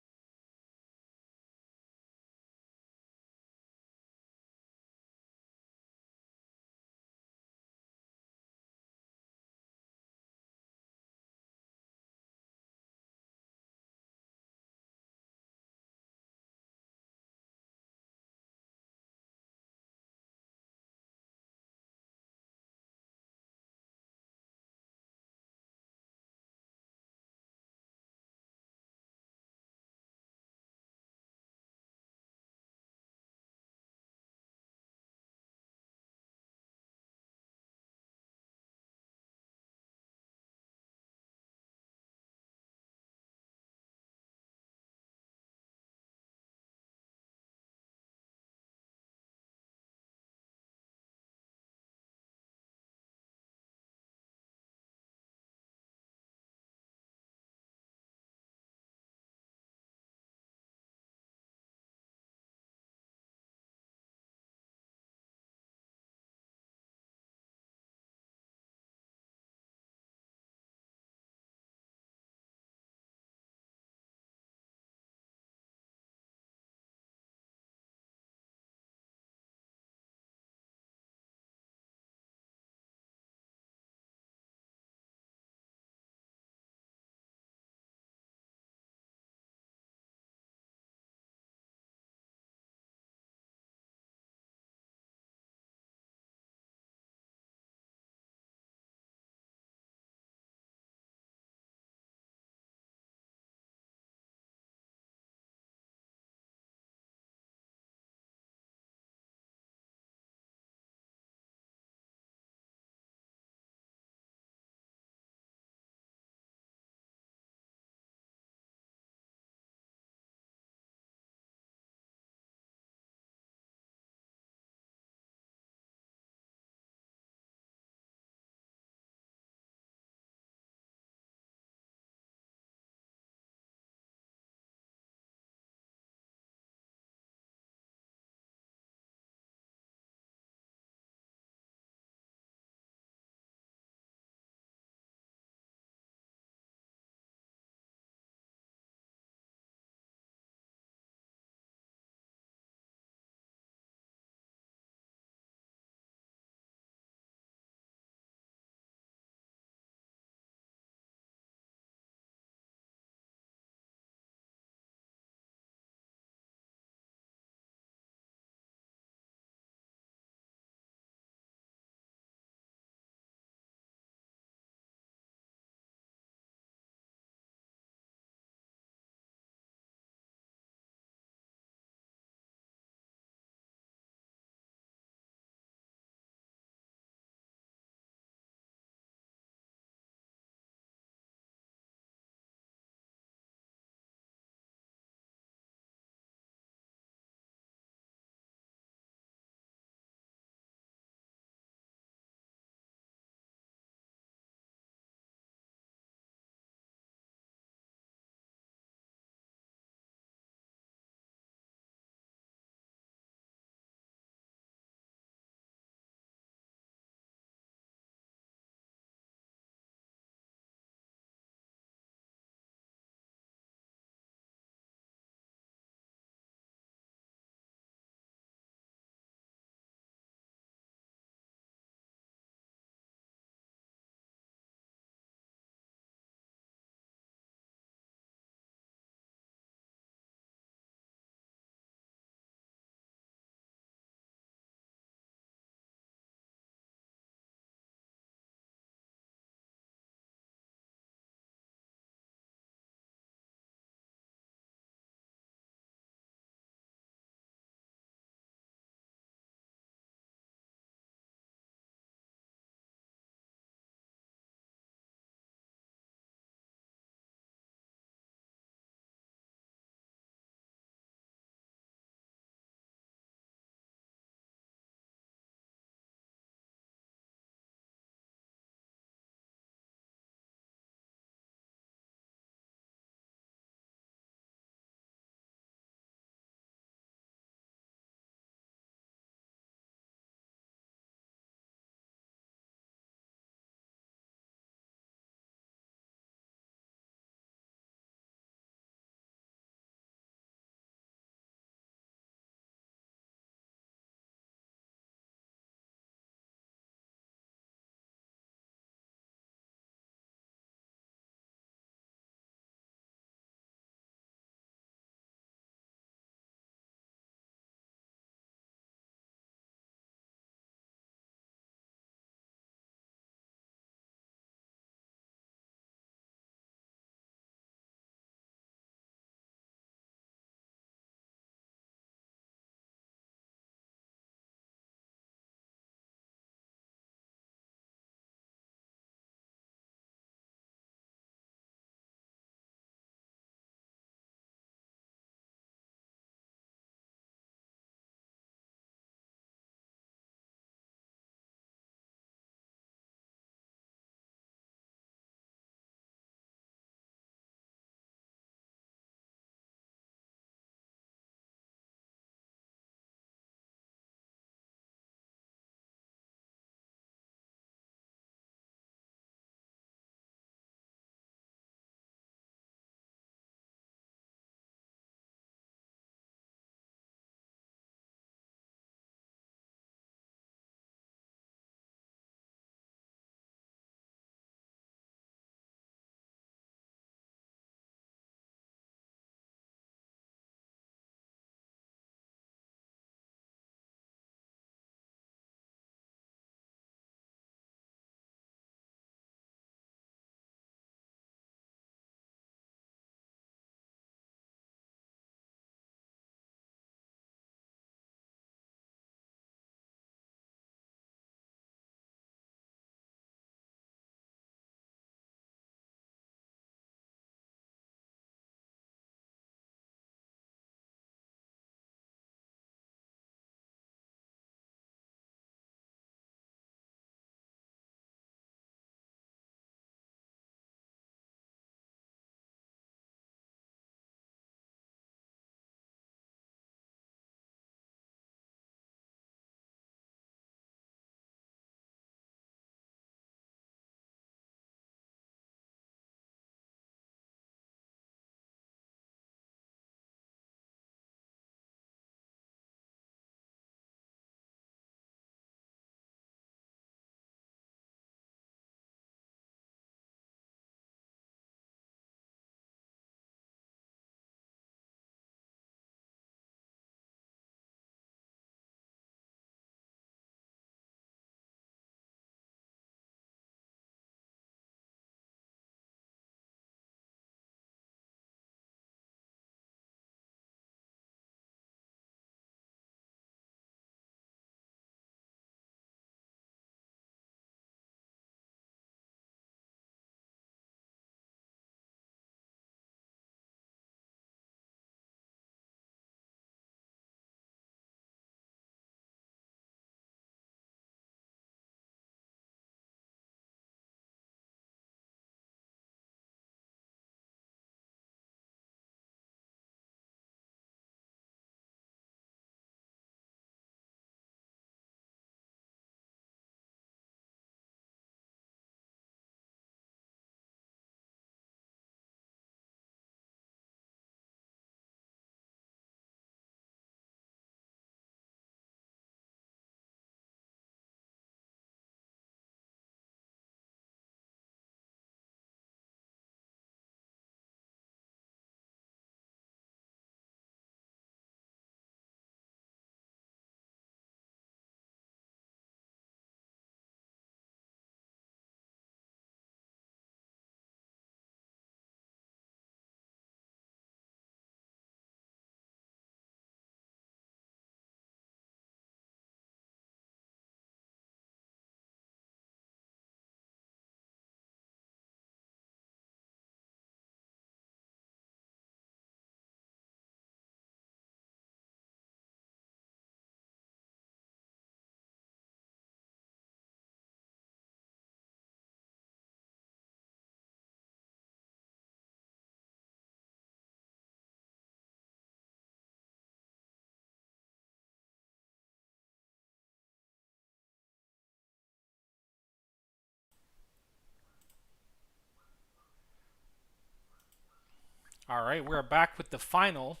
All right, we're back with the final,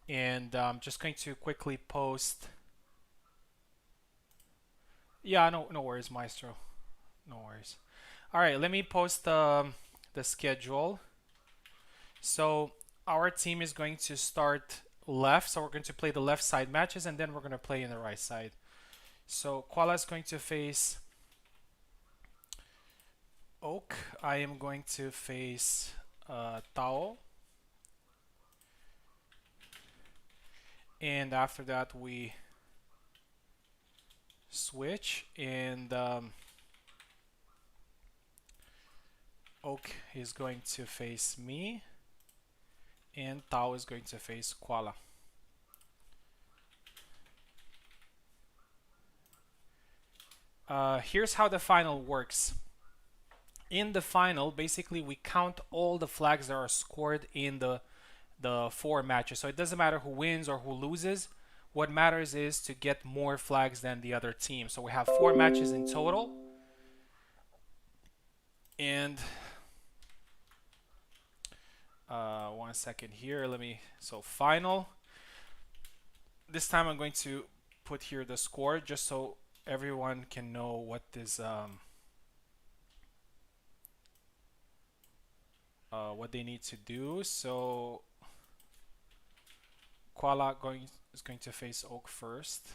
and I'm just going to quickly post. Yeah, no worries, Maestro. No worries. All right, let me post the schedule. So our team is going to start left, so we're going to play the left side matches, and then we're going to play in the right side. So Koala is going to face Oak. I am going to face Tao. And after that, we switch, and Oak is going to face me, and Tao is going to face Koala. Here's how the final works. In the final, basically, we count all the flags that are scored in the 4 matches. So it doesn't matter who wins or who loses. What matters is to get more flags than the other team. So we have 4 matches in total. And 1 second here. So final. This time I'm going to put here the score just so everyone can know what they need to do. So Koala is going to face Oak first.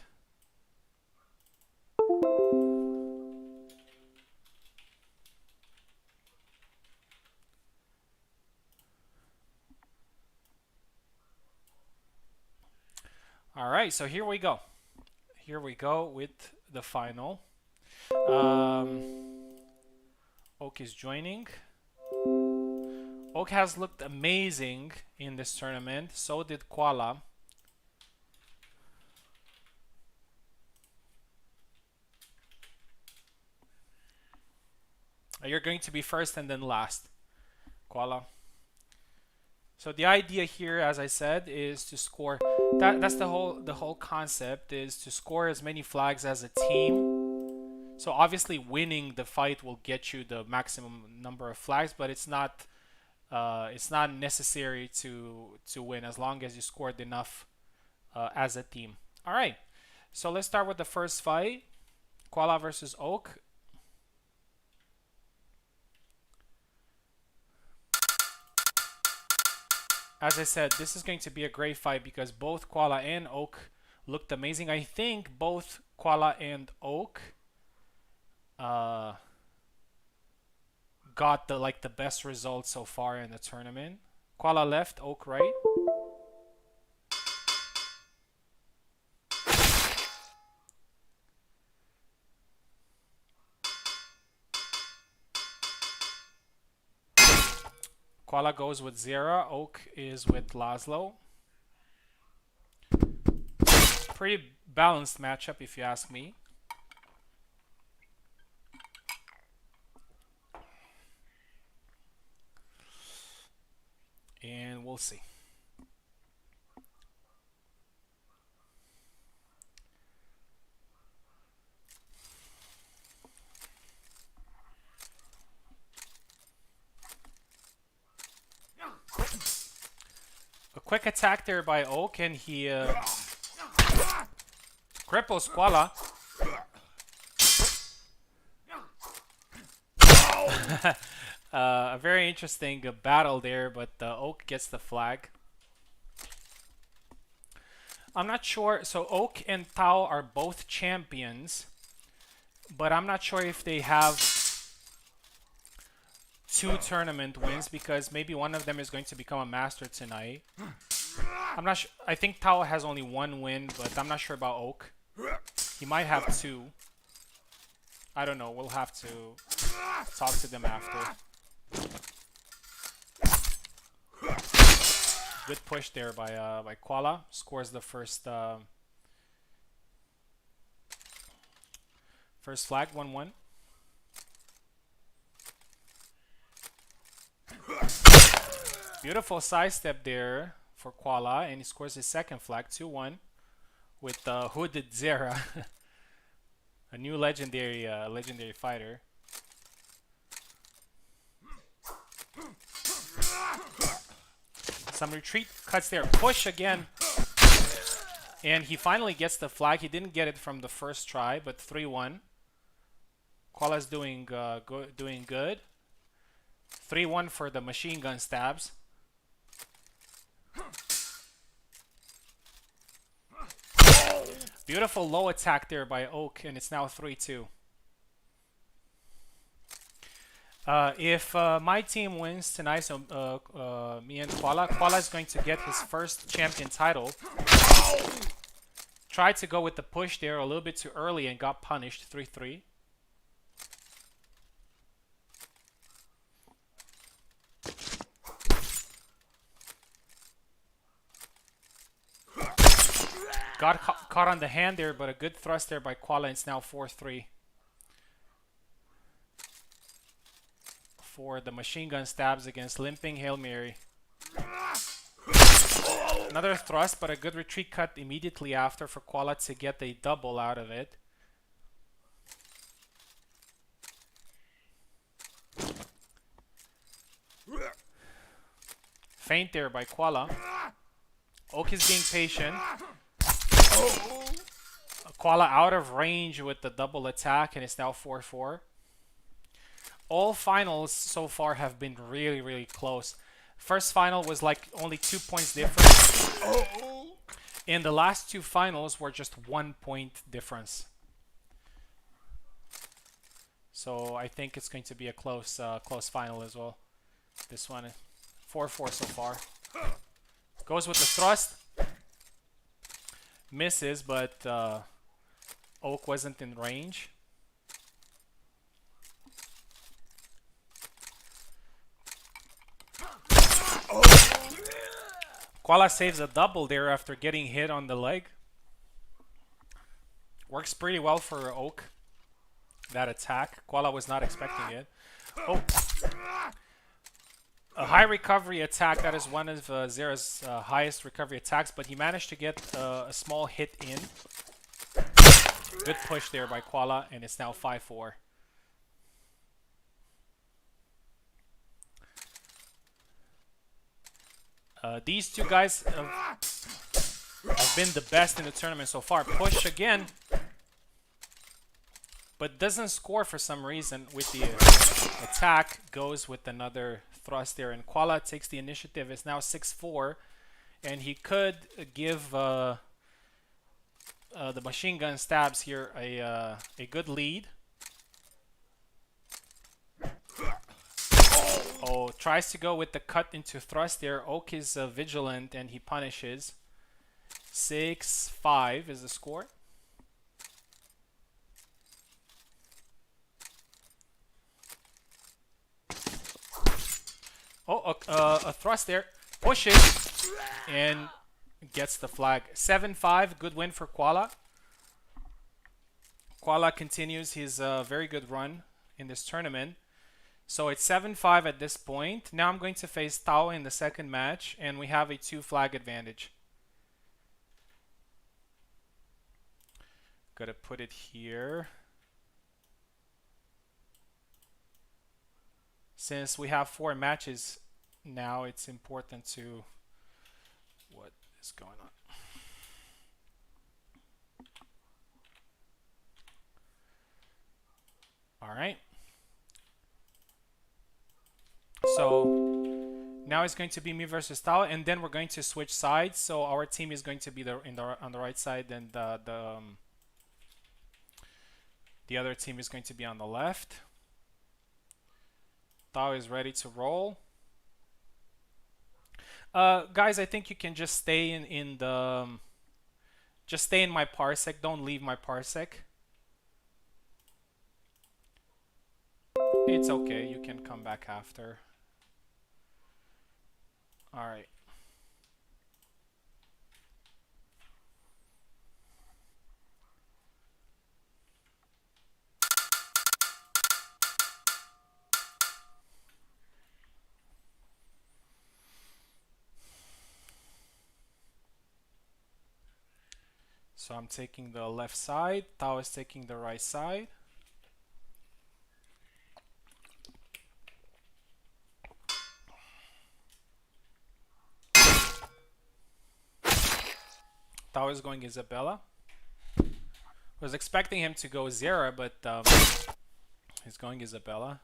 All right, so here we go. Here we go with the final. Oak is joining. Oak has looked amazing in this tournament. So did Koala. You're going to be first and then last, Koala. So the idea here, as I said, is to score. That's the whole concept, is to score as many flags as a team. So obviously, winning the fight will get you the maximum number of flags, but it's not necessary to win as long as you scored enough as a team. All right. So let's start with the first fight, Koala versus Oak. As I said, this is going to be a great fight because both Koala and Oak looked amazing. I think both Koala and Oak got the best results so far in the tournament. Koala left, Oak right. Koala goes with Zera, Oak is with Laszlo. Pretty balanced matchup if you ask me. And we'll see. A quick attack there by Oak, and he cripples Koala. A very interesting battle there, but Oak gets the flag. I'm not sure. So Oak and Tao are both champions, but I'm not sure if they have 2 tournament wins because maybe one of them is going to become a master tonight. I'm not sure. I think Tao has only 1 win, but I'm not sure about Oak. He might have 2. I don't know. We'll have to talk to them after. Good push there by Koala. Scores the first flag, 1-1. Beautiful sidestep there for Koala, and he scores his second flag, 2-1, with Hooded Zera, a new legendary fighter. Some retreat cuts there. Push again. And he finally gets the flag. He didn't get it from the first try, but 3-1. Koala's doing good. 3-1 for the machine gun stabs. Beautiful low attack there by Oak, and it's now 3-2. If my team wins tonight, so me and Koala is going to get his first champion title. Tried to go with the push there a little bit too early and got punished. 3-3. Got caught on the hand there, but a good thrust there by Koala, and it's now 4-3. For the machine gun stabs against Limping Hail Mary. Another thrust, but a good retreat cut immediately after for Koala to get a double out of it. Feint there by Koala. Oak is being patient. Koala out of range with the double attack, and it's now 4-4. All finals so far have been really, really close. First final was like only 2 points difference. And the last two finals were just 1 point difference. So I think it's going to be a close final as well. This one, 4-4 so far. Goes with the thrust. Misses, but Oak wasn't in range. Koala saves a double there after getting hit on the leg. Works pretty well for Oak, that attack. Koala was not expecting it. Oh, a high recovery attack. That is one of Zera's highest recovery attacks, but he managed to get a small hit in. Good push there by Koala, and it's now 5-4. These two guys have been the best in the tournament so far. Push again, but doesn't score for some reason with the attack. Goes with another thrust there, and Koala takes the initiative. It's now 6-4, and he could give the machine gun stabs here a good lead. Oh, tries to go with the cut into thrust there. Oak is vigilant, and he punishes. 6-5 is the score. Oh, a thrust there. Pushes and gets the flag. 7-5, good win for Koala. Koala continues his very good run in this tournament. So it's 7-5 at this point. Now I'm going to face Tao in the second match, and we have a 2 flag advantage. Gotta put it here. Since we have 4 matches now, it's important to... What is going on? All right. So now it's going to be me versus Tao, and then we're going to switch sides. So our team is going to be on the right side, and the other team is going to be on the left. Tao is ready to roll. Guys, I think you can just stay in the just stay in my parsec. Don't leave my parsec. It's okay. You can come back after. All right. So I'm taking the left side. Tao is taking the right side. Tao is going Isabella. Was expecting him to go Zera, but he's going Isabella.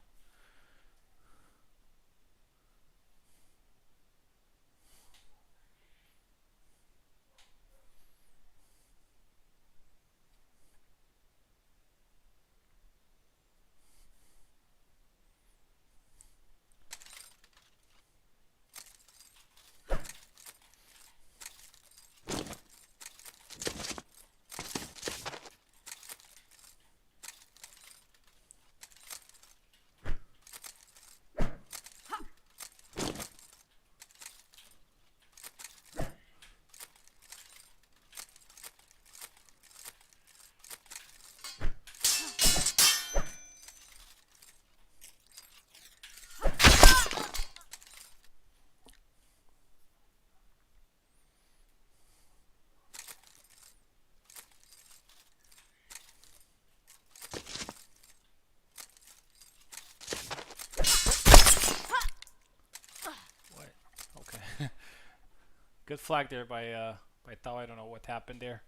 What? Okay. Good flag there by Tao. I don't know what happened there.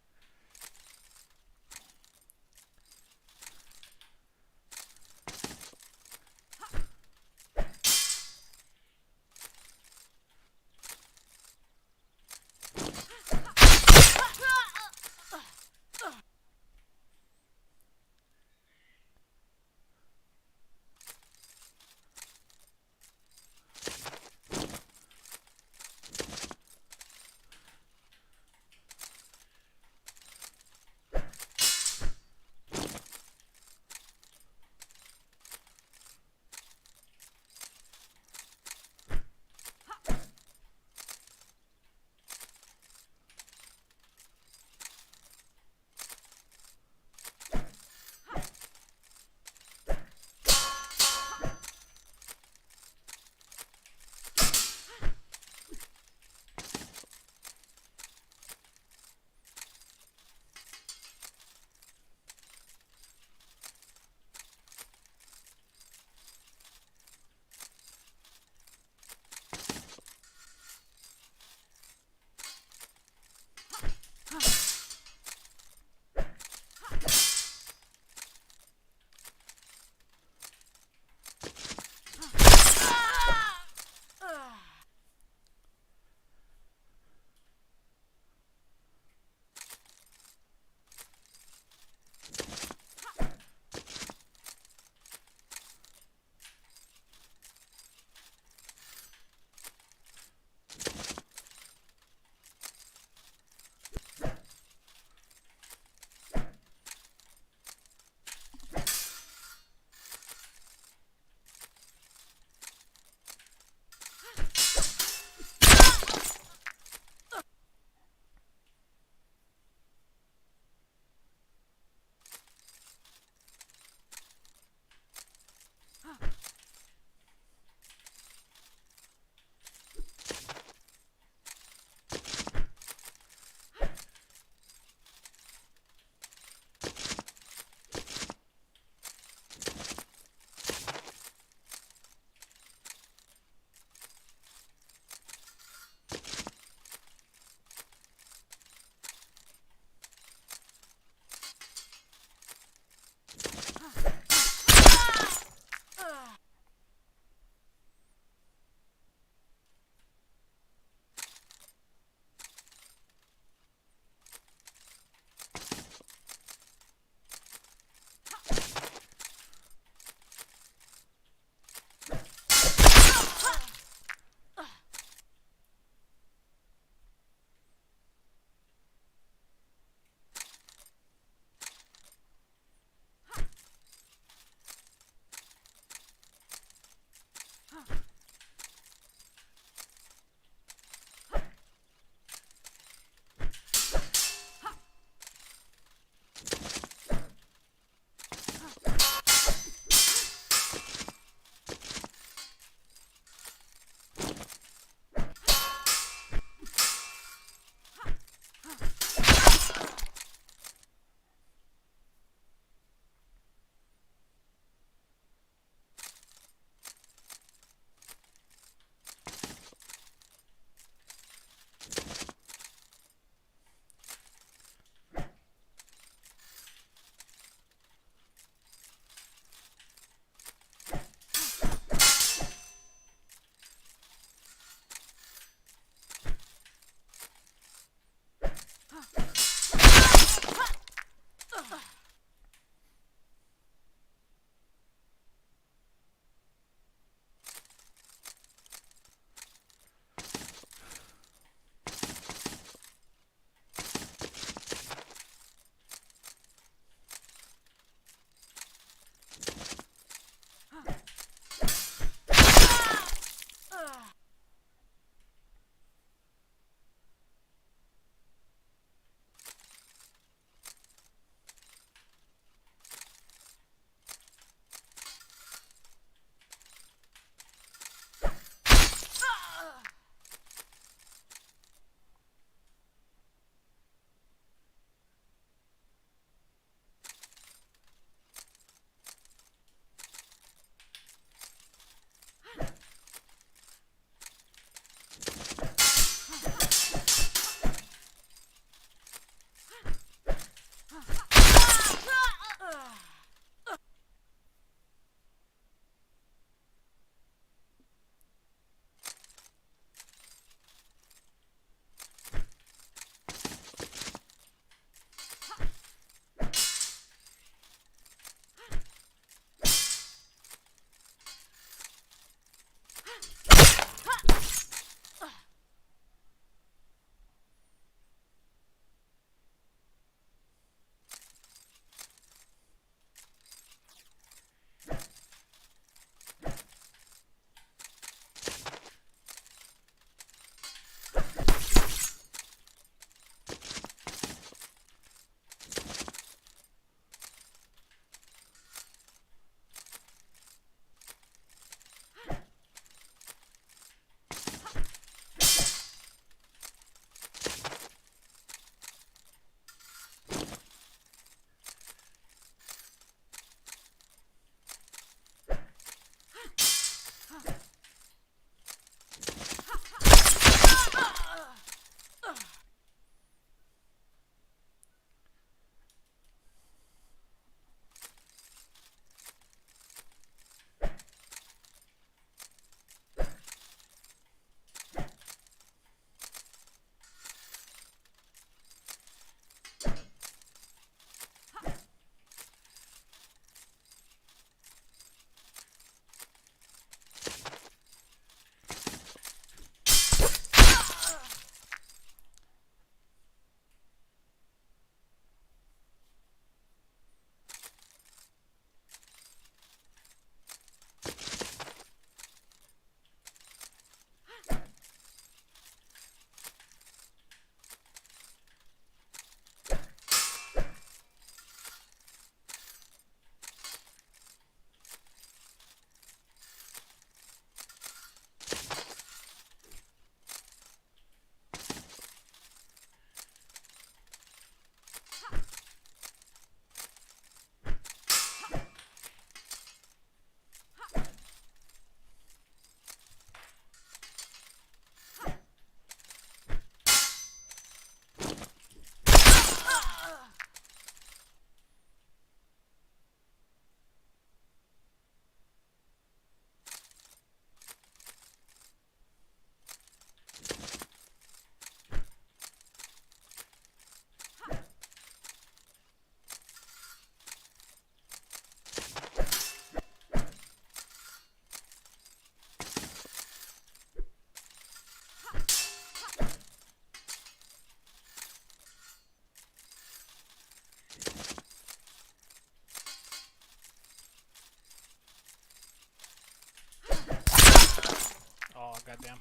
goddamn.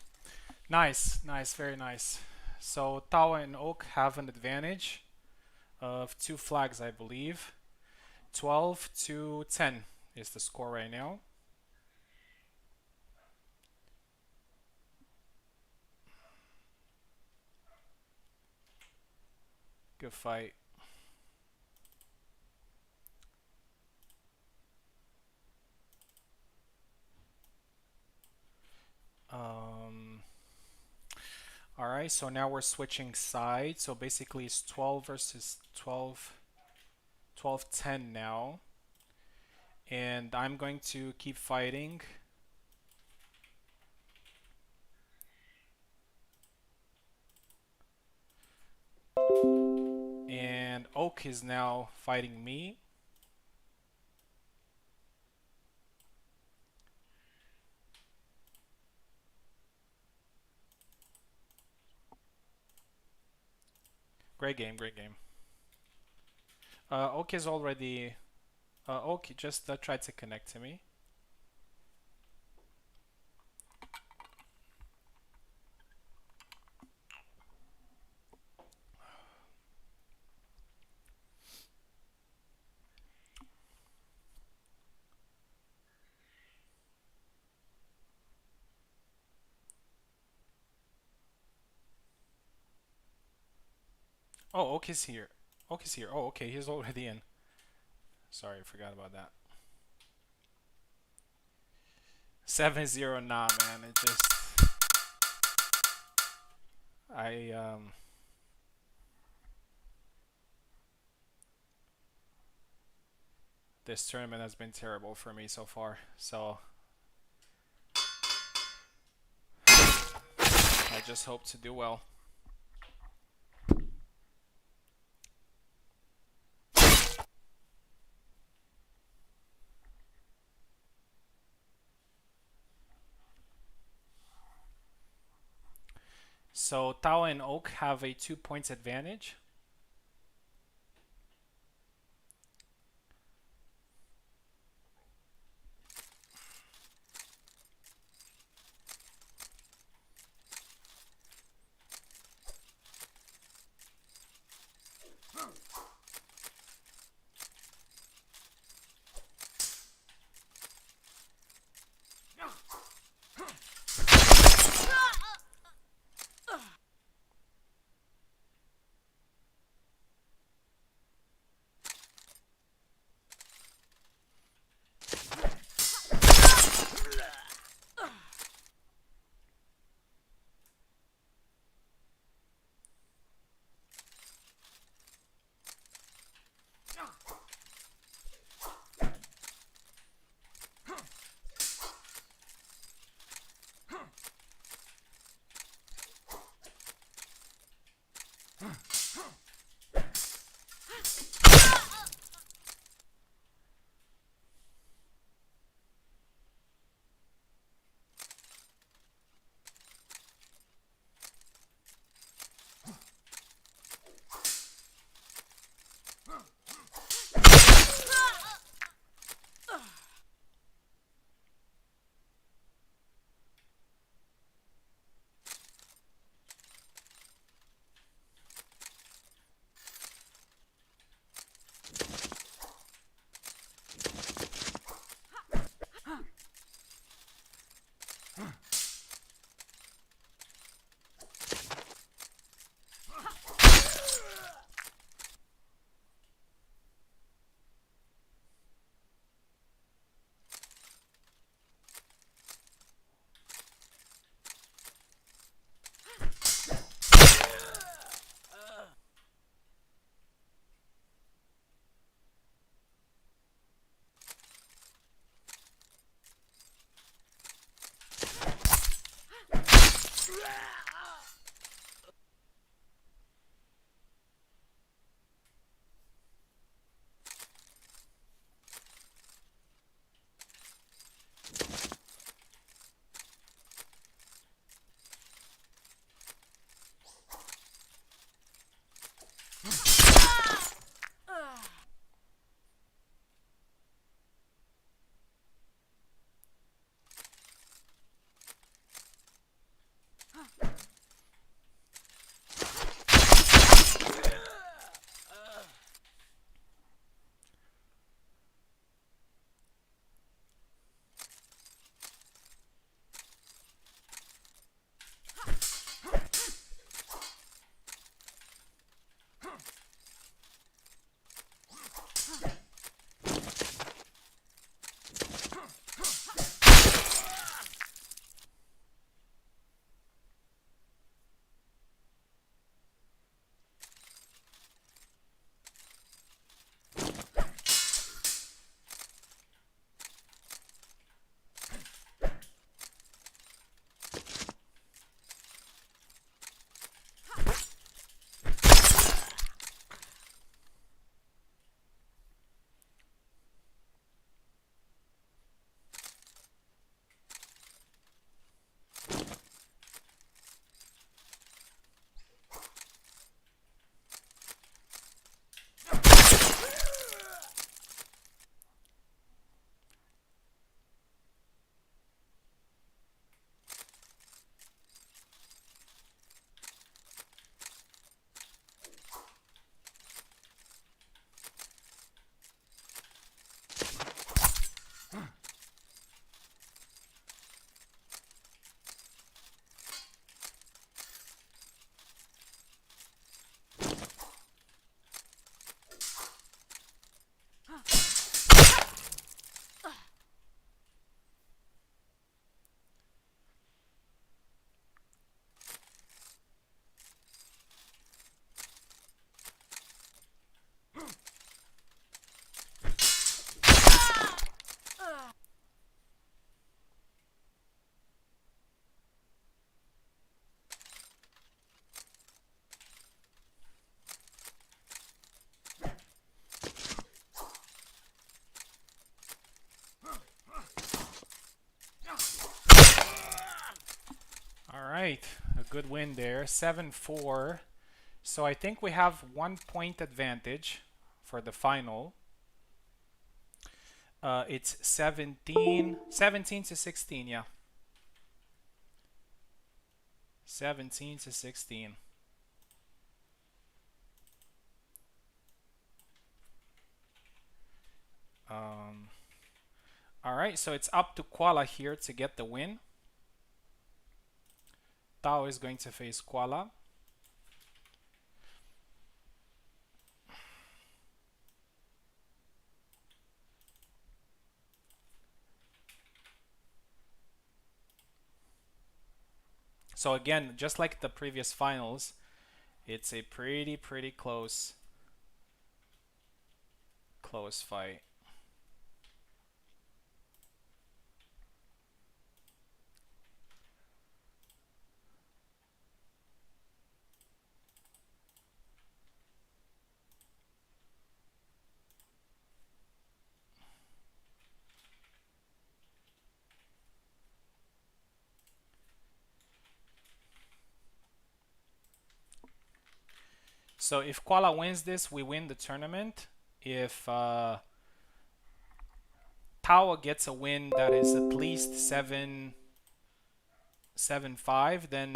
Nice, nice, very nice. So Tawa and Oak have an advantage of 2 flags, I believe. 12 to 10 is the score right now. Good fight. Um, all right, so now we're switching sides. So basically it's 12 versus 12, 12-10 now. And I'm going to keep fighting. And Oak is now fighting me. Great game, great game. Oak is already. Oak just tried to connect to me. Oh, Oak is here. Oak is here. Oh, okay, he's already in. Sorry, I forgot about that. 7-0, nah, man. It just. I. This tournament has been terrible for me so far. So. I just hope to do well. So Tawa and Oak have a 2 points advantage. right, a good win there. 7-4. So I think we have 1 point advantage for the final. It's 17 to 16, yeah. 17 to 16. All right, so it's up to Koala here to get the win. Tao is going to face Koala. So again, just like the previous finals, it's a pretty close fight. So if Koala wins this, we win the tournament. If Tawa gets a win that is at least 7-5, then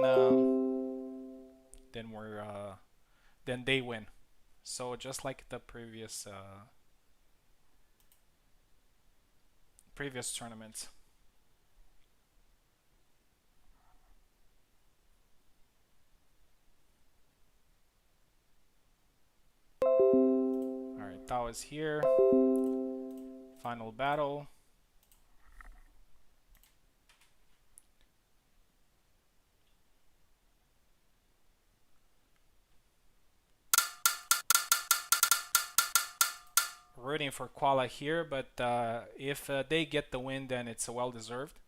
we're then they win. So just like the previous tournaments. All right, Tao is here. Final battle. Rooting for Koala here, but if they get the win, then it's well deserved.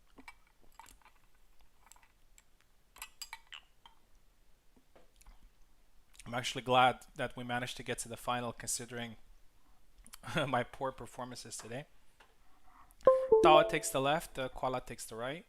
I'm actually glad that we managed to get to the final considering my poor performances today. Tawa takes the left, Koala takes the right.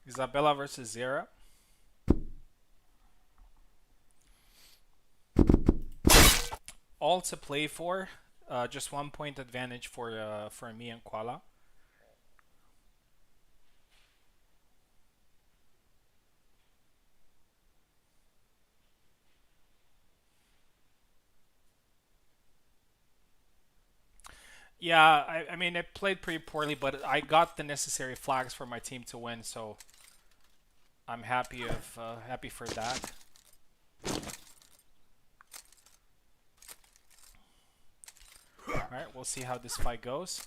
Isabella versus Zera. All to play for. Just 1 point advantage for me and Koala. Yeah, I mean, I played pretty poorly, but I got the necessary flags for my team to win, so I'm happy for that. All right, we'll see how this fight goes.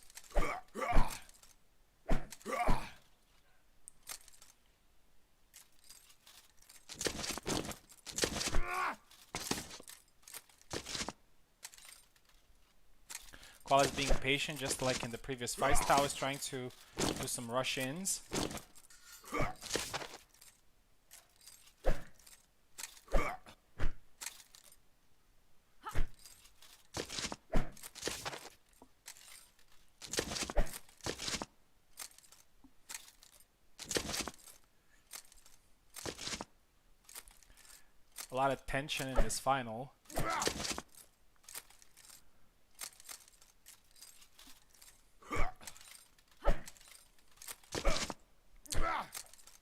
Koala is being patient, just like in the previous fights. Tao is trying to do some rush-ins. A lot of tension in this final.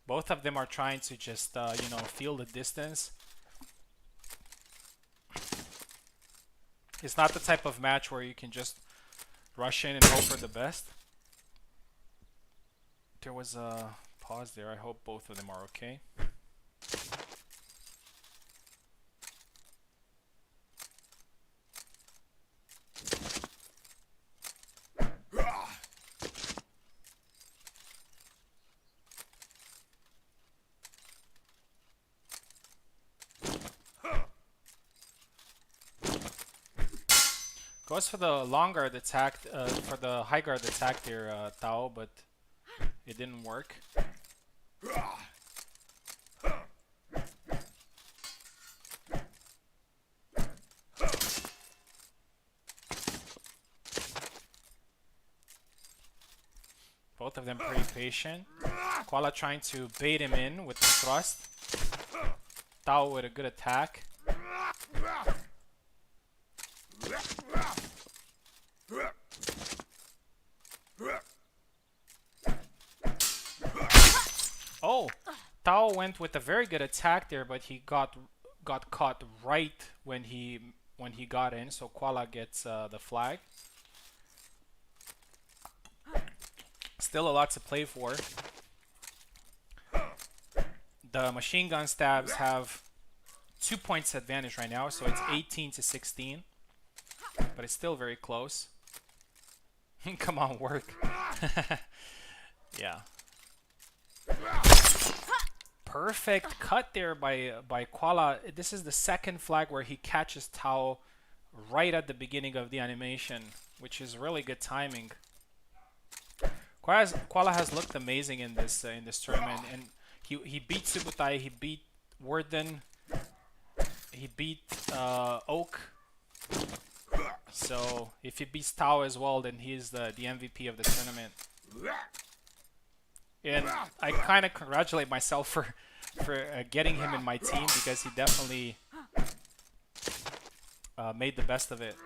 Both of them are trying to just, feel the distance. It's not the type of match where you can just rush in and hope for the best. There was a pause there. I hope both of them are okay. Goes for the long guard attack, for the high guard attack there, Tao, but it didn't work. Both of them pretty patient. Koala trying to bait him in with the thrust. Tao with a good attack. Oh, Tao went with a very good attack there, but he got caught right when he got in. So Koala gets the flag. Still a lot to play for. The machine gun stabs have 2 points advantage right now, so it's 18 to 16. But it's still very close. Come on, work. Yeah. Perfect cut there by Koala. This is the second flag where he catches Tao right at the beginning of the animation, which is really good timing. Koala has looked amazing in this tournament, and he beat Subutai, he beat Worden, he beat Oak. So if he beats Tao as well, then he's the MVP of the tournament. And I kind of congratulate myself for getting him in my team, because he definitely made the best of it.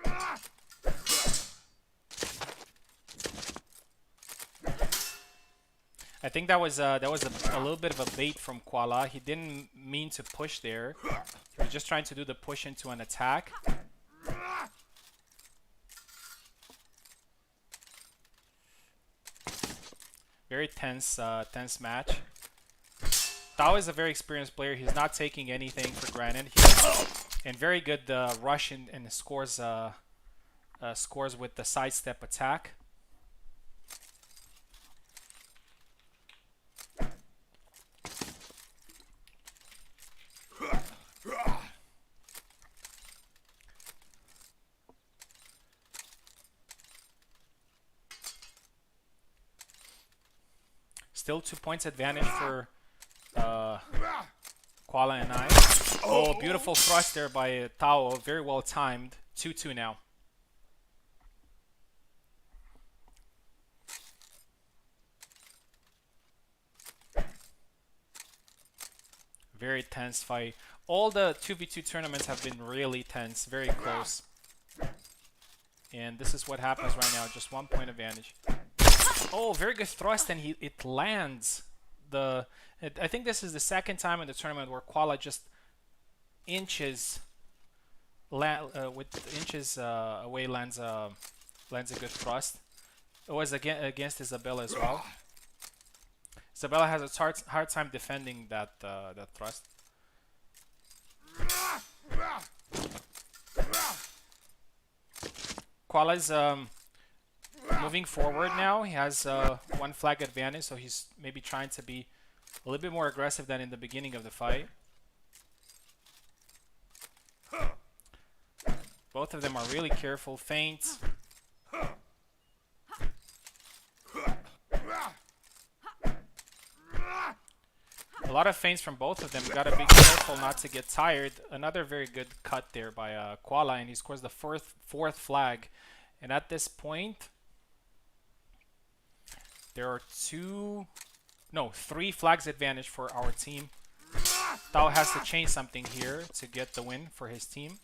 I think that was a little bit of a bait from Koala. He didn't mean to push there. He was just trying to do the push into an attack. Very tense match. Tao is a very experienced player. He's not taking anything for granted. And very good rush and scores with the sidestep attack. Still 2 points advantage for Koala and I. Oh, beautiful thrust there by Tao. Very well timed. 2-2 now. Very tense fight. All the 2v2 tournaments have been really tense. Very close. And this is what happens right now. Just 1 point advantage. Oh, very good thrust, and it lands. I think this is the second time in the tournament where Koala just inches away lands a good thrust. It was against Isabella as well. Isabella has a hard time defending that thrust. Koala's moving forward now. He has 1 flag advantage, so he's maybe trying to be a little bit more aggressive than in the beginning of the fight. Both of them are really careful. Feints. A lot of feints from both of them. Gotta be careful not to get tired. Another very good cut there by Koala, and he scores the fourth flag. And at this point, there are 3 flags advantage for our team. Tao has to change something here to get the win for his team.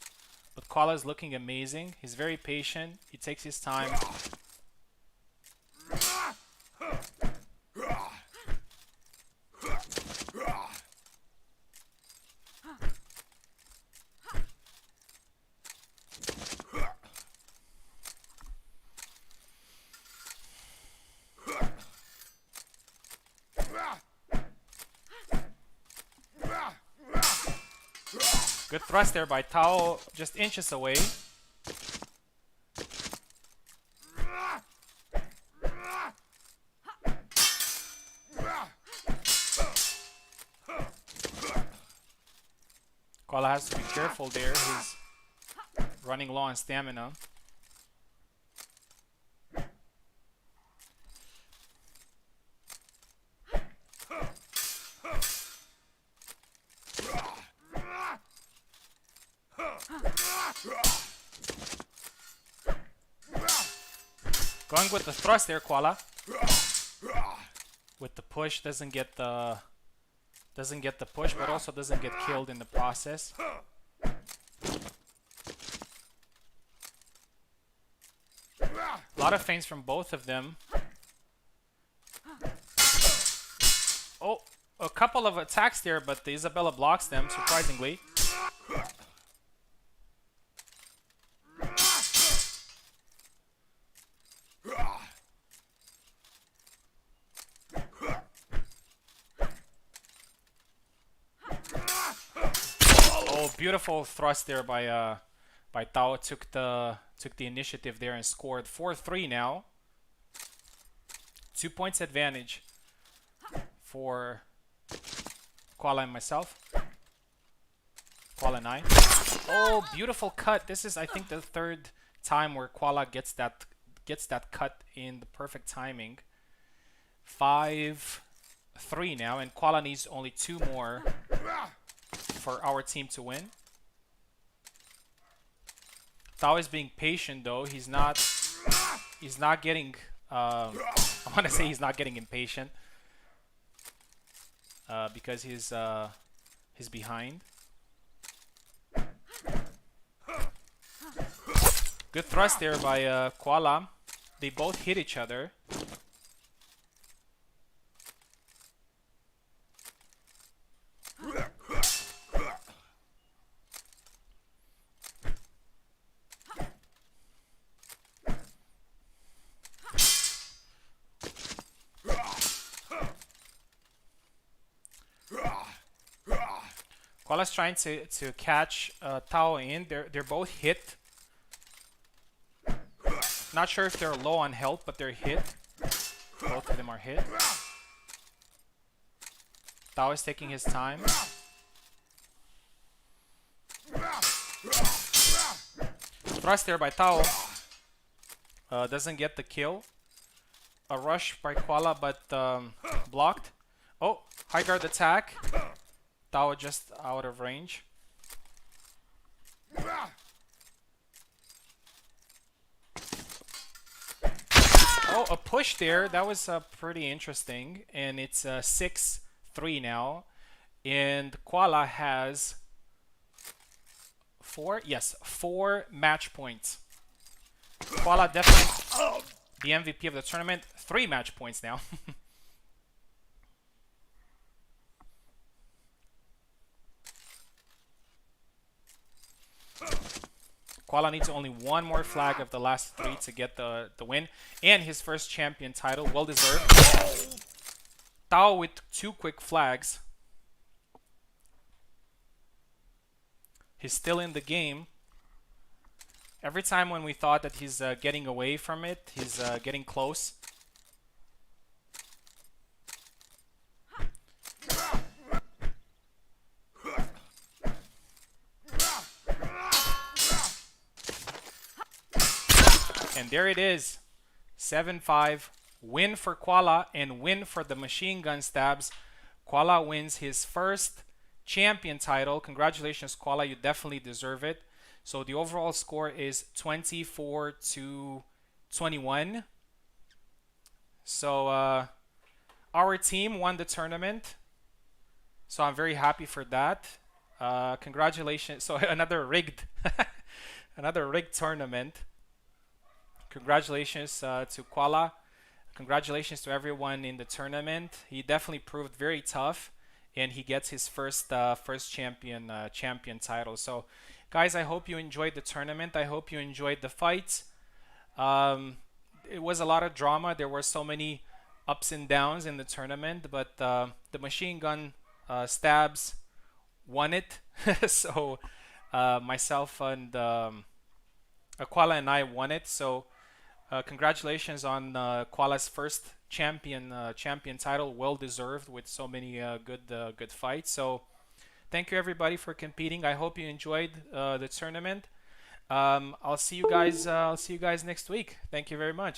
But Koala is looking amazing. He's very patient. He takes his time. Good thrust there by Tao, just inches away. Koala has to be careful there. He's running low on stamina. Going with the thrust there, Koala. With the push, doesn't get the push, but also doesn't get killed in the process. A lot of feints from both of them. Oh, a couple of attacks there, but the Isabella blocks them, surprisingly. Oh, beautiful thrust there by Tao. Took the initiative there and scored 4-3 now. 2 points advantage for Koala and myself. Koala and I. Oh, beautiful cut. This is, I think, the third time where Koala gets that cut in the perfect timing. 5-3 now, and Koala needs only 2 more for our team to win. Tao is being patient though. He's not getting I want to say he's not getting impatient because he's behind. Good thrust there by Koala. They both hit each other. Koala's trying to catch Tao in. They're both hit. Not sure if they're low on health, but they're hit. Both of them are hit. Tao is taking his time. Thrust there by Tao. Doesn't get the kill. A rush by Koala, but blocked. Oh, high guard attack. Tao just out of range. Oh, a push there. That was pretty interesting. And it's 6-3 now. And Koala has 4? Yes, 4 match points. Koala definitely the MVP of the tournament. 3 match points now. Koala needs only 1 more flag of the last 3 to get the win. And his first champion title, well deserved. Tao with 2 quick flags. He's still in the game. Every time when we thought that he's getting away from it, he's getting close. And there it is. 7-5. Win for Koala and win for the machine gun stabs. Koala wins his first champion title. Congratulations, Koala. You definitely deserve it. So the overall score is 24-21. So our team won the tournament. So I'm very happy for that. Congratulations. So another rigged tournament. Congratulations to Koala. Congratulations to everyone in the tournament. He definitely proved very tough, and he gets his first champion title. So, guys, I hope you enjoyed the tournament. I hope you enjoyed the fights. It was a lot of drama. There were so many ups and downs in the tournament, but the machine gun stabs won it. So myself and Koala and I won it. So congratulations on Koala's first champion title, well deserved with so many good fights. So thank you everybody for competing. I hope you enjoyed the tournament. I'll see you guys next week. Thank you very much.